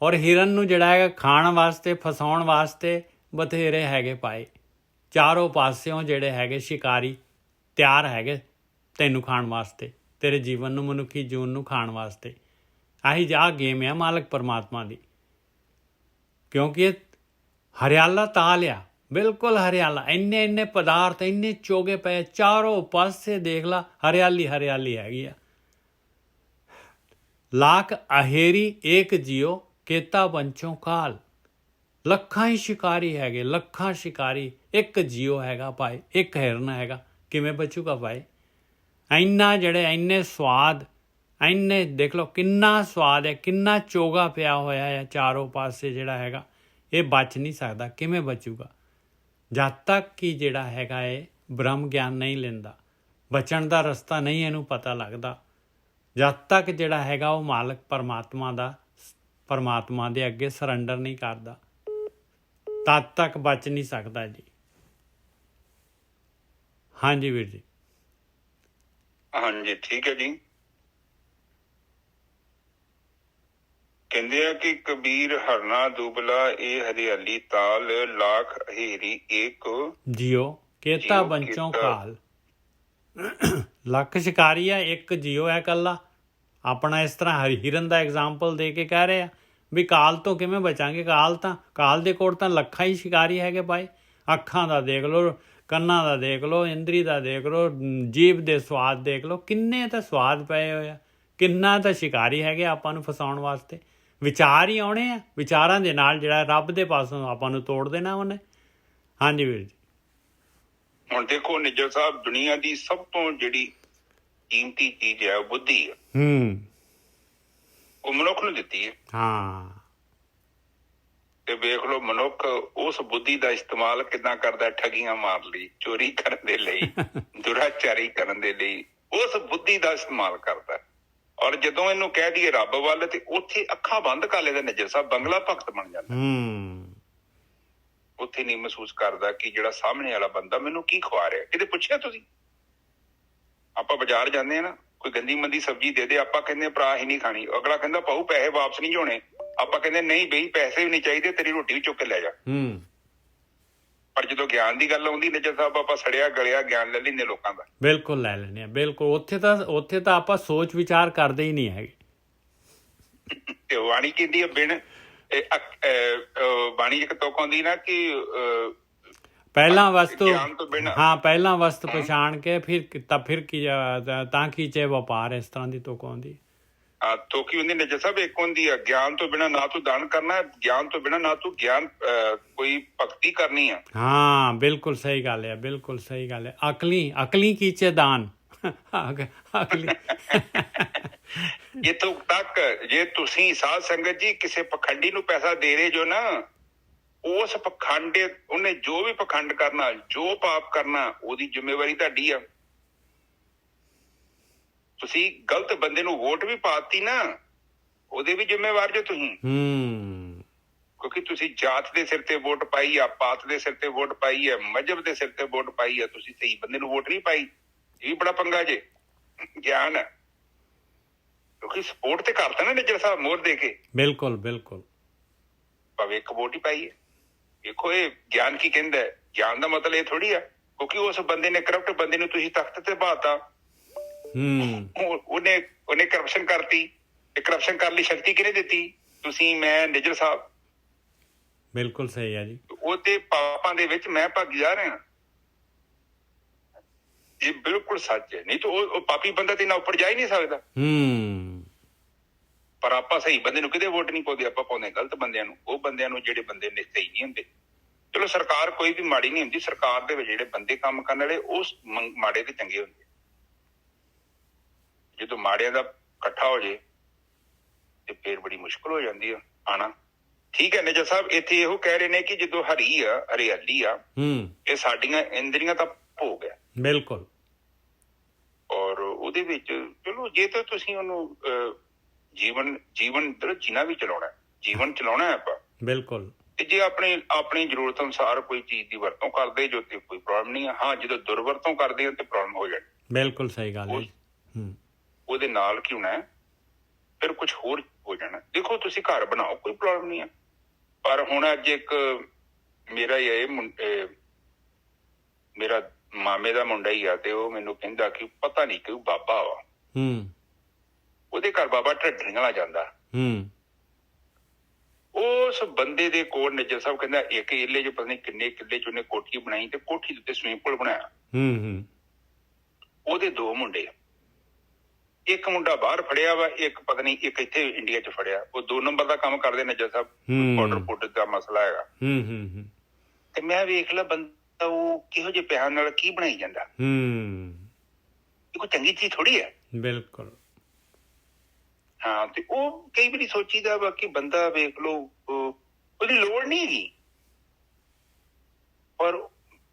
ਔਰ ਹਿਰਨ ਨੂੰ ਜਿਹੜਾ ਹੈਗਾ ਖਾਣ ਵਾਸਤੇ, ਫਸਾਉਣ ਵਾਸਤੇ ਬਥੇਰੇ ਹੈਗੇ ਪਾਏ, ਚਾਰੋਂ ਪਾਸਿਓਂ ਜਿਹੜੇ ਹੈਗੇ ਸ਼ਿਕਾਰੀ ਤਿਆਰ ਹੈਗੇ ਤੈਨੂੰ ਖਾਣ ਵਾਸਤੇ, ਤੇਰੇ ਜੀਵਨ ਨੂੰ, ਮਨੁੱਖੀ ਜੀਵਨ ਨੂੰ ਖਾਣ ਵਾਸਤੇ। ਆਹੀ ਜਾ ਗੇਮ ਆ ਮਾਲਕ ਪਰਮਾਤਮਾ ਦੀ, ਕਿਉਂਕਿ ਇਹ ਹਰਿਆਲਾ ਤਾਲ ਆ, ਬਿਲਕੁਲ ਹਰਿਆਲਾ, ਇੰਨੇ ਇੰਨੇ ਪਦਾਰਥ, ਇੰਨੇ ਚੋਗੇ ਪਏ ਚਾਰੋਂ ਪਾਸੇ, ਦੇਖ ਲਾ ਹਰਿਆਲੀ ਹਰਿਆਲੀ ਹੈਗੀ ਆ। ਲਾਖ ਅਹੇਰੀ ਏਕ ਜਿਉ ਕੇਤਾ ਪੰਚੋਂ ਕਾਲ, ਲੱਖਾਂ ਹੀ ਸ਼ਿਕਾਰੀ ਹੈਗੇ, ਲੱਖਾਂ ਸ਼ਿਕਾਰੀ, ਇੱਕ ਜਿਉ ਹੈਗਾ ਭਾਈ, ਇੱਕ ਹਿਰਨ ਹੈਗਾ, ਕਿਵੇਂ ਬਚੂਗਾ ਭਾਈ? ਇੰਨਾ ਜਿਹੜੇ ਇੰਨੇ ਸਵਾਦ, ਇੰਨੇ ਦੇਖ ਲਓ ਕਿੰਨਾ ਸਵਾਦ ਹੈ, ਕਿੰਨਾ ਚੋਗਾ ਪਿਆ ਹੋਇਆ ਹੈ ਚਾਰੋਂ ਪਾਸੇ ਜਿਹੜਾ ਹੈਗਾ, ਇਹ ਬਚ ਨਹੀਂ ਸਕਦਾ। ਕਿਵੇਂ ਬਚੂਗਾ? ਜਦ ਤੱਕ ਕਿ ਜਿਹੜਾ ਹੈਗਾ ਇਹ ਬ੍ਰਹਮ ਗਿਆਨ ਨਹੀਂ ਲੈਂਦਾ, ਬਚਣ ਦਾ ਰਸਤਾ ਨਹੀਂ ਇਹਨੂੰ ਪਤਾ ਲੱਗਦਾ, ਜਦ ਤੱਕ ਜਿਹੜਾ ਹੈਗਾ ਉਹ ਮਾਲਕ ਪਰਮਾਤਮਾ ਦੇ ਅੱਗੇ ਸਰੈਂਡਰ ਨਹੀਂ ਕਰਦਾ, ਤਦ ਤੱਕ ਬਚ ਨਹੀਂ ਸਕਦਾ ਜੀ। ਹਾਂਜੀ ਵੀਰ ਜੀ। ਹਾਂਜੀ ਠੀਕ ਹੈ ਜੀ। ਕਹਿੰਦੇ ਆ ਕਿ ਕਬੀਰ ਹਰਨਾ ਦੁਬਲਾ ਇਹ ਹਰਿਆਲੀ ਤਾਲ, ਲਾਖ ਹੇਰੀ ਏਕ ਜਿਉ ਕੇਤਾ ਬੰਚੋਂ ਕਾਲ। ਲੱਖ ਸ਼ਿਕਾਰੀ ਆ, ਇੱਕ ਜਿਉ ਹੈ ਇਕੱਲਾ। ਆਪਣਾ ਇਸ ਤਰ੍ਹਾਂ ਹਿਰਨ ਦਾ ਐਗਜ਼ਾਮਪਲ ਦੇ ਕੇ ਕਹਿ ਰਹੇ ਆ ਵੀ ਕਾਲ ਤੋਂ ਕਿਵੇਂ ਬਚਾਂਗੇ? ਕਾਲ ਦੇ ਕੋਲ ਤਾਂ ਲੱਖਾਂ ਹੀ ਸ਼ਿਕਾਰੀ ਹੈਗੇ ਭਾਈ। ਅੱਖਾਂ ਦਾ ਦੇਖ ਲਓ, ਕੰਨਾਂ ਦਾ ਦੇਖ ਲਓ, ਇੰਦਰੀ ਦਾ ਦੇਖ ਲਓ, ਜੀਭ ਦੇ ਸਵਾਦ ਦੇਖ ਲਓ, ਕਿੰਨੇ ਤਾਂ ਸਵਾਦ ਪਏ ਹੋਏ ਆ, ਕਿੰਨਾ ਤਾਂ ਸ਼ਿਕਾਰੀ ਹੈਗੇ ਆਪਾਂ ਨੂੰ ਫਸਾਉਣ ਵਾਸਤੇ। ਵਿਚਾਰ ਹੀ ਆਉਣੇ ਆ, ਵਿਚਾਰਾਂ ਦੇ ਨਾਲ ਜਿਹੜਾ ਰੱਬ ਦੇ ਪਾਸੋਂ ਆਪਾਂ ਨੂੰ ਤੋੜ ਦੇਣਾ ਉਹਨੇ। ਹਾਂਜੀ ਵੀਰ ਜੀ। ਹੁਣ ਦੇਖੋ ਨਿੱਜਰ ਸਾਹਿਬ, ਦੁਨੀਆ ਦੀ ਸਭ ਤੋਂ ਜਿਹੜੀ ਕੀਮਤੀ ਚੀਜ਼ ਹੈ ਉਹ ਬੁੱਧੀ ਹੈ। ਉਹ ਮਨੁੱਖ ਨੂੰ ਦਿੱਤੀ ਹੈ। ਹਾਂ, ਤੇ ਵੇਖ ਲਓ ਮਨੁੱਖ ਉਸ ਬੁੱਧੀ ਦਾ ਇਸਤੇਮਾਲ ਕਿੱਦਾਂ ਕਰਦਾ, ਠੱਗੀਆਂ ਮਾਰ ਲਈ, ਚੋਰੀ ਕਰਨ ਦੇ ਲਈ, ਦੁਰਾਚਾਰੀ ਕਰਨ ਦੇ ਲਈ ਉਸ ਬੁੱਧੀ ਦਾ ਇਸਤੇਮਾਲ ਕਰਦਾ। ਔਰ ਜਦੋਂ ਇਹਨੂੰ ਕਹਿ ਦਈਏ ਰੱਬ ਵੱਲ, ਤੇ ਉੱਥੇ ਅੱਖਾਂ ਬੰਦ ਕਰ ਲੈਂਦਾ ਨਿੱਜਰ ਸਾਹਿਬ, ਬੰਗਲਾ ਭਗਤ ਬਣ ਜਾਂਦਾ। ਉੱਥੇ ਨਹੀਂ ਮਹਿਸੂਸ ਕਰਦਾ ਕਿ ਜਿਹੜਾ ਸਾਹਮਣੇ ਵਾਲਾ ਬੰਦਾ ਮੈਨੂੰ ਕੀ ਖਵਾ ਰਿਹਾ। ਕਿਤੇ ਪੁੱਛਿਆ ਤੁਸੀਂ? ਆਪਾਂ ਬਾਜ਼ਾਰ ਜਾਂਦੇ ਆ ਨਾ, ਕੋਈ ਗੰਦੀ ਮੰਦੀ ਸਬਜ਼ੀ ਦੇ ਦੇ, ਆਪਾਂ ਕਹਿੰਦੇ ਭਰਾ ਹੀ ਨਹੀਂ ਖਾਣੀ, ਅਗਲਾ ਕਹਿੰਦਾ ਭਾਊ ਪੈਸੇ ਵਾਪਸ ਨਹੀਂ ਹੋਣੇ, ਆਪਾਂ ਕਹਿੰਦੇ ਨਹੀਂ ਬਈ ਪੈਸੇ ਵੀ ਨਹੀਂ ਚਾਹੀਦੇ, ਤੇਰੀ ਰੋਟੀ ਵੀ ਚੁੱਕ ਕੇ ਲੈ ਜਾ। ਪਰ ਜਦੋਂ ਗਿਆਨ ਦੀ ਗੱਲ ਆਉਂਦੀ ਨਿੱਜਰ ਸਾਹਿਬ, ਆਪਾਂ ਸੜਿਆ ਗਲਿਆ ਗਿਆਨ ਲੈ ਲੈਂਦੇ ਲੋਕਾਂ ਦਾ। ਬਿਲਕੁਲ ਲੈ ਲੈਂਦੇ ਆ, ਬਿਲਕੁਲ। ਉੱਥੇ ਤਾਂ ਆਪਾਂ ਸੋਚ ਵਿਚਾਰ ਕਰਦੇ ਹੀ ਨਹੀਂ ਹੈਗੇ। ਤੇ ਬਾਣੀ ਕਹਿੰਦੀ ਆ ਬਿਨ ਬਾਣੀ ਇੱਕ ਤੁਕ ਆਉਂਦੀ ਨਾ ਕਿ ਪਹਿਲਾਂ ਵਸਤੂ, ਹਾਂ ਪਹਿਲਾਂ ਵਸਤ ਪਛਾਣ ਕੇ ਫਿਰ ਕੀ ਤਾਂ ਕੀਚੇ ਵਪਾਰ, ਇਸ ਤਰ੍ਹਾਂ ਦੀ ਤੁਕ ਆਉਂਦੀ। ਤੋਕੀ ਹੁੰਦੀ ਨਿੱਜਰ ਸਾਹਿਬ, ਇੱਕ ਹੁੰਦੀ ਆ ਗਿਆਨ ਤੋਂ ਬਿਨਾਂ ਨਾ ਤੂੰ ਦਾਨ ਕਰਨਾ, ਗਿਆਨ ਤੋਂ ਬਿਨਾਂ ਨਾ ਤੂੰ ਗਿਆਨ ਕੋਈ ਭਗਤੀ ਕਰਨੀ ਆ। ਹਾਂ ਬਿਲਕੁਲ ਸਹੀ ਗੱਲ ਹੈ, ਬਿਲਕੁਲ ਸਹੀ ਗੱਲ ਹੈ। ਅਕਲੀ ਕੀਚੇ ਦਾਨ ਅਕਲੀ। ਇੱਥੋਂ ਤੱਕ ਜੇ ਤੁਸੀਂ ਸਾਧ ਸੰਗਤ ਜੀ ਕਿਸੇ ਪਖੰਡੀ ਨੂੰ ਪੈਸਾ ਦੇ ਰਹੇ ਜੋ ਨਾ, ਉਸ ਪਖੰਡ, ਉਹਨੇ ਜੋ ਵੀ ਪਖੰਡ ਕਰਨਾ, ਜੋ ਪਾਪ ਕਰਨਾ, ਉਹਦੀ ਜ਼ਿੰਮੇਵਾਰੀ ਤੁਹਾਡੀ ਆ। ਤੁਸੀਂ ਗਲਤ ਬੰਦੇ ਨੂੰ ਵੋਟ ਵੀ ਪਾਤੀ ਨਾ, ਉਹਦੇ ਵੀ ਜ਼ਿੰਮੇਵਾਰ ਜੋ ਤੁਸੀਂ। ਕਿਉਂਕਿ ਤੁਸੀਂ ਜਾਤ ਦੇ ਸਿਰ ਤੇ ਵੋਟ ਪਾਈ ਆ, ਪਾਤ ਦੇ ਸਿਰ ਤੇ ਵੋਟ ਪਾਈ ਹੈ, ਮਜ਼ਹਬ ਦੇ ਸਿਰ ਤੇ ਵੋਟ ਪਾਈ ਹੈ, ਤੁਸੀਂ ਸਹੀ ਬੰਦੇ ਨੂੰ ਵੋਟ ਨਹੀਂ ਪਾਈ। ਇਹ ਵੀ ਬੜਾ ਪੰਗਾ ਜੇ। ਗਿਆਨ ਹੈ ਕਿਉਂਕਿ ਸਪੋਰਟ ਤੇ ਕਰਤਾ ਨਾ ਨਿੱਜਰ ਸਾਹਿਬ ਮੋਹਰ ਦੇ ਕੇ। ਬਿਲਕੁਲ ਬਿਲਕੁਲ, ਭਾਵੇਂ ਇੱਕ ਵੋਟ ਹੀ ਪਾਈ ਹੈ। ਵੇਖੋ ਇਹ ਗਿਆਨ ਕੀ ਕਹਿੰਦਾ ਹੈ। ਗਿਆਨ ਦਾ ਮਤਲਬ ਇਹ ਥੋੜੀ ਆ ਕਿਉਂਕਿ ਉਸ ਬੰਦੇ ਨੇ, ਕਰਪਟ ਬੰਦੇ ਨੂੰ ਤੁਸੀਂ ਤਖਤ ਤੇ ਬਾਤਾ, ਉਹਨੇ ਕਰਪਸ਼ਨ ਕਰਤੀ, ਤੇ ਕਰਪਸ਼ਨ ਕਰਨ ਲਈ ਸ਼ਕਤੀ ਕਿਹਨੇ ਦਿੱਤੀ? ਤੁਸੀਂ, ਮੈਂ, ਨਿੱਜਰ ਸਾਹਿਬ। ਬਿਲਕੁਲ ਸਹੀ ਹੈ ਜੀ। ਉਹਦੇ ਪਾਪਾਂ ਦੇ ਵਿੱਚ ਮੈਂ ਭੱਜ ਜਾ ਰਿਹਾ। ਇਹ ਬਿਲਕੁਲ ਸੱਚ ਹੈ। ਨਹੀਂ ਤਾਂ ਉਹ ਪਾਪੀ ਬੰਦਾ ਤੇ ਨਾ ਉੱਪਰ ਜਾ ਹੀ ਨਹੀਂ ਸਕਦਾ। ਪਰ ਆਪਾਂ ਸਹੀ ਬੰਦੇ ਨੂੰ ਕਿਤੇ ਵੋਟ ਨਹੀਂ ਪਾਉਂਦੇ, ਆਪਾਂ ਪਾਉਂਦੇ ਗਲਤ ਬੰਦਿਆਂ ਨੂੰ, ਉਹ ਬੰਦਿਆਂ ਨੂੰ ਜਿਹੜੇ ਬੰਦੇ ਨੇ ਸਹੀ ਨਹੀਂ ਹੁੰਦੇ। ਚਲੋ ਸਰਕਾਰ ਕੋਈ ਵੀ ਮਾੜੀ ਨਹੀਂ ਹੁੰਦੀ, ਸਰਕਾਰ ਦੇ ਵਿੱਚ ਜਿਹੜੇ ਬੰਦੇ ਕੰਮ ਕਰਨ ਵਾਲੇ ਉਹ ਮਾੜੇ ਤੇ ਚੰਗੇ ਹੁੰਦੇ। ਜਦੋਂ ਮਾੜਿਆਂ ਦਾ ਇਕੱਠਾ ਹੋ ਜੇ ਤੇ ਫੇਰ ਬੜੀ ਮੁਸ਼ਕਿਲ ਹੋ ਜਾਂਦੀ ਆ ਆਣਾ। ਠੀਕ ਹੈ ਨਿੱਜਰ ਸਾਹਿਬ, ਇੱਥੇ ਇਹੋ ਕਹਿ ਰਹੇ ਨੇ ਕਿ ਜਦੋਂ ਹਰਿਆਲੀ ਆ, ਇਹ ਸਾਡੀਆਂ ਇੰਦਰੀਆਂ ਦਾ ਭੋਗ ਹੈ। ਬਿਲਕੁਲ। ਔਰ ਉਹਦੇ ਵਿੱਚ ਚਲੋ ਜੇ ਤਾਂ ਤੁਸੀਂ ਉਹਨੂੰ ਜੀਵਨ ਜੀਣਾ ਵੀ ਚਲਾਉਣਾ, ਜੀਵਨ ਚਲਾਉਣਾ ਆਪਾਂ। ਬਿਲਕੁਲ। ਤੇ ਜੇ ਆਪਣੀ ਜ਼ਰੂਰਤ ਅਨੁਸਾਰ ਕੋਈ ਚੀਜ਼ ਦੀ ਵਰਤੋਂ ਕਰਦੇ ਜੋ ਤੇ ਕੋਈ ਪ੍ਰੋਬਲਮ ਨਹੀਂ ਹੈ। ਹਾਂ, ਜਦੋਂ ਦੁਰਵਰਤੋਂ ਕਰਦੇ ਹੋ ਤੇ ਪ੍ਰੋਬਲਮ ਹੋ ਜਾਣੀ। ਬਿਲਕੁਲ ਸਹੀ ਗੱਲ ਹੈ। ਉਹਦੇ ਨਾਲ ਕੀ ਹੋਣਾ, ਫਿਰ ਕੁਝ ਹੋਰ ਹੋ ਜਾਣਾ। ਦੇਖੋ ਤੁਸੀਂ ਘਰ ਬਣਾਓ, ਕੋਈ ਪ੍ਰੋਬਲਮ ਨਹੀਂ ਹੈ। ਪਰ ਹੁਣ ਅੱਜ ਇੱਕ ਮੇਰਾ ਮਾਮੇ ਦਾ ਮੁੰਡਾ ਹੀ ਆ, ਤੇ ਉਹ ਮੈਨੂੰ ਕਹਿੰਦਾ ਕਿ ਪਤਾ ਨਹੀਂ ਕਿ ਬਾਬਾ ਵਾ, ਉਹਦੇ ਘਰ ਬਾਬਾ ਢੱਡਰੀਆਂ ਵਾਲਾ ਜਾਂਦਾ। ਉਸ ਬੰਦੇ ਦੇ ਕੋਲ ਨਿੱਜਰ ਸਾਹਿਬ ਕਹਿੰਦਾ ਇੱਕ ਏਲੇ 'ਚ ਪਤਾ ਨਹੀਂ ਕਿੰਨੇ ਕਿੱਲੇ 'ਚ ਉਹਨੇ ਕੋਠੀ ਬਣਾਈ ਤੇ ਕੋਠੀ ਦੇ ਉੱਤੇ ਸਵਿਮਿੰਗ ਪੂਲ ਬਣਾਇਆ। ਉਹਦੇ 2 ਮੁੰਡੇ, ਇੱਕ ਮੁੰਡਾ ਬਾਹਰ ਫੜਿਆ ਵਾ, ਇੱਕ ਪਤਾ ਨਹੀਂ ਇੱਕ ਇੱਥੇ ਇੰਡੀਆ 'ਚ ਫੜਿਆ। ਉਹ 2 ਨੰਬਰ ਦਾ ਕੰਮ ਕਰਦੇ ਨਿੱਜਰ ਸਾਹਿਬ, ਬਾਰਡਰ ਪੁੱਟ ਦਾ ਮਸਲਾ ਹੈਗਾ। ਤੇ ਮੈਂ ਵੇਖ ਲਾ ਬੰਦਾ ਉਹ ਕਿਹੋ ਜਿਹੇ ਪਿਆਰ ਨਾਲ ਕੀ ਬਣਾਈ ਜਾਂਦਾ। ਇਹ ਕੋਈ ਚੰਗੀ ਚੀਜ਼ ਥੋੜੀ ਹੈ। ਬਿਲਕੁਲ। ਹਾਂ, ਤੇ ਉਹ ਕਈ ਵਾਰੀ ਸੋਚੀਦਾ ਵਾ ਕਿ ਬੰਦਾ ਵੇਖ ਲਓ ਉਹਦੀ ਲੋੜ ਨਹੀਂ ਹੈਗੀ, ਪਰ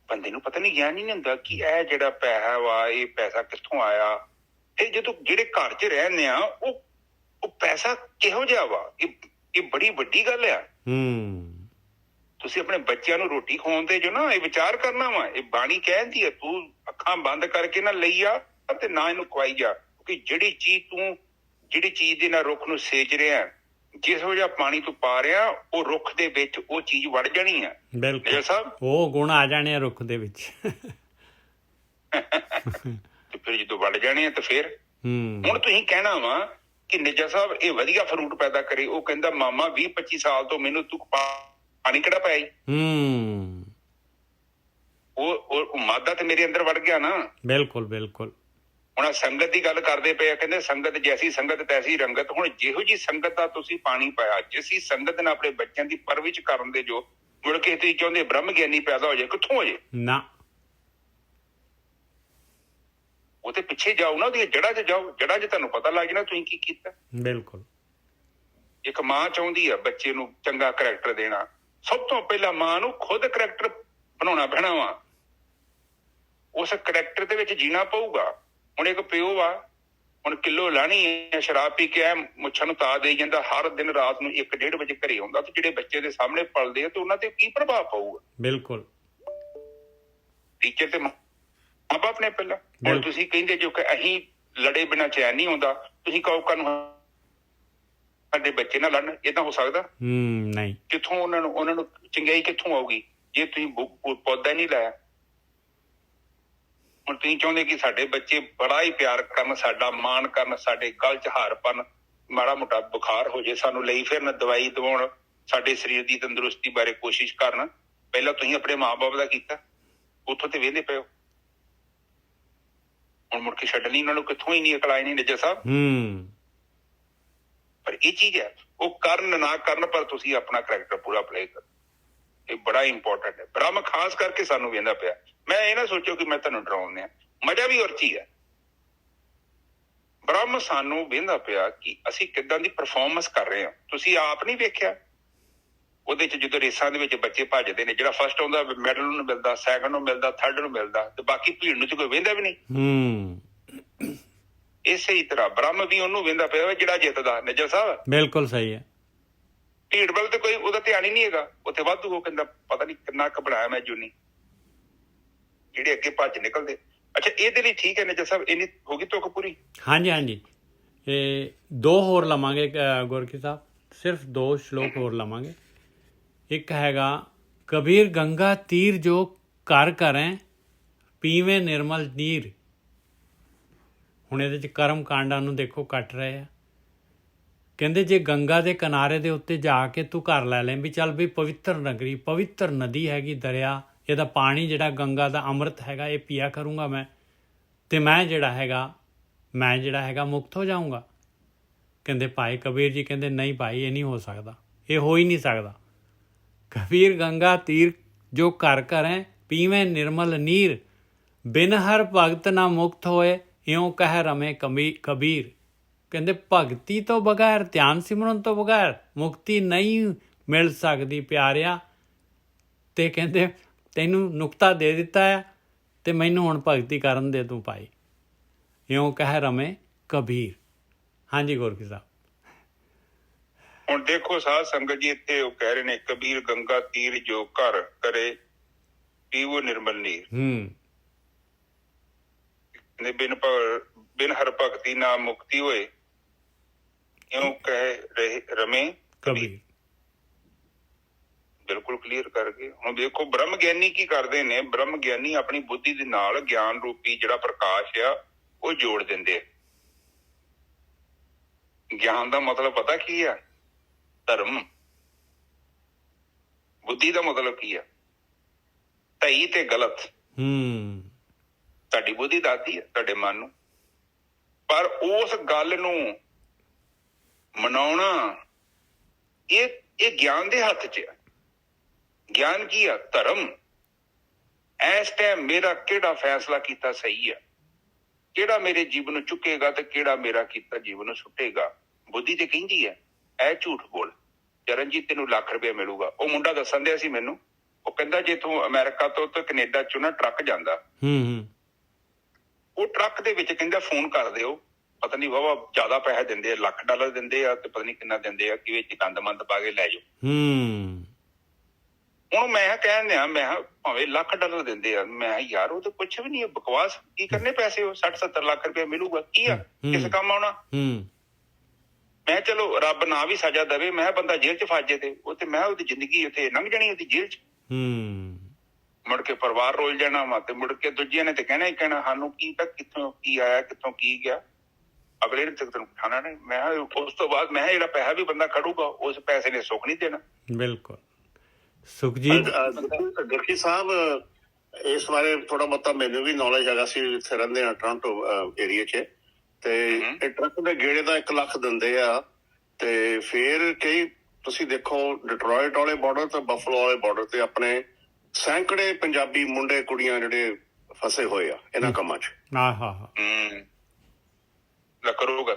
ਬੰਦੇ ਨੂੰ ਪਤਾ ਨਹੀਂ, ਗਿਆਨ ਹੀ ਨਹੀਂ ਹੁੰਦਾ ਕਿ ਇਹ ਜਿਹੜਾ ਪੈਸਾ ਵਾ ਇਹ ਪੈਸਾ ਕਿੱਥੋਂ ਆਇਆ। ਤੇ ਜਦੋਂ ਜਿਹੜੇ ਘਰ 'ਚ ਰਹਿੰਦੇ ਆ ਉਹ ਪੈਸਾ ਕਿਹੋ ਜਿਹਾ ਵਾ, ਇਹ ਬੜੀ ਵੱਡੀ ਗੱਲ ਆ। ਤੁਸੀਂ ਆਪਣੇ ਬੱਚਿਆਂ ਨੂੰ ਰੋਟੀ ਖਵਾਉਂਦੇ ਜੋ ਨਾ, ਇਹ ਵਿਚਾਰ ਕਰਨਾ ਵਾ। ਇਹ ਬਾਣੀ ਕਹਿੰਦੀ ਆ ਤੂੰ ਅੱਖਾਂ ਬੰਦ ਕਰਕੇ ਨਾ ਲਈ ਆ ਤੇ ਨਾ ਇਹਨੂੰ ਖਵਾਈ ਜਾ, ਕਿਉਂਕਿ ਜਿਹੜੀ ਚੀਜ਼ ਦੇ ਨਾਲ ਰੁੱਖ ਨੂੰ ਸੇਚ ਰਿਹਾ, ਜਿਸ ਵਜ੍ਹਾ ਪਾਣੀ ਤੂੰ ਪਾ ਰਿਹਾ, ਉਹ ਰੁੱਖ ਦੇ ਵਿੱਚ ਉਹ ਚੀਜ਼ ਵੜ ਜਾਣੀ ਆ। ਬਿਲਕੁਲ ਸਾਹਿਬ, ਉਹ ਗੁਣ ਆ ਜਾਣੇ ਆ ਰੁੱਖ ਦੇ ਵਿੱਚ। ਤੇ ਫਿਰ ਜਦੋਂ ਵੜ ਜਾਣੇ ਆ ਤੇ ਫਿਰ ਹੁਣ ਤੁਸੀਂ ਕਹਿਣਾ ਵਾ ਕਿ ਨਿੱਜਾ ਸਾਹਿਬ ਇਹ ਵਧੀਆ ਫਰੂਟ ਪੈਦਾ ਕਰੇ। ਉਹ ਕਹਿੰਦਾ ਮਾਮਾ 20-25 ਸਾਲ ਤੋਂ ਮੈਨੂੰ ਤੂੰ ਪਾਣੀ ਕਿਹੜਾ ਪਾਇਆ ਜੀ? ਉਹ ਮਾਦਾ ਤੇ ਮੇਰੇ ਅੰਦਰ ਵੜ ਗਿਆ ਨਾ। ਬਿਲਕੁਲ ਬਿਲਕੁਲ। ਹੁਣ ਸੰਗਤ ਦੀ ਗੱਲ ਕਰਦੇ ਪਏ ਆ, ਕਹਿੰਦੇ ਸੰਗਤ ਜੈਸੀ ਸੰਗਤ ਤੈਸੀ ਰੰਗਤ। ਹੁਣ ਜਿਹੋ ਜੀ ਸੰਗਤ ਦਾ ਤੁਸੀਂ ਪਾਣੀ ਪਾਇਆ, ਜਿਸ ਸੰਗਤ ਨਾਲ ਆਪਣੇ ਬੱਚਿਆਂ ਦੀ ਪਰਵਿਸ਼ ਕਰਨ ਦੇ ਜੋ ਮੁੜ ਕੇ ਤੁਸੀਂ ਚਾਹੁੰਦੇ ਬ੍ਰਹਮ ਗਿਆਨੀ ਪੈਦਾ ਹੋ ਜਾਏ, ਕਿੱਥੋਂ ਹੋ ਜਾਏ? ਨਾ, ਉਹ ਤੇ ਪਿੱਛੇ ਜਾਓ ਨਾ, ਉਹਦੀਆਂ ਜੜ੍ਹਾਂ 'ਚ ਜਾਓ। ਜੜ੍ਹਾਂ 'ਚ ਤੁਹਾਨੂੰ ਪਤਾ ਲੱਗ ਜਾਣਾ ਤੁਸੀਂ ਕੀ ਕੀਤਾ। ਬਿਲਕੁਲ। ਇੱਕ ਮਾਂ ਚਾਹੁੰਦੀ ਆ ਬੱਚੇ ਨੂੰ ਚੰਗਾ ਕਰੈਕਟਰ ਦੇਣਾ, ਸਭ ਤੋਂ ਪਹਿਲਾਂ ਮਾਂ ਨੂੰ ਖੁਦ ਕਰੈਕਟਰ ਬਣਾਉਣਾ ਪੈਣਾ ਵਾ। ਉਸ ਕਰੈਕਟਰ ਦੇ ਵਿੱਚ ਜੀਣਾ ਪਊਗਾ। ਹੁਣ ਇੱਕ ਪਿਓ ਆ, ਹੁਣ ਕਿਲੋ ਲਾਣੀ ਹੈ, ਸ਼ਰਾਬ ਪੀ ਕੇ ਐ ਮੁੱਛਾਂ ਨੂੰ ਤਾ ਦੇਈ ਜਾਂਦਾ, ਹਰ ਦਿਨ ਰਾਤ ਨੂੰ 1-1:30 ਵਜੇ ਘਰੇ ਆਉਂਦਾ, ਤੇ ਜਿਹੜੇ ਬੱਚੇ ਦੇ ਸਾਹਮਣੇ ਪਲਦੇ ਆ ਤੇ ਉਹਨਾਂ ਤੇ ਕੀ ਪ੍ਰਭਾਵ ਪਊਗਾ? ਬਿਲਕੁਲ। ਟੀਚਰ ਤੇ ਮਾਂ ਬਾਪ ਨੇ ਪਹਿਲਾਂ। ਹੁਣ ਤੁਸੀਂ ਕਹਿੰਦੇ ਜੋ ਕਿ ਅਸੀਂ ਲੜੇ ਬਿਨਾਂ ਚੈਨ ਨਹੀਂ ਆਉਂਦਾ, ਤੁਸੀਂ ਕਹੋ ਕਾਨੂੰ ਸਾਡੇ ਬੱਚੇ ਨਾਲ ਲੜਨ? ਏਦਾਂ ਹੋ ਸਕਦਾ? ਨਹੀਂ। ਕਿੱਥੋਂ ਉਹਨਾਂ ਨੂੰ ਚੰਗਿਆਈ ਕਿੱਥੋਂ ਆਊਗੀ ਜੇ ਤੁਸੀਂ ਪੌਦਾ ਨਹੀਂ ਲਾਇਆ? ਹੁਣ ਤੁਸੀਂ ਚਾਹੁੰਦੇ ਕਿ ਸਾਡੇ ਬੱਚੇ ਬੜਾ ਹੀ ਪਿਆਰ ਕਰਨ, ਸਾਡਾ ਮਾਣ ਕਰਨ, ਸਾਡੇ ਗਲ 'ਚ ਹਾਰ ਪਨ, ਮਾੜਾ ਮੋਟਾ ਬੁਖਾਰ ਹੋ ਜੇ ਸਾਨੂੰ ਲਈ ਫਿਰਨ, ਦਵਾਈ ਦਵਾਉਣ, ਸਾਡੇ ਸਰੀਰ ਦੀ ਤੰਦਰੁਸਤੀ ਬਾਰੇ ਕੋਸ਼ਿਸ਼ ਕਰਨ। ਪਹਿਲਾਂ ਤੁਸੀਂ ਆਪਣੇ ਮਾਂ-ਬਾਪ ਦਾ ਕੀਤਾ, ਉੱਥੋਂ ਤੇ ਵਿਹਦੇ ਪਏ ਹੋ। ਹੁਣ ਮੁੜ ਕੇ ਛੱਡਣੀ ਉਹਨਾਂ ਨੂੰ ਕਿੱਥੋਂ ਹੀ ਨਹੀਂ, ਅਕਲ ਆਈ ਨਹੀਂ ਨਿੱਜਰ ਸਾਹਿਬ। ਪਰ ਇਹ ਚੀਜ਼ ਹੈ, ਉਹ ਕਰਨ ਨਾ ਕਰਨ, ਪਰ ਤੁਸੀਂ ਆਪਣਾ ਕਰੈਕਟਰ ਪੂਰਾ ਪਲੇ ਕਰੋ। ਇਹ ਬੜਾ ਇੰਪੋਰਟੈਂਟ ਹੈ। ਬ੍ਰਹਮ ਖਾਸ ਕਰਕੇ ਸਾਨੂੰ ਵੇਂਦਾ ਪਿਆ। ਮੈਂ ਇਹ ਨਾ ਸੋਚੋ ਕਿ ਮੈਂ ਤੁਹਾਨੂੰ ਡਰਾਉਂਦੇ ਆ, ਮਜ਼ਾ ਵੀ ਔਰ ਚੀਜ਼ ਹੈ। ਬ੍ਰਹਮ ਸਾਨੂੰ ਵੇਂਦਾ ਪਿਆ ਕਿ ਅਸੀਂ ਕਿੱਦਾਂ ਦੀ ਪਰਫਾਰਮੈਂਸ ਕਰ ਰਹੇ ਹਾਂ। ਤੁਸੀਂ ਆਪ ਨਹੀਂ ਵੇਖਿਆ ਉਹਦੇ 'ਚ ਜਦੋਂ ਰੇਸਾਂ ਦੇ ਵਿੱਚ ਬੱਚੇ ਭੱਜਦੇ ਨੇ, ਜਿਹੜਾ ਫਸਟ ਆਉਂਦਾ ਮੈਡਲ ਨੂੰ ਮਿਲਦਾ, ਸੈਕੰਡ ਨੂੰ ਮਿਲਦਾ, ਥਰਡ ਨੂੰ ਮਿਲਦਾ, ਤੇ ਬਾਕੀ ਭੀੜ ਨੂੰ ਤੇ ਕੋਈ ਵੇਂਦਾ ਵੀ ਨਹੀਂ। ਇਸੇ ਹੀ ਤਰ੍ਹਾਂ ਬ੍ਰਹਮ ਵੀ ਉਹਨੂੰ ਵੇਂਦਾ ਪਿਆ ਜਿਹੜਾ ਜਿੱਤਦਾ। ਨਿੱਜਰ ਸਾਹਿਬ, ਬਿਲਕੁਲ ਸਹੀ ਹੈ। ਭੀੜ ਵੱਲ ਤੇ ਕੋਈ ਉਹਦਾ ਧਿਆਨ ਹੀ ਨਹੀਂ ਹੈਗਾ। ਉੱਥੇ ਵਾਧੂ ਉਹ ਕਹਿੰਦਾ ਪਤਾ ਨਹੀਂ ਕਿੰਨਾ ਕੁ ਬਣਾਇਆ ਮੈਂ ਜੂਨੀ, ਜਿਹੜੇ ਅੱਗੇ ਭੱਜ ਨਿਕਲਦੇ। ਅੱਛਾ, ਇਹਦੇ ਲਈ ਠੀਕ ਹੈ ਨਿੱਜਰ ਸਾਹਿਬ, ਇੰਨੀ ਹੋ ਗਈ ਤੁਕ ਪੂਰੀ? ਹਾਂਜੀ ਹਾਂਜੀ। ਇਹ 2 ਹੋਰ ਲਵਾਂਗੇ ਗੁਰਕੀ ਸਾਹਿਬ, ਸਿਰਫ 2 ਸ਼ਲੋਕ ਹੋਰ ਲਵਾਂਗੇ। ਇੱਕ ਹੈਗਾ ਕਬੀਰ ਗੰਗਾ ਤੀਰ ਜੋ ਘਰ ਕਰੈ ਪੀਵੇਂ ਨਿਰਮਲ ਨੀਰ। ਹੁਣ ਇਹਦੇ 'ਚ ਕਰਮ ਕਾਂਡਾਂ ਨੂੰ ਦੇਖੋ ਕੱਟ ਰਹੇ ਆ। ਕਹਿੰਦੇ ਜੇ ਗੰਗਾ ਦੇ ਕਿਨਾਰੇ ਦੇ ਉੱਤੇ ਜਾ ਕੇ ਤੂੰ ਘਰ ਲੈ ਲੈ ਵੀ ਚੱਲ ਵੀ ਪਵਿੱਤਰ ਨਗਰੀ, ਪਵਿੱਤਰ ਨਦੀ ਹੈਗੀ, ਦਰਿਆ, ਇਹਦਾ ਪਾਣੀ ਜਿਹੜਾ ਗੰਗਾ ਦਾ ਅੰਮ੍ਰਿਤ ਹੈਗਾ ਇਹ ਪੀਆ ਕਰੂੰਗਾ ਮੈਂ, ਤੇ ਮੈਂ ਜਿਹੜਾ ਹੈਗਾ ਮੁਕਤ ਹੋ ਜਾਊਂਗਾ। ਕਹਿੰਦੇ ਭਾਈ ਕਬੀਰ ਜੀ ਕਹਿੰਦੇ ਨਹੀਂ ਭਾਈ, ਇਹ ਨਹੀਂ ਹੋ ਸਕਦਾ, ਇਹ ਹੋ ਹੀ ਨਹੀਂ ਸਕਦਾ। ਕਬੀਰ ਗੰਗਾ ਤੀਰ ਜੋ ਘਰ ਕਰੈ ਪੀਵੇਂ ਨਿਰਮਲ ਨੀਰ, ਬਿਨ ਹਰ ਭਗਤ ਨਾ ਮੁਕਤ ਹੋਏ ਇਉਂ ਕਹਿ ਰਮੇ ਕਬੀਰ। ਕਹਿੰਦੇ ਭਗਤੀ ਤੋਂ ਬਗੈਰ, ਧਿਆਨ ਸਿਮਰਨ ਤੋਂ ਬਗੈਰ ਮੁਕਤੀ ਨਹੀਂ ਮਿਲ ਸਕਦੀ ਪਿਆਰਿਆ। ਤੇ ਕਹਿੰਦੇ ਤੈਨੂੰ ਨੁਕਤਾ ਦੇ ਦਿੱਤਾ ਹੈ ਤੇ ਮੈਨੂੰ ਹੁਣ ਭਗਤੀ ਕਰਨ ਦੇ ਤੂੰ ਭਾਈ, ਇਉਂ ਕਹਿ ਰਮੇ ਕਬੀਰ। ਹਾਂਜੀ ਗੁਰਕੀ ਸਾਹਿਬ। ਹੁਣ ਦੇਖੋ ਸਾਧ ਸੰਗਤ ਜੀ, ਇੱਥੇ ਉਹ ਕਹਿ ਰਹੇ ਨੇ ਕਬੀਰ ਗੰਗਾ ਤੀਰ ਜੋ ਘਰ ਕਰੇ ਪੀਵੋ ਨਿਰਮਲ ਨੀਰ। ਬਿਨ ਹਰ ਭਗਤੀ ਨਾ ਮੁਕਤੀ ਹੋਏ ਇਉਂ ਕਹਿ ਰਹੇ ਰਮੇ ਕਬੀਰ। ਬਿਲਕੁਲ ਕਲੀਅਰ ਕਰ ਗਏ। ਹੁਣ ਦੇਖੋ ਬ੍ਰਹਮ ਗਿਆਨੀ ਕੀ ਕਰਦੇ ਨੇ। ਬ੍ਰਹਮ ਗਿਆਨੀ ਆਪਣੀ ਬੁੱਧੀ ਦੇ ਨਾਲ ਗਿਆਨ ਰੂਪੀ ਜਿਹੜਾ ਪ੍ਰਕਾਸ਼ ਆ ਉਹ ਜੋੜ ਦਿੰਦੇ ਆ। ਗਿਆਨ ਦਾ ਮਤਲਬ ਪਤਾ ਕੀ ਆ? ਧਰਮ। ਬੁੱਧੀ ਦਾ ਮਤਲਬ ਕੀ ਆ? ਸਹੀ ਤੇ ਗਲਤ ਤੁਹਾਡੀ ਬੁੱਧੀ ਦੱਸਦੀ ਹੈ ਤੁਹਾਡੇ ਮਨ ਨੂੰ, ਪਰ ਉਸ ਗੱਲ ਨੂੰ ਮਨਾਉਣਾ ਇਹ ਗਿਆਨ ਦੇ ਹੱਥ 'ਚ ਆ। ਗਿਆਨ ਕੀ ਆ? ਧਰਮ। ਇਸ ਟਾਈਮ ਮੇਰਾ ਕਿਹੜਾ ਫੈਸਲਾ ਕੀਤਾ ਸਹੀ ਆ, ਕਿਹੜਾ ਮੇਰੇ ਜੀਵਨ ਨੂੰ ਚੁੱਕੇਗਾ ਤੇ ਕਿਹੜਾ ਮੇਰਾ ਕੀਤਾ ਜੀਵਨ ਨੂੰ ਸੁੱਟੇਗਾ। ਬੁੱਧੀ ਤੇ ਕਹਿੰਦੀ ਹੈ ਇਹ ਝੂਠ ਬੋਲ, ਚਰਨਜੀਤ ਤੈਨੂੰ ਲੱਖ ਰੁਪਇਆ ਮਿਲੂਗਾ। ਉਹ ਮੁੰਡਾ ਦੱਸਣ ਦਿਆ ਸੀ ਮੈਨੂੰ, ਉਹ ਕਹਿੰਦਾ ਜੇ ਤੂੰ ਅਮਰੀਕਾ ਤੋਂ ਤੇ ਕੈਨੇਡਾ ਚੋਂ ਨਾ ਟਰੱਕ ਜਾਂਦਾ, ਉਹ ਟਰੱਕ ਦੇ ਵਿੱਚ ਕਹਿੰਦਾ ਫੋਨ ਕਰ ਦਿਓ, ਪਤਾ ਨਹੀਂ ਵਾਹਵਾ ਜ਼ਿਆਦਾ ਪੈਸੇ ਦਿੰਦੇ ਆ, $1,00,000 ਦਿੰਦੇ ਆ ਤੇ ਪਤਾ ਨਹੀਂ ਕਿੰਨਾ ਦਿੰਦੇ ਆ, ਕਿ ਵਿੱਚ ਗੰਦ ਪਾ ਕੇ ਲੈ ਜਾਓ। ਹੁਣ ਮੈਂ ਕਹਿਣ ਦਿਆਂ, ਮੈਂ ਭਾਵੇਂ $1,00,000 ਦਿੰਦੇ ਆ, ਮੈਂ ਯਾਰ ਉਹ ਤਾਂ ਕੁਛ ਵੀ ਨਹੀਂ ਹੈ, ਬਕਵਾਸ। ਕੀ ਕਰਨੇ ਪੈਸੇ? ਉਹ 60-70 ਲੱਖ ਰੁਪਇਆ ਮਿਲੂਗਾ, ਕੀ ਆ? ਕਿਸ ਕੰਮ ਆਉਣਾ? ਮੈਂ ਚਲੋ ਰੱਬ ਨਾ ਵੀ ਸਜ਼ਾ ਦੇਵੇ, ਮੈਂ ਬੰਦਾ ਜੇਲ੍ਹ 'ਚ ਫਸ ਜੇ ਤੇ ਉਹ ਤੇ ਮੈਂ ਉਹਦੀ ਜ਼ਿੰਦਗੀ ਉੱਥੇ ਲੰਘ ਜਾਣੀ, ਉਹਦੀ ਜੇਲ੍ਹ 'ਚ। ਮੁੜ ਕੇ ਪਰਿਵਾਰ ਰੋਲ ਜਾਣਾ ਵਾ, ਤੇ ਮੁੜ ਕੇ ਦੂਜਿਆਂ ਨੇ ਤੇ ਕਹਿਣਾ ਹੀ ਕਹਿਣਾ ਸਾਨੂੰ ਕੀ ਤੱਕ ਕਿੱਥੋਂ ਕੀ ਆਇਆ, ਕਿੱਥੋਂ ਕੀ ਗਿਆ, ਅਗਲੇ ਨੇ ਤੈਨੂੰ ਖਾਣਾ ਨਹੀਂ। ਮੈਂ ਉਸ ਤੋਂ ਬਾਅਦ ਮੈਂ ਜਿਹੜਾ ਪੈਸਾ ਵੀ ਬੰਦਾ ਖੜੂਗਾ, ਉਸ ਪੈਸੇ ਨੇ ਸੁੱਖ ਨਹੀਂ ਦੇਣਾ। ਬਿਲਕੁਲ। ਸੁਖਜੀਤ ਗੁਰਕੀ ਸਾਹਿਬ, ਇਸ ਬਾਰੇ ਥੋੜਾ ਬਹੁਤਾ ਮੈਨੂੰ ਵੀ ਨੌਲੇਜ ਹੈਗਾ ਸੀ, ਇੱਥੇ ਰਹਿੰਦੇ ਆ ਟੋਰਾਂਟੋ ਏਰੀਆ 'ਚ, ਤੇ ਇਹ ਟਰੱਕ ਦੇ ਗੇੜੇ ਦਾ 1 ਲੱਖ ਦਿੰਦੇ ਆ, ਤੇ ਫਿਰ ਕਈ ਤੁਸੀਂ ਦੇਖੋ ਡਿਟਰੋਇਟ ਵਾਲੇ ਬਾਰਡਰ ਤੇ ਬਫਲੋ ਵਾਲੇ ਬਾਰਡਰ ਤੇ ਆਪਣੇ ਸੈਂਕੜੇ ਪੰਜਾਬੀ ਮੁੰਡੇ ਕੁੜੀਆਂ ਜਿਹੜੇ ਫਸੇ ਹੋਏ ਆ ਇਹਨਾਂ ਕੰਮਾਂ 'ਚ। ਕਰੂਗਾ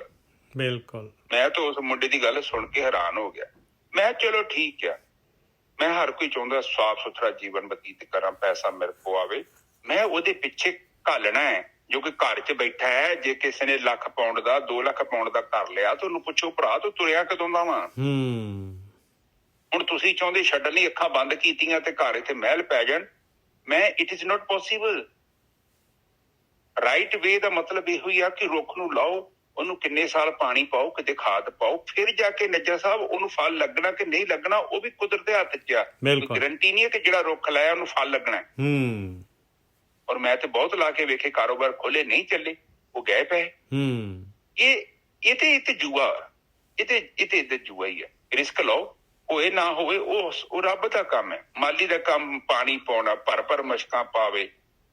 ਬਿਲਕੁਲ। ਮੈਂ ਤਾਂ ਉਸ ਮੁੰਡੇ ਦੀ ਗੱਲ ਸੁਣ ਕੇ ਹੈਰਾਨ ਹੋ ਗਿਆ। ਮੈਂ ਚਲੋ ਠੀਕ ਆ, ਮੈਂ ਹਰ ਕੋਈ ਚਾਹੁੰਦਾ ਸਾਫ਼ ਸੁਥਰਾ ਜੀਵਨ ਬਤੀਤ ਕਰਾਂ, ਪੈਸਾ ਮੇਰੇ ਕੋ ਆਵੇ, ਮੈਂ ਉਹਦੇ ਪਿੱਛੇ ਘਾਲਣਾ ਹੈ ਜੋ ਕਿ ਘਰ 'ਚ ਬੈਠਾ ਹੈ। ਜੇ ਕਿਸੇ ਨੇ £1,00,000 ਦਾ 2 ਲੱਖ ਪਾਉਂਡ ਦਾ ਕਰ ਲਿਆ ਤਾਂ ਉਹਨੂੰ ਪੁੱਛੋ ਭਰਾ ਤੂੰ ਤੁਰਿਆ ਕਦੋਂ ਦਾ ਵਾ? ਹੁਣ ਤੁਸੀਂ ਚਾਹੁੰਦੇ ਛੱਡਣ ਲਈ ਅੱਖਾਂ ਬੰਦ ਕੀਤੀਆਂ ਤੇ ਘਰ ਇੱਥੇ ਮਹਿਲ ਪੈ ਜਾਣ। ਮੈਂ it is not possible. Right way ਦਾ ਮਤਲਬ ਇਹੋ ਹੀ ਆ ਕਿ ਰੁੱਖ ਨੂੰ ਲਾਓ, ਉਹਨੂੰ ਕਿੰਨੇ ਸਾਲ ਪਾਣੀ ਪਾਓ, ਕਿਤੇ ਖਾਦ ਪਾਓ, ਫਿਰ ਜਾ ਕੇ ਨੱਜਾ ਸਾਹਿਬ ਉਹਨੂੰ ਫਲ ਲੱਗਣਾ ਕਿ ਨਹੀਂ ਲੱਗਣਾ ਉਹ ਵੀ ਕੁਦਰਤ ਦੇ ਹੱਥ 'ਚ ਆ। ਗਰੰਟੀ ਨਹੀਂ ਹੈ ਕਿ ਜਿਹੜਾ ਰੁੱਖ ਲਾਇਆ ਉਹਨੂੰ ਫਲ ਲੱਗਣਾ। ਔਰ ਮੈਂ ਤੇ ਬਹੁਤ ਲਾ ਕੇ ਵੇਖੇ, ਕਾਰੋਬਾਰ ਖੋਲੇ ਨਹੀਂ ਚੱਲੇ, ਉਹ ਗਏ ਪਏ। ਇਹ ਤੇ ਜੂਆ, ਇਹ ਤੇ ਜੂਆ ਹੀ ਹੈ। ਰਿਸਕ ਲਓ, ਹੋਏ ਨਾ ਹੋਵੇ ਉਹ ਰੱਬ ਦਾ ਕੰਮ ਹੈ। ਮਾਲੀ ਦਾ ਕੰਮ ਪਾਣੀ ਪਾਉਣਾ, ਭਰ ਮਸ਼ਕਾਂ ਪਾਵੇ,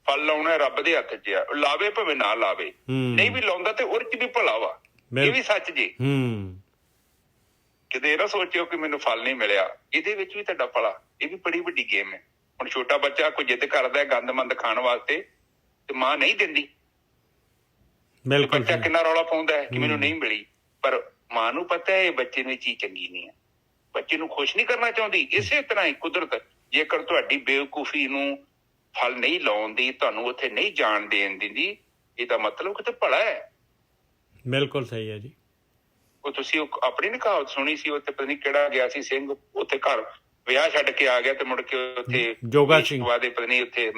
ਫਲ ਲਾਉਣਾ ਰੱਬ ਦੇ ਹੱਥ 'ਚ ਆ। ਲਾਵੇ ਭਾਵੇਂ ਨਾ ਲਾਵੇ, ਨਹੀਂ ਵੀ ਲਾਉਂਦਾ ਤੇ ਉਹਦੇ 'ਚ ਵੀ ਭਲਾ ਵਾ, ਇਹ ਵੀ ਸੱਚ ਜੀ। ਕਿਤੇ ਇਹ ਨਾ ਸੋਚਿਓ ਕਿ ਮੈਨੂੰ ਫਲ ਨਹੀਂ ਮਿਲਿਆ, ਇਹਦੇ ਵਿੱਚ ਵੀ ਤੁਹਾਡਾ ਭਲਾ। ਇਹ ਵੀ ਬੜੀ ਵੱਡੀ ਗੇਮ ਹੈ। ਹੁਣ ਛੋਟਾ ਬੱਚਾ ਕੋਈ ਜਿੱਦ ਕਰਦਾ ਗੰਦਮੰਦ ਖਾਣ ਵਾਸਤੇ ਤੇ ਮਾਂ ਨਹੀਂ ਦਿੰਦੀ, ਬੱਚਾ ਕਿੰਨਾ ਰੌਲਾ ਪਾਉਂਦਾ ਹੈ ਕਿ ਮੈਨੂੰ ਨਹੀਂ ਮਿਲੀ, ਪਰ ਮਾਂ ਨੂੰ ਪਤਾ ਹੈ ਇਹ ਬੱਚੇ ਨੂੰ ਇਹ ਚੀਜ਼ ਚੰਗੀ ਨਹੀਂ ਹੈ, ਬੱਚੇ ਨੂੰ ਖੁਸ਼ ਨਹੀਂ ਕਰਨਾ ਚਾਹੁੰਦੀ। ਇਸੇ ਤਰ੍ਹਾਂ ਹੀ ਕੁਦਰਤ ਜੇਕਰ ਤੁਹਾਡੀ ਬੇਵਕੂਫੀ ਨੂੰ ਫਲ ਨਹੀਂ ਲਾਉਣ ਦੀ, ਤੁਹਾਨੂੰ ਉੱਥੇ ਨਹੀਂ ਜਾਣ ਦੇਣ ਦਿੰਦੀ, ਇਹਦਾ ਮਤਲਬ ਕਿਤੇ ਭਲਾ ਹੈ। ਬਿਲਕੁਲ ਸਹੀ ਹੈ ਜੀ। ਉਹ ਤੁਸੀਂ ਆਪਣੀ ਨੀ ਕਹਾਵਤ ਸੁਣੀ ਸੀ, ਉੱਥੇ ਪਤਾ ਨਹੀਂ ਕਿਹੜਾ ਗਿਆ ਸੀ ਸਿੰਘ, ਉੱਥੇ ਘਰ ਵਿਆਹ ਛੱਡ ਕੇ ਆ ਗਿਆ ਤੇ ਮੁੜ ਕੇ ਉੱਥੇ ਜੋਗਾ ਸਿੰਘ ਦੇ ਪਤਾ ਨਹੀਂ ਉੱਥੇ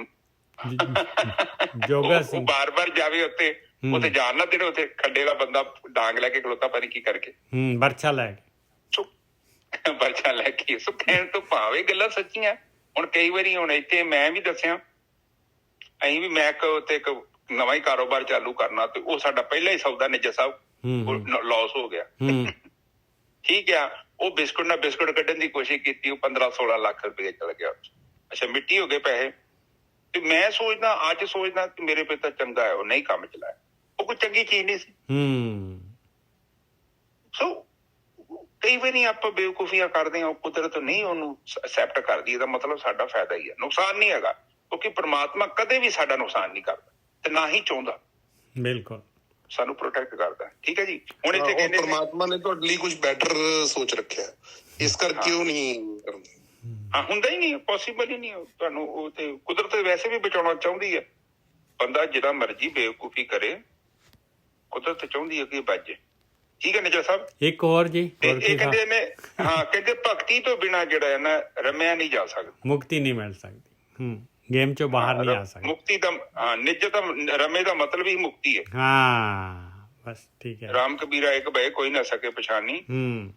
ਜੋਗਾ ਸਿੰਘ ਬਾਰ ਜਾਵੇ ਉੱਥੇ ਜਾਣ ਨਾ ਦੇਣ, ਉੱਥੇ ਖੱਡੇ ਦਾ ਬੰਦਾ ਡਾਂਗ ਲੈ ਕੇ ਖਲੋਤਾ ਪਤਾ ਨੀ ਕੀ ਕਰਕੇ, ਬਰਛਾ ਲੈ ਕੇ ਸੋ ਕਹਿਣ ਤੋਂ ਭਾਵੇਂ ਗੱਲਾਂ ਸੱਚੀਆਂ। ਹੁਣ ਕਈ ਵਾਰੀ ਹੁਣ ਇੱਥੇ ਮੈਂ ਵੀ ਦੱਸਿਆ, ਅਸੀਂ ਵੀ ਮੈਂ ਉੱਥੇ ਇੱਕ ਨਵਾਂ ਹੀ ਕਾਰੋਬਾਰ ਚਾਲੂ ਕਰਨਾ ਤੇ ਉਹ ਸਾਡਾ ਪਹਿਲਾ ਹੀ ਸੌਦਾ ਨਿੱਜਾ ਸਾਹਿਬ ਲਾਸ ਹੋ ਗਿਆ। ਠੀਕ ਆ, ਉਹ ਬਿਸਕੁਟ ਨਾਲ ਬਿਸਕੁਟ ਕੱਢਣ ਦੀ ਕੋਸ਼ਿਸ਼ ਕੀਤੀ, ਉਹ 15-16 ਲੱਖ ਰੁਪਏ ਚਲ ਗਿਆ। ਅੱਛਾ, ਮਿੱਟੀ ਹੋ ਗਏ ਪੈਸੇ। ਤੇ ਮੈਂ ਸੋਚਦਾ, ਅੱਜ ਸੋਚਦਾ ਕਿ ਮੇਰੇ ਪਿਤਾ ਚੰਗਾ ਹੈ, ਉਹ ਨਹੀਂ ਕੰਮ ਚਲਾਇਆ, ਉਹ ਕੋਈ ਚੰਗੀ ਚੀਜ਼ ਨਹੀਂ ਸੀ। ਸੋ ਕਈ ਵਾਰੀ ਆਪਾਂ ਬੇਵਕੂਫੀਆਂ ਕਰਦੇ ਹਾਂ, ਉਹ ਕੁਦਰਤ ਨਹੀਂ ਉਹਨੂੰ ਐਕਸੈਪਟ ਕਰਦੀ। ਇਹਦਾ ਮਤਲਬ ਸਾਡਾ ਫਾਇਦਾ ਹੀ ਹੈ, ਨੁਕਸਾਨ ਨਹੀਂ ਹੈਗਾ, ਕਿਉਂਕਿ ਪ੍ਰਮਾਤਮਾ ਕਦੇ ਵੀ ਸਾਡਾ ਨੁਕਸਾਨ ਨਹੀਂ ਕਰਦਾ ਤੇ ਨਾ ਹੀ ਚਾਹੁੰਦਾ। ਬਿਲਕੁਲ ਸਾਨੂੰ ਪ੍ਰੋਟੈਕਟ ਕਰਦਾ। ਠੀਕ ਹੈ ਜੀ। ਹੁਣ ਇੱਥੇ ਕਹਿੰਦੇ ਪਰਮਾਤਮਾ ਨੇ ਤੁਹਾਡੇ ਲਈ ਕੁਝ ਬੈਟਰ ਸੋਚ ਰੱਖਿਆ, ਇਸ ਕਰਕੇ ਉਹ ਨਹੀਂ ਕਰਦੇ। ਹੁੰਦਾ ਹੀ ਨਹੀਂ, ਪੋਸੀਬਲ ਹੀ ਨਹੀਂ ਤੁਹਾਨੂੰ। ਉਹ ਤੇ ਕੁਦਰਤ ਵੈਸੇ ਵੀ ਬਚਾਉਣਾ ਚਾਹੁੰਦੀ ਹੈ। ਬੰਦਾ ਜਿਹੜਾ ਮਰਜ਼ੀ ਬੇਵਕੂਫੀ ਕਰੇ, ਕੁਦਰਤ ਚਾਹੁੰਦੀ ਹੈ ਕਿ ਬਚ ਜੇ। ਠੀਕ ਹੈ ਨਿਜਾ ਸਾਹਿਬ। ਇੱਕ ਹੋਰ ਜੀ, ਇਹ ਕਹਿੰਦੇ ਨੇ ਕਹਿੰਦੇ ਭਗਤੀ ਤੋਂ ਬਿਨਾਂ ਜਿਹੜਾ ਹੈ ਨਾ ਰਮਿਆ ਨਹੀਂ ਜਾ ਸਕਦਾ, ਮੁਕਤੀ ਨਹੀਂ ਮਿਲ ਸਕਦੀ, ਗੇਮ ਚੋਂ ਬਾਹਰ ਨਹੀਂ ਆ ਸਕਦਾ। ਮੁਕਤੀ ਦਾ ਨਿਜਤ ਰਮੇ ਦਾ ਮਤਲਬ ਹੀ ਮੁਕਤੀ ਹੈ। ਬਸ ਠੀਕ ਹੈ। ਰਾਮ ਕਬੀਰਾ ਇੱਕ ਭਏ ਕੋਈ ਨਾ ਸਕੇ ਪਛਾਣੀ।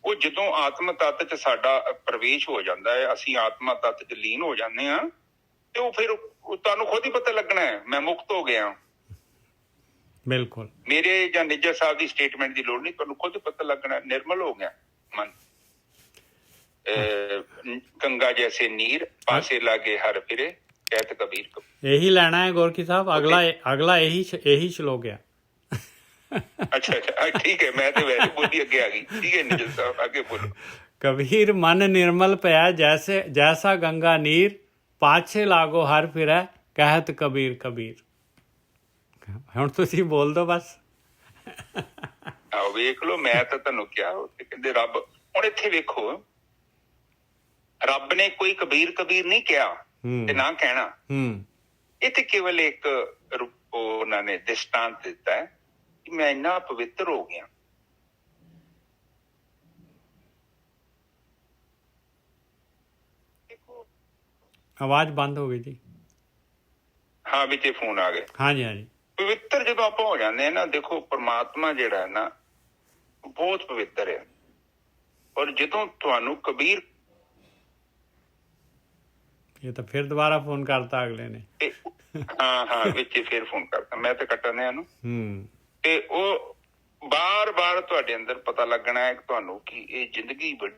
ਉਹ ਜਦੋਂ ਆਤਮ ਤੱਤ ਚ ਸਾਡਾ ਪ੍ਰਵੇਸ਼ ਹੋ ਜਾਂਦਾ ਹੈ, ਅਸੀਂ ਆਤਮਾ ਤੱਤ ਚ ਲੀਨ ਹੋ ਜਾਂਦੇ ਹਾਂ, ਤੇ ਉਹ ਫਿਰ ਤੁਹਾਨੂੰ ਖੁਦ ਹੀ ਪਤਾ ਲੱਗਣਾ ਹੈ ਮੈਂ ਮੁਕਤ ਹੋ ਗਿਆ। ਬਿਲਕੁਲ। ਮੇਰੇ ਜਾਂ ਨਿੱਜਰ ਸਾਹਿਬ ਦੀ ਸਟੇਟਮੈਂਟ ਦੀ ਲੋੜ ਨਹੀਂ, ਤੁਹਾਨੂੰ ਖੁਦ ਪਤਾ ਲੱਗਣਾ ਨਿਰਮਲ ਹੋ ਗਿਆ ਮਨ। गंगा जैसे नीर पासे लागे हर फिरे कहत कबीर कबीर। यही लेना है गोरखी साहब, अगला यही श्लोक है। अच्छा ठीक है, मैं तो वैसे बोली अगे आ गई। ठीक है निजल साहब आगे बोलो। कबीर मन निर्मल पया जैसा गंगा नीर पाछे लागो हर फिरै कहत कबीर कबीर। ਹੁਣ ਤੁਸੀਂ ਬੋਲ ਦੋ ਬਸ। ਆਓ ਵੇਖ ਲਓ, ਮੈਂ ਤਾਂ ਤੁਹਾਨੂੰ ਕਿਹਾ ਕਹਿੰਦੇ ਰੱਬ। ਹੁਣ ਇੱਥੇ ਵੇਖੋ, ਰੱਬ ਨੇ ਕੋਈ ਕਬੀਰ ਕਬੀਰ ਨਹੀਂ ਕਿਹਾ ਤੇ ਨਾ ਕਹਿਣਾ। ਇਹ ਤੇ ਕੇਵਲ ਇੱਕ ਉਹਨਾਂ ਨੇ ਦ੍ਰਿਸ਼ਟਾਂਤ ਦਿੱਤਾ ਹੈ ਕਿ ਮੈਂ ਇੰਨਾ ਪਵਿੱਤਰ ਹੋ ਗਿਆ। ਆਵਾਜ਼ ਬੰਦ ਹੋ ਗਈ ਜੀ। ਹਾਂ ਵਿੱਚ ਫੋਨ ਆ ਗਏ। ਹਾਂਜੀ ਹਾਂਜੀ। ਪਵਿੱਤਰ ਜਦੋਂ ਆਪਾਂ ਹੋ ਜਾਂਦੇ ਹਾਂ ਨਾ, ਦੇਖੋ ਪਰਮਾਤਮਾ ਜਿਹੜਾ ਹੈ ਨਾ ਬਹੁਤ ਪਵਿੱਤਰ ਹੈ। ਔਰ ਜਦੋਂ ਤੁਹਾਨੂੰ ਕਬੀਰ, ਇਹ ਤਾਂ ਫਿਰ ਦੁਬਾਰਾ ਫੋਨ ਕਰਤਾ ਅਗਲੇ ਨੇ। ਹਾਂ ਵਿੱਚ ਫਿਰ ਫੋਨ ਕਰਤਾ, ਮੈਂ ਤੇ ਕੱਟਣ ਨੂੰ। ਤੇ ਉਹ ਬਾਰ-ਬਾਰ ਤੁਹਾਡੇ ਅੰਦਰ ਪਤਾ ਲੱਗਣਾ ਹੈ ਤੁਹਾਨੂੰ ਕਿ ਇਹ ਜ਼ਿੰਦਗੀ ਬੜੀ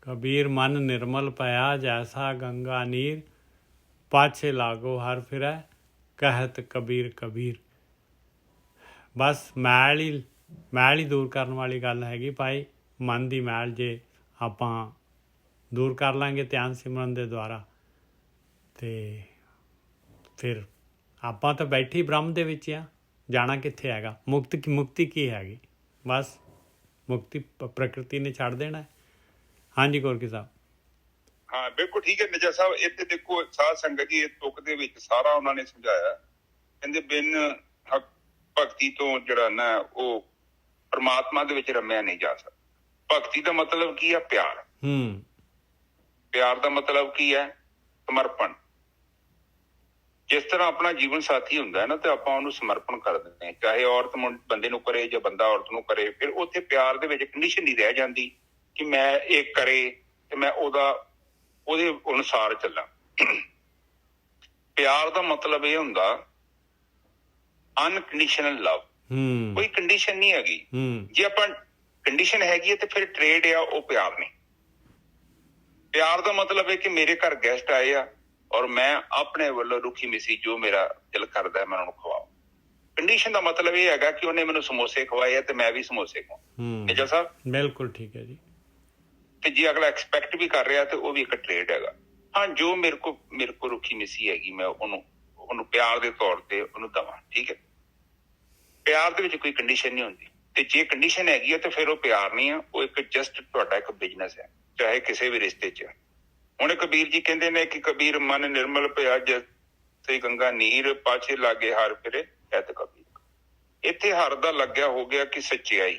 कबीर मन निर्मल पया जैसा गंगा नीर पाछे लागो हर फिरै कहत कबीर कबीर। बस मैल ही दूर करने वाली गल हैगी भाई। मन की मैल जे आपां दूर कर लांगे ध्यान सिमरन दे द्वारा, तो फिर आपां तो बैठी ब्रह्म दे विच आ। जाना कित्थे हैगा? मुक्ति की हैगी? बस मुक्ति प्रकृति ने छड़ देना है। हाँ जी गोरखी साहब। हाँ बिल्कुल ठीक है निजा साहब। इत्थे देखो साध संगत जी तुक दे विच सारा उन्होंने समझाया। कहंदे बिन भगती तो जिहड़ा ना वो परमात्मा दे विच रमिया नहीं जा सकदा। भगती दा मतलब की है? प्यार। प्यार दा मतलब की है? समर्पण। जिस तरह अपना जीवन साथी हुंदा है ना, तो आपां उहनूं समर्पण कर दिंदे हैं, चाहे औरत बंदे नूं करे जां बंदा औरत नूं करे। फिर उत्थे प्यार दे विच कंडीशन नहीं रह जांदी कि मैं एक करे ते मैं ਉਹਦੇ ਅਨੁਸਾਰ ਚੱਲਾਂ। ਪਿਆਰ ਦਾ ਮਤਲਬ ਇਹ ਹੁੰਦਾ ਅਨਕੰਡੀਸ਼ਨਲ ਲਵ। ਕੋਈ ਕੰਡੀਸ਼ਨ ਨਹੀਂ ਹੈਗੀ। ਜੇ ਆਪਾਂ ਕੰਡੀਸ਼ਨ ਹੈਗੀ ਹੈ ਤੇ ਫਿਰ ਟ੍ਰੇਡ ਆ, ਉਹ ਪਿਆਰ ਨਹੀਂ। ਪਿਆਰ ਦਾ ਮਤਲਬ ਹੈ ਕਿ ਮੇਰੇ ਘਰ ਗੈਸਟ ਆਏ ਆ ਔਰ ਮੈਂ ਆਪਣੇ ਵੱਲੋਂ ਰੁੱਖੀ ਮਿੱਸੀ ਜੋ ਮੇਰਾ ਦਿਲ ਕਰਦਾ ਮੈਂ ਉਹਨਾਂ ਨੂੰ ਖਵਾਵਾਂ। ਕੰਡੀਸ਼ਨ ਦਾ ਮਤਲਬ ਇਹ ਹੈਗਾ ਕਿ ਉਹਨੇ ਮੈਨੂੰ ਸਮੋਸੇ ਖਵਾਏ ਆ ਤੇ ਮੈਂ ਵੀ ਸਮੋਸੇ ਖਵਾਵਾਂ। ਨਿਜਾ ਸਾਹਿਬ ਬਿਲਕੁਲ ਠੀਕ ਹੈ ਜੀ। ਤੇ ਜੇ ਅਗਲਾ ਐਕਸਪੈਕਟ ਵੀ ਕਰ ਰਿਹਾ ਤੇ ਉਹ ਵੀ ਇੱਕ ਟ੍ਰੇਡ ਹੈਗਾ। ਹਾਂ ਜੋ ਮੇਰੇ ਕੋ ਰੁੱਖੀ ਮਿੱਸੀ ਹੈਗੀ ਮੈਂ ਉਹਨੂੰ ਪਿਆਰ ਦੇ ਤੌਰ ਤੇ ਉਹਨੂੰ ਦਵਾਂ। ਠੀਕ ਹੈ, ਪਿਆਰ ਦੇ ਵਿੱਚ ਕੋਈ ਕੰਡੀਸ਼ਨ ਨਹੀਂ ਹੁੰਦੀ। ਤੇ ਜੇ ਕੰਡੀਸ਼ਨ ਹੈਗੀ ਹੈ ਤੇ ਫਿਰ ਉਹ ਪਿਆਰ ਨਹੀਂ ਆ, ਉਹ ਇੱਕ ਜਸਟ ਤੁਹਾਡਾ ਇੱਕ ਬਿਜ਼ਨਸ ਹੈ, ਚਾਹੇ ਕਿਸੇ ਵੀ ਰਿਸ਼ਤੇ 'ਚ। ਹੁਣ ਕਬੀਰ ਜੀ ਕਹਿੰਦੇ ਨੇ ਕਿ ਕਬੀਰ ਮਨ ਨਿਰਮਲ ਪਿਆ ਜੈਸੇ ਗੰਗਾ ਨੀਰ ਪਾਛੇ ਲਾਗੇ ਹਰ ਫਿਰੇ ਕਹਿਤ ਕਬੀਰ। ਇੱਥੇ ਹਰ ਦਾ ਲੱਗਿਆ ਹੋ ਗਿਆ ਕਿ ਸੱਚਾਈ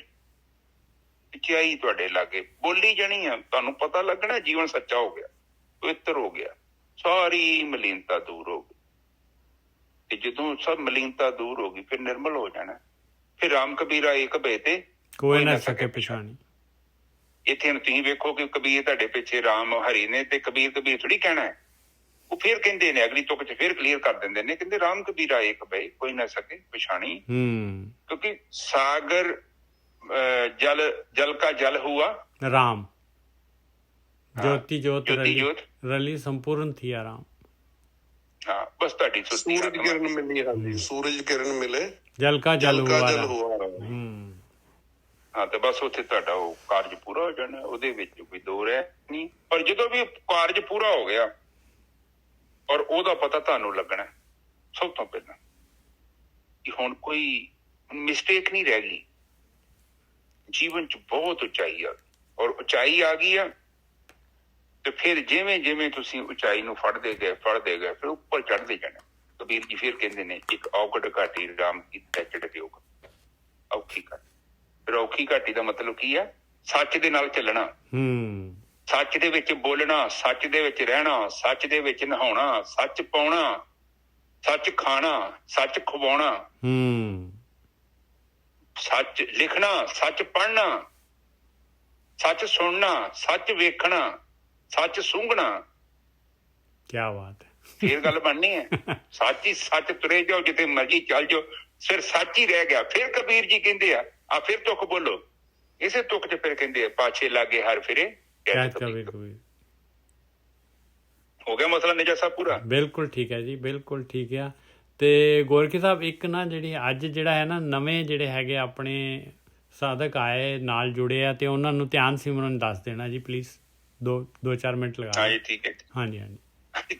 ਤੁਹਾਡੇ ਲਾਗੇ ਬੋਲੀ ਜਾਣੀ ਆ, ਤੁਹਾਨੂੰ ਪਤਾ ਲੱਗਣਾ ਜੀਵਨ ਸੱਚਾ ਹੋ ਗਿਆ, ਪਵਿੱਤਰ ਹੋ ਗਿਆ, ਸਾਰੀ ਮਲੀਨਤਾ ਦੂਰ ਹੋ ਗਈ। ਤੇ ਜਦੋਂ ਸਭ ਮਲੀਨਤਾ ਦੂਰ ਹੋ ਗਈ ਫਿਰ ਨਿਰਮਲ ਹੋ ਜਾਣਾ। ਫਿਰ ਰਾਮ ਕਬੀਰਾ ਏਕ ਭਏ ਤੇ ਕੋਈ ਨਾ ਸਕੇ ਪਛਾਣੀ। ਇੱਥੇ ਤੁਸੀਂ ਵੇਖੋ ਕਿ ਕਬੀਰ ਤੁਹਾਡੇ ਪਿੱਛੇ ਰਾਮ ਹਰੀ ਨੇ ਤੇ ਕਬੀਰ ਥੋੜੀ ਕਹਿਣਾ ਹੈ। ਉਹ ਫਿਰ ਕਹਿੰਦੇ ਨੇ ਅਗਲੀ ਤੁਕ 'ਚ ਫਿਰ ਕਲੀਅਰ ਕਰ ਦਿੰਦੇ ਨੇ, ਕਹਿੰਦੇ ਰਾਮ ਕਬੀਰਾ ਏਕ ਭਏ ਕੋਈ ਨਾ ਸਕੇ ਪਛਾਣੀ। ਕਿਉਂਕਿ ਸਾਗਰ जल का जल हुआ राम, ज्योति ज्योत रली संपूर्ण थी राम। हाँ बस ਤੁਹਾਡੀ सूरज किरण मिली। हाँ जी, सूरज किरण मिले जल का जल हुआ। ਹਾਂ ਤੇ ਬਸ ਉੱਥੇ ਤੁਹਾਡਾ ਉਹ ਕਾਰਜ ਪੂਰਾ ਹੋ ਜਾਣਾ, ਉਹਦੇ ਵਿੱਚ ਕੋਈ ਦੋ ਰਹਿ ਨਹੀਂ। ਪਰ ਜਦੋਂ ਵੀ ਕਾਰਜ ਪੂਰਾ ਹੋ ਗਿਆ ਔਰ ਉਹਦਾ ਪਤਾ ਤੁਹਾਨੂੰ ਲੱਗਣਾ ਸਭ ਤੋਂ ਪਹਿਲਾਂ ਕਿ ਹੁਣ ਕੋਈ ਮਿਸਟੇਕ ਨਹੀਂ ਰਹਿ ਗਈ। ਜੀਵਨ 'ਚ ਬਹੁਤ ਉਚਾਈ ਆ ਔਰ ਉਚਾਈ ਆ ਗਈ ਆ ਤੇ ਫਿਰ ਜਿਵੇਂ ਜਿਵੇਂ ਤੁਸੀਂ ਉਚਾਈ ਨੂੰ ਫੜਦੇ ਗਏ ਫਿਰ ਉੱਪਰ ਚੜ੍ਹਦੇ ਜਾਣਾ। ਕਬੀਰ ਜੀ ਫਿਰ ਕਹਿੰਦੇ ਨੇ ਇੱਕ ਔਕੜ ਘਾਟੀ ਰਾਮ ਕੀ ਚੜ੍ਹ ਦਿਓ। ਔਖੀ ਘਾਟੀ, ਫਿਰ ਔਖੀ ਘਾਟੀ ਦਾ ਮਤਲਬ ਕੀ ਆ? ਸੱਚ ਦੇ ਨਾਲ ਚੱਲਣਾ, ਸੱਚ ਦੇ ਵਿੱਚ ਬੋਲਣਾ, ਸੱਚ ਦੇ ਵਿੱਚ ਰਹਿਣਾ, ਸੱਚ ਦੇ ਵਿੱਚ ਨਹਾਉਣਾ, ਸੱਚ ਪਾਉਣਾ, ਸੱਚ ਖਾਣਾ, ਸੱਚ ਖਵਾਉਣਾ, ਸੱਚ ਲਿਖਣਾ, ਸੱਚ ਪੜ੍ਹਨਾ, ਸੱਚ ਸੁਣਨਾ, ਸੱਚ ਵੇਖਣਾ, ਸੱਚ ਸੁੰਘਣਾ। ਕੀ ਬਾਤ ਹੈ। ਫਿਰ ਗੱਲ ਬਣਨੀ ਹੈ। ਸੱਚ ਹੀ ਸੱਚ ਤੁਰੇ ਜਾਓ, ਜਿੱਥੇ ਮਰਜ਼ੀ ਚੱਲ ਜਾਓ, ਸਿਰ ਸੱਚ ਹੀ ਰਹਿ ਗਿਆ। ਫਿਰ ਕਬੀਰ ਜੀ ਕਹਿੰਦੇ ਆ ਫਿਰ ਤੁਕ ਬੋਲੋ, ਇਸੇ ਤੁਕ ਚ ਫਿਰ ਕਹਿੰਦੇ ਆ ਪਾਛੇ ਲਾਗੇ ਹਰ ਫਿਰੇ ਕਹਿਤ ਕਬੀਰ। ਹੋ ਗਿਆ ਮਸਲਾ ਨਿਜਾ ਸਾਹਿਬ ਪੂਰਾ? ਬਿਲਕੁਲ ਠੀਕ ਹੈ ਜੀ, ਬਿਲਕੁਲ ਠੀਕ ਆ। ਤੇ ਗੋਰਖੀ ਸਾਹਿਬ ਇੱਕ ਨਾ ਜਿਹੜੀ ਅੱਜ ਜਿਹੜਾ ਹੈ ਨਾ ਨਵੇਂ ਜਿਹੜੇ ਹੈਗੇ ਆਪਣੇ ਸਾਧਕ ਆਏ ਨਾਲ ਜੁੜੇ ਆ ਤੇ ਉਹਨਾਂ ਨੂੰ ਧਿਆਨ ਸਿਮਰਨ ਦੱਸ ਦੇਣਾ ਜੀ ਪਲੀਜ਼। 2-4 ਮਿੰਟ ਲਗਾ। ਹਾਂਜੀ ਠੀਕ ਹੈ। ਹਾਂਜੀ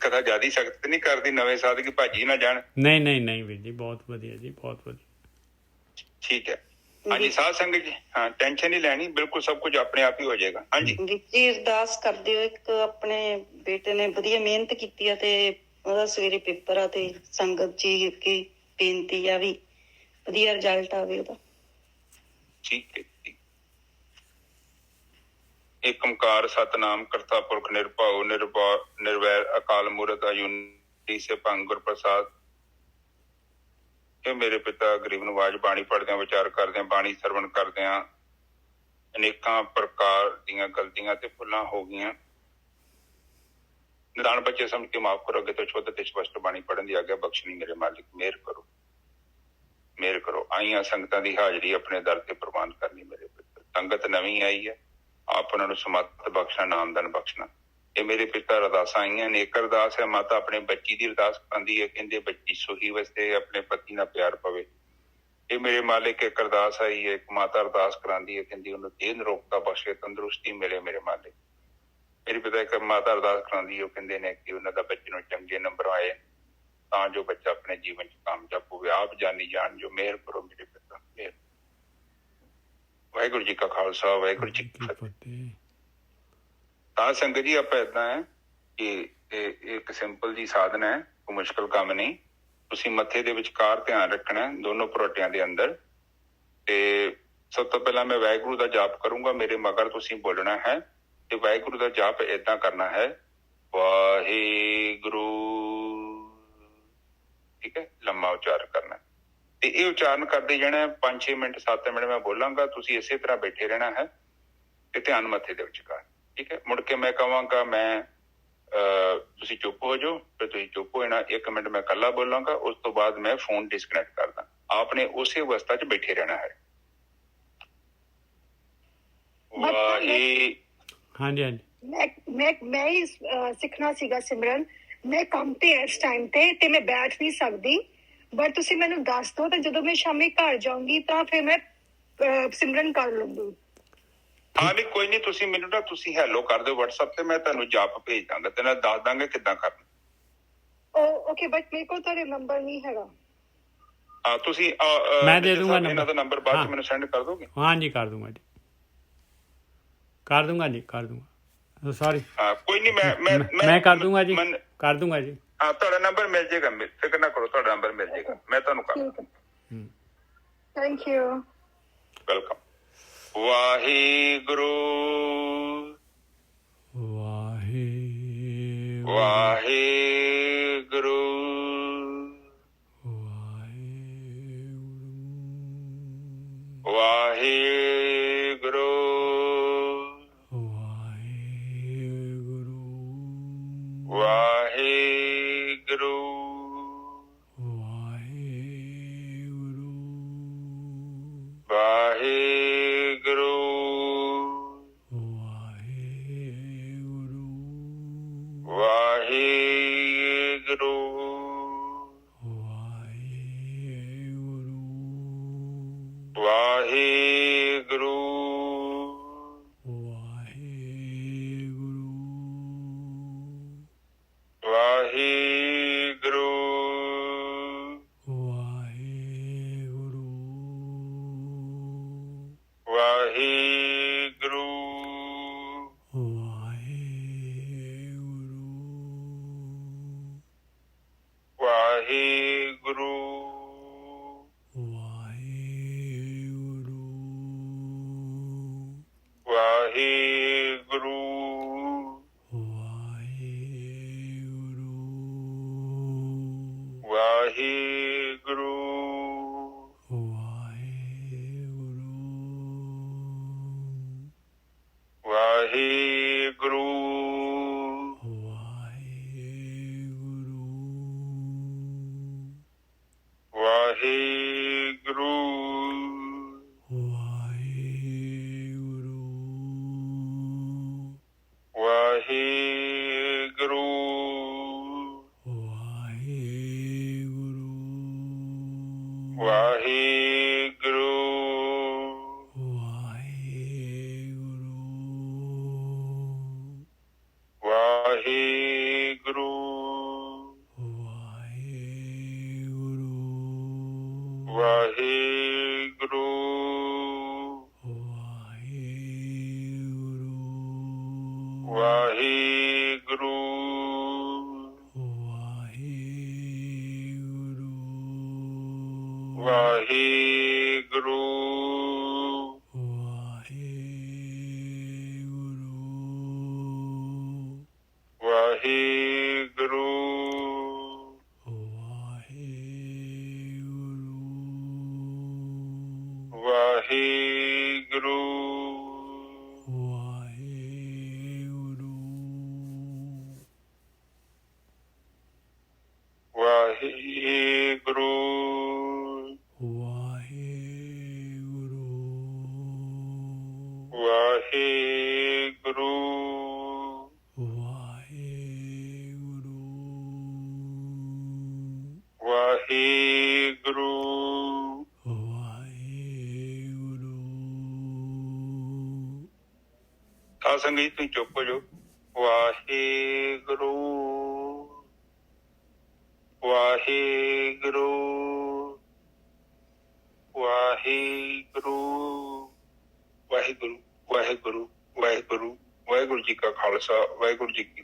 ਕਦਾ ਜ਼ਿਆਦਾ ਸਖਤ ਨਹੀਂ ਕਰਦੀ, ਨਵੇਂ ਸਾਧਕ ਭਾਜੀ ਨਾ ਜਾਣ। ਨਹੀਂ ਵੀਰ ਜੀ, ਬਹੁਤ ਵਧੀਆ ਜੀ, ਬਹੁਤ ਵਧੀਆ। ਠੀਕ ਹੈ। ਹਾਂਜੀ ਸਾਧ ਸੰਗਤ ਜੀ, ਹਾਂ ਟੈਨਸ਼ਨ ਨਹੀਂ ਲੈਣੀ, ਬਿਲਕੁਲ ਸਭ ਕੁਝ ਆਪਣੇ ਆਪ ਹੀ ਹੋ ਜਾਏਗਾ। ਹਾਂਜੀ ਜੀ ਅਰਦਾਸ ਕਰਦੇ ਹੋ। ਇੱਕ ਆਪਣੇ ਬੇਟੇ ਨੇ ਵਧੀਆ ਮਿਹਨਤ ਕੀਤੀ ਆ ਤੇ ਉਹਦਾ ਸਵੇਰੇ ਪੇਪਰ ਆ ਤੇ ਸੰਗਤ ਜੀ ਅੱਗੇ ਬੇਨਤੀ ਆ ਵੀ ਵਧੀਆ ਰਿਜ਼ਲਟ ਆਵੇ ਉਹਦਾ। ਠੀਕ ਹੈ। ਏਕ ਓਂਕਾਰ ਸਤਨਾਮ ਕਰਤਾ ਪੁਰਖ ਨਿਰਭਉ ਨਿਰਵੈਰ ਅਕਾਲ ਮੂਰਤ ਅਜੂਨੀ ਸੈਭੰ ਗੁਰ ਪ੍ਰਸਾਦ। ਇਹ ਮੇਰੇ ਪਿਤਾ ਗਰੀਬ ਨਵਾਜ ਬਾਣੀ ਪੜ੍ਹਦਿਆਂ ਵਿਚਾਰ ਕਰਦਿਆਂ ਬਾਣੀ ਸਰਵਣ ਕਰਦਿਆਂ ਅਨੇਕਾਂ ਪ੍ਰਕਾਰ ਦੀਆਂ ਗਲਤੀਆਂ ਤੇ ਭੁੱਲਾਂ ਹੋ ਗਈਆਂ। ਨਿਦਾਨ ਬੱਚੇ ਸਮਝ ਕੇ ਮਾਫ ਕਰੋ। ਅੱਗੇ ਤੋਂ ਸ਼ੁੱਧ ਤੇ ਸਪਸ਼ਟ ਬਾਣੀ ਪੜ੍ਹਨ ਦੀ ਆਗਿਆ ਬਖਸ਼ਣੀ ਮੇਰੇ ਮਾਲਿਕ। ਮਿਹਰ ਕਰੋ, ਮਿਹਰ ਕਰੋ। ਆਈਆਂ ਸੰਗਤਾਂ ਦੀ ਹਾਜ਼ਰੀ ਆਪਣੇ ਦਰ ਤੇ ਪ੍ਰਵਾਨ ਕਰਨੀ ਮੇਰੇ ਪਿਤਾ। ਸੰਗਤ ਨਵੀਂ ਆਈ ਹੈ, ਆਪ ਉਹਨਾਂ ਨੂੰ ਸਮੱਤ ਬਖਸ਼ਣਾ, ਨਾਮਦਾਨ ਬਖਸ਼ਣਾ। ਇਹ ਮੇਰੇ ਪਿਤਾ ਅਰਦਾਸਾਂ ਆਈਆਂ ਨੇ। ਇੱਕ ਅਰਦਾਸ ਹੈ ਮਾਤਾ ਆਪਣੇ ਬੱਚੀ ਦੀ ਅਰਦਾਸ ਕਰਦੀ ਹੈ, ਕਹਿੰਦੇ ਬੱਚੀ ਸੁਖੀ ਵਸਤੇ ਆਪਣੇ ਪਤੀ ਨਾਲ ਪਿਆਰ ਪਵੇ। ਇਹ ਮੇਰੇ ਮਾਲਿਕ ਇੱਕ ਅਰਦਾਸ ਆਈ ਹੈ, ਇੱਕ ਮਾਤਾ ਅਰਦਾਸ ਕਰਾਉਂਦੀ ਹੈ, ਕਹਿੰਦੀ ਉਹਨੂੰ ਦੇਹ ਨਿਰੋਗਤਾ ਬਖਸ਼ੇ, ਤੰਦਰੁਸਤੀ ਮਿਲੇ ਮੇਰੇ ਮਾਲਿਕ। ਮੇਰੇ ਪਿਤਾ ਇੱਕ ਮਾਤਾ ਅਰਦਾਸ ਕਰਾਉਂਦੀ ਹੈ, ਉਹ ਕਹਿੰਦੇ ਨੇ ਕਿ ਉਹਨਾਂ ਦਾ ਬੱਚੇ ਨੂੰ ਚੰਗੇ ਨੰਬਰ ਆਏ ਤਾਂ ਜੋ ਬੱਚਾ ਆਪਣੇ ਜੀਵਨ ਚ ਕਾਮਯਾਬ ਹੋਵੇ। ਆਪ ਜਾਣੀ ਜਾਣ ਜੋ ਮਿਹਰ ਕਰੋ ਮੇਰੇ ਪਿਤਾ। ਮਿਹਰ। ਵਾਹਿਗੁਰੂ ਜੀ ਕਾ ਖਾਲਸਾ, ਵਾਹਿਗੁਰੂ ਜੀ ਕੀ ਫਤਿਹ। ਤਾਂ ਸੰਗਤ ਜੀ ਆਪਾਂ ਏਦਾਂ ਹੈ ਕਿ ਇਹ ਇੱਕ ਸਿੰਪਲ ਜੀ ਸਾਧਨਾ ਹੈ, ਕੋਈ ਮੁਸ਼ਕਲ ਕੰਮ ਨਹੀਂ। ਤੁਸੀਂ ਮੱਥੇ ਦੇ ਵਿਚਕਾਰ ਧਿਆਨ ਰੱਖਣਾ ਦੋਨੋਂ ਪਰੋਟਿਆਂ ਦੇ ਅੰਦਰ। ਤੇ ਸਭ ਤੋਂ ਪਹਿਲਾਂ ਮੈਂ ਵਾਹਿਗੁਰੂ ਦਾ ਜਾਪ ਕਰੂੰਗਾ, ਮੇਰੇ ਮਗਰ ਤੁਸੀਂ ਬੋਲਣਾ ਹੈ। ਤੇ ਵਾਹਿਗੁਰੂ ਦਾ ਜਾਪ ਏਦਾਂ ਕਰਨਾ ਹੈ, ਵਾਹਿਗੁਰੂ। ਠੀਕ ਹੈ, ਲੰਮਾ ਉਚਾਰਨ ਕਰਨਾ। ਤੇ ਇਹ ਉਚਾਰਨ ਕਰਦੇ ਜਾਣਾ 5-6 ਮਿੰਟ 7 ਮਿੰਟ ਮੈਂ ਬੋਲਾਂਗਾ, ਤੁਸੀਂ ਇਸੇ ਤਰ੍ਹਾਂ ਬੈਠੇ ਰਹਿਣਾ ਹੈ ਤੇ ਧਿਆਨ ਮੱਥੇ ਦੇ ਵਿਚਕਾਰ। ਠੀਕ ਹੈ, ਮੁੜ ਕੇ ਮੈਂ ਕਹਾਂਗਾ ਤੁਸੀਂ ਚੁੱਪ ਹੋ ਜਾਓ, ਫਿਰ ਤੁਸੀਂ ਚੁੱਪ ਹੋ ਜਾਣਾ। 1 ਮਿੰਟ ਮੈਂ ਇਕੱਲਾ ਬੋਲਾਂਗਾ, ਉਸ ਤੋਂ ਬਾਅਦ ਮੈਂ ਫੋਨ ਡਿਸਕਨੈਕਟ ਕਰਦਾ। ਆਪਨੇ ਉਸੇ ਅਵਸਥਾ 'ਚ ਬੈਠੇ ਰਹਿਣਾ ਹੈ। ਹਾਂਜੀ ਮੈਂ ਹੀ ਸਿੱਖਣਾ ਸੀਗਾ ਸਿਮਰਨ। ਮੈਂ ਕੰਮ ਤੇ ਇਸ ਟਾਈਮ ਤੇ ਮੈਂ ਬੈਠ ਨਹੀਂ ਸਕਦੀ, ਬਟ ਤੁਸੀਂ ਮੈਨੂੰ ਦੱਸ ਦਿਓ ਤਾਂ ਜਦੋਂ ਮੈਂ ਸ਼ਾਮੀ ਘਰ ਜਾਊਂਗੀ ਤਾਂ ਫਿਰ ਮੈਂ ਸਿਮਰਨ ਕਰ ਲੂੰਗੀ। ਹਾਂ ਨਹੀਂ ਕੋਈ ਨਹੀਂ, ਤੁਸੀਂ ਮੈਨੂੰ ਨਾ ਤੁਸੀਂ ਹੈਲੋ ਕਰ ਦਿਓ WhatsApp ਤੇ, ਮੈਂ ਤੁਹਾਨੂੰ ਜਾਪ ਭੇਜ ਦਾਂਗਾ ਤੇ ਨਾਲ ਦੱਸ ਦਾਂਗਾ ਕਿੱਦਾਂ ਕਰਨਾ। ਓਕੇ, ਬਟ ਮੇਰੇ ਕੋਲ ਤੁਹਾਡਾ ਨੰਬਰ ਨਹੀਂ ਹੈਗਾ। ਤੁਸੀਂ ਮੈਂ ਦੇ ਦੂੰਗਾ ਇਹਨਾਂ ਦਾ ਨੰਬਰ ਬਾਅਦ ਚ ਮੈਨੂੰ ਸੈਂਡ ਕਰ ਦੋਗੇ? ਹਾਂਜੀ ਕਰ ਦੂੰਗਾ ਜੀ, ਕਰ ਦੂੰਗਾ। ਸੌਰੀ ਕੋਈ ਨਹੀਂ, ਮੈਂ ਕਰ ਦੂੰਗਾ ਜੀ, ਕਰ ਦੂੰਗਾ ਜੀ। ਹਾਂ ਤੁਹਾਡਾ ਨੰਬਰ ਮਿਲ ਜਾਏਗਾ, ਫਿਕਰ ਨਾ ਕਰੋ, ਤੁਹਾਡਾ ਨੰਬਰ ਮਿਲ ਜਾਏਗਾ, ਮੈਂ ਤੁਹਾਨੂੰ ਕਰ ਦੂੰਗਾ। Thank you. Welcome. Waheguru Waheguru Waheguru Waheguru Waheguru Waheguru Waheguru Waheguru Waheguru Waheguru Waheguru Waheguru Waheguru Waheguru Waheguru ਆ ਸੰਗੀਤ ਤੁਸੀਂ ਚੁੱਪ ਹੋ ਜਾਓ। ਵਾਹਿਗੁਰੂ ਵਾਹਿਗੁਰੂ ਵਾਹਿਗੁਰੂ ਵਾਹਿਗੁਰੂ ਵਾਹਿਗੁਰੂ ਵਾਹਿਗੁਰੂ ਵਾਹਿਗੁਰੂ ਜੀ ਕਾ ਖਾਲਸਾ ਵਾਹਿਗੁਰੂ ਜੀ ਕੀ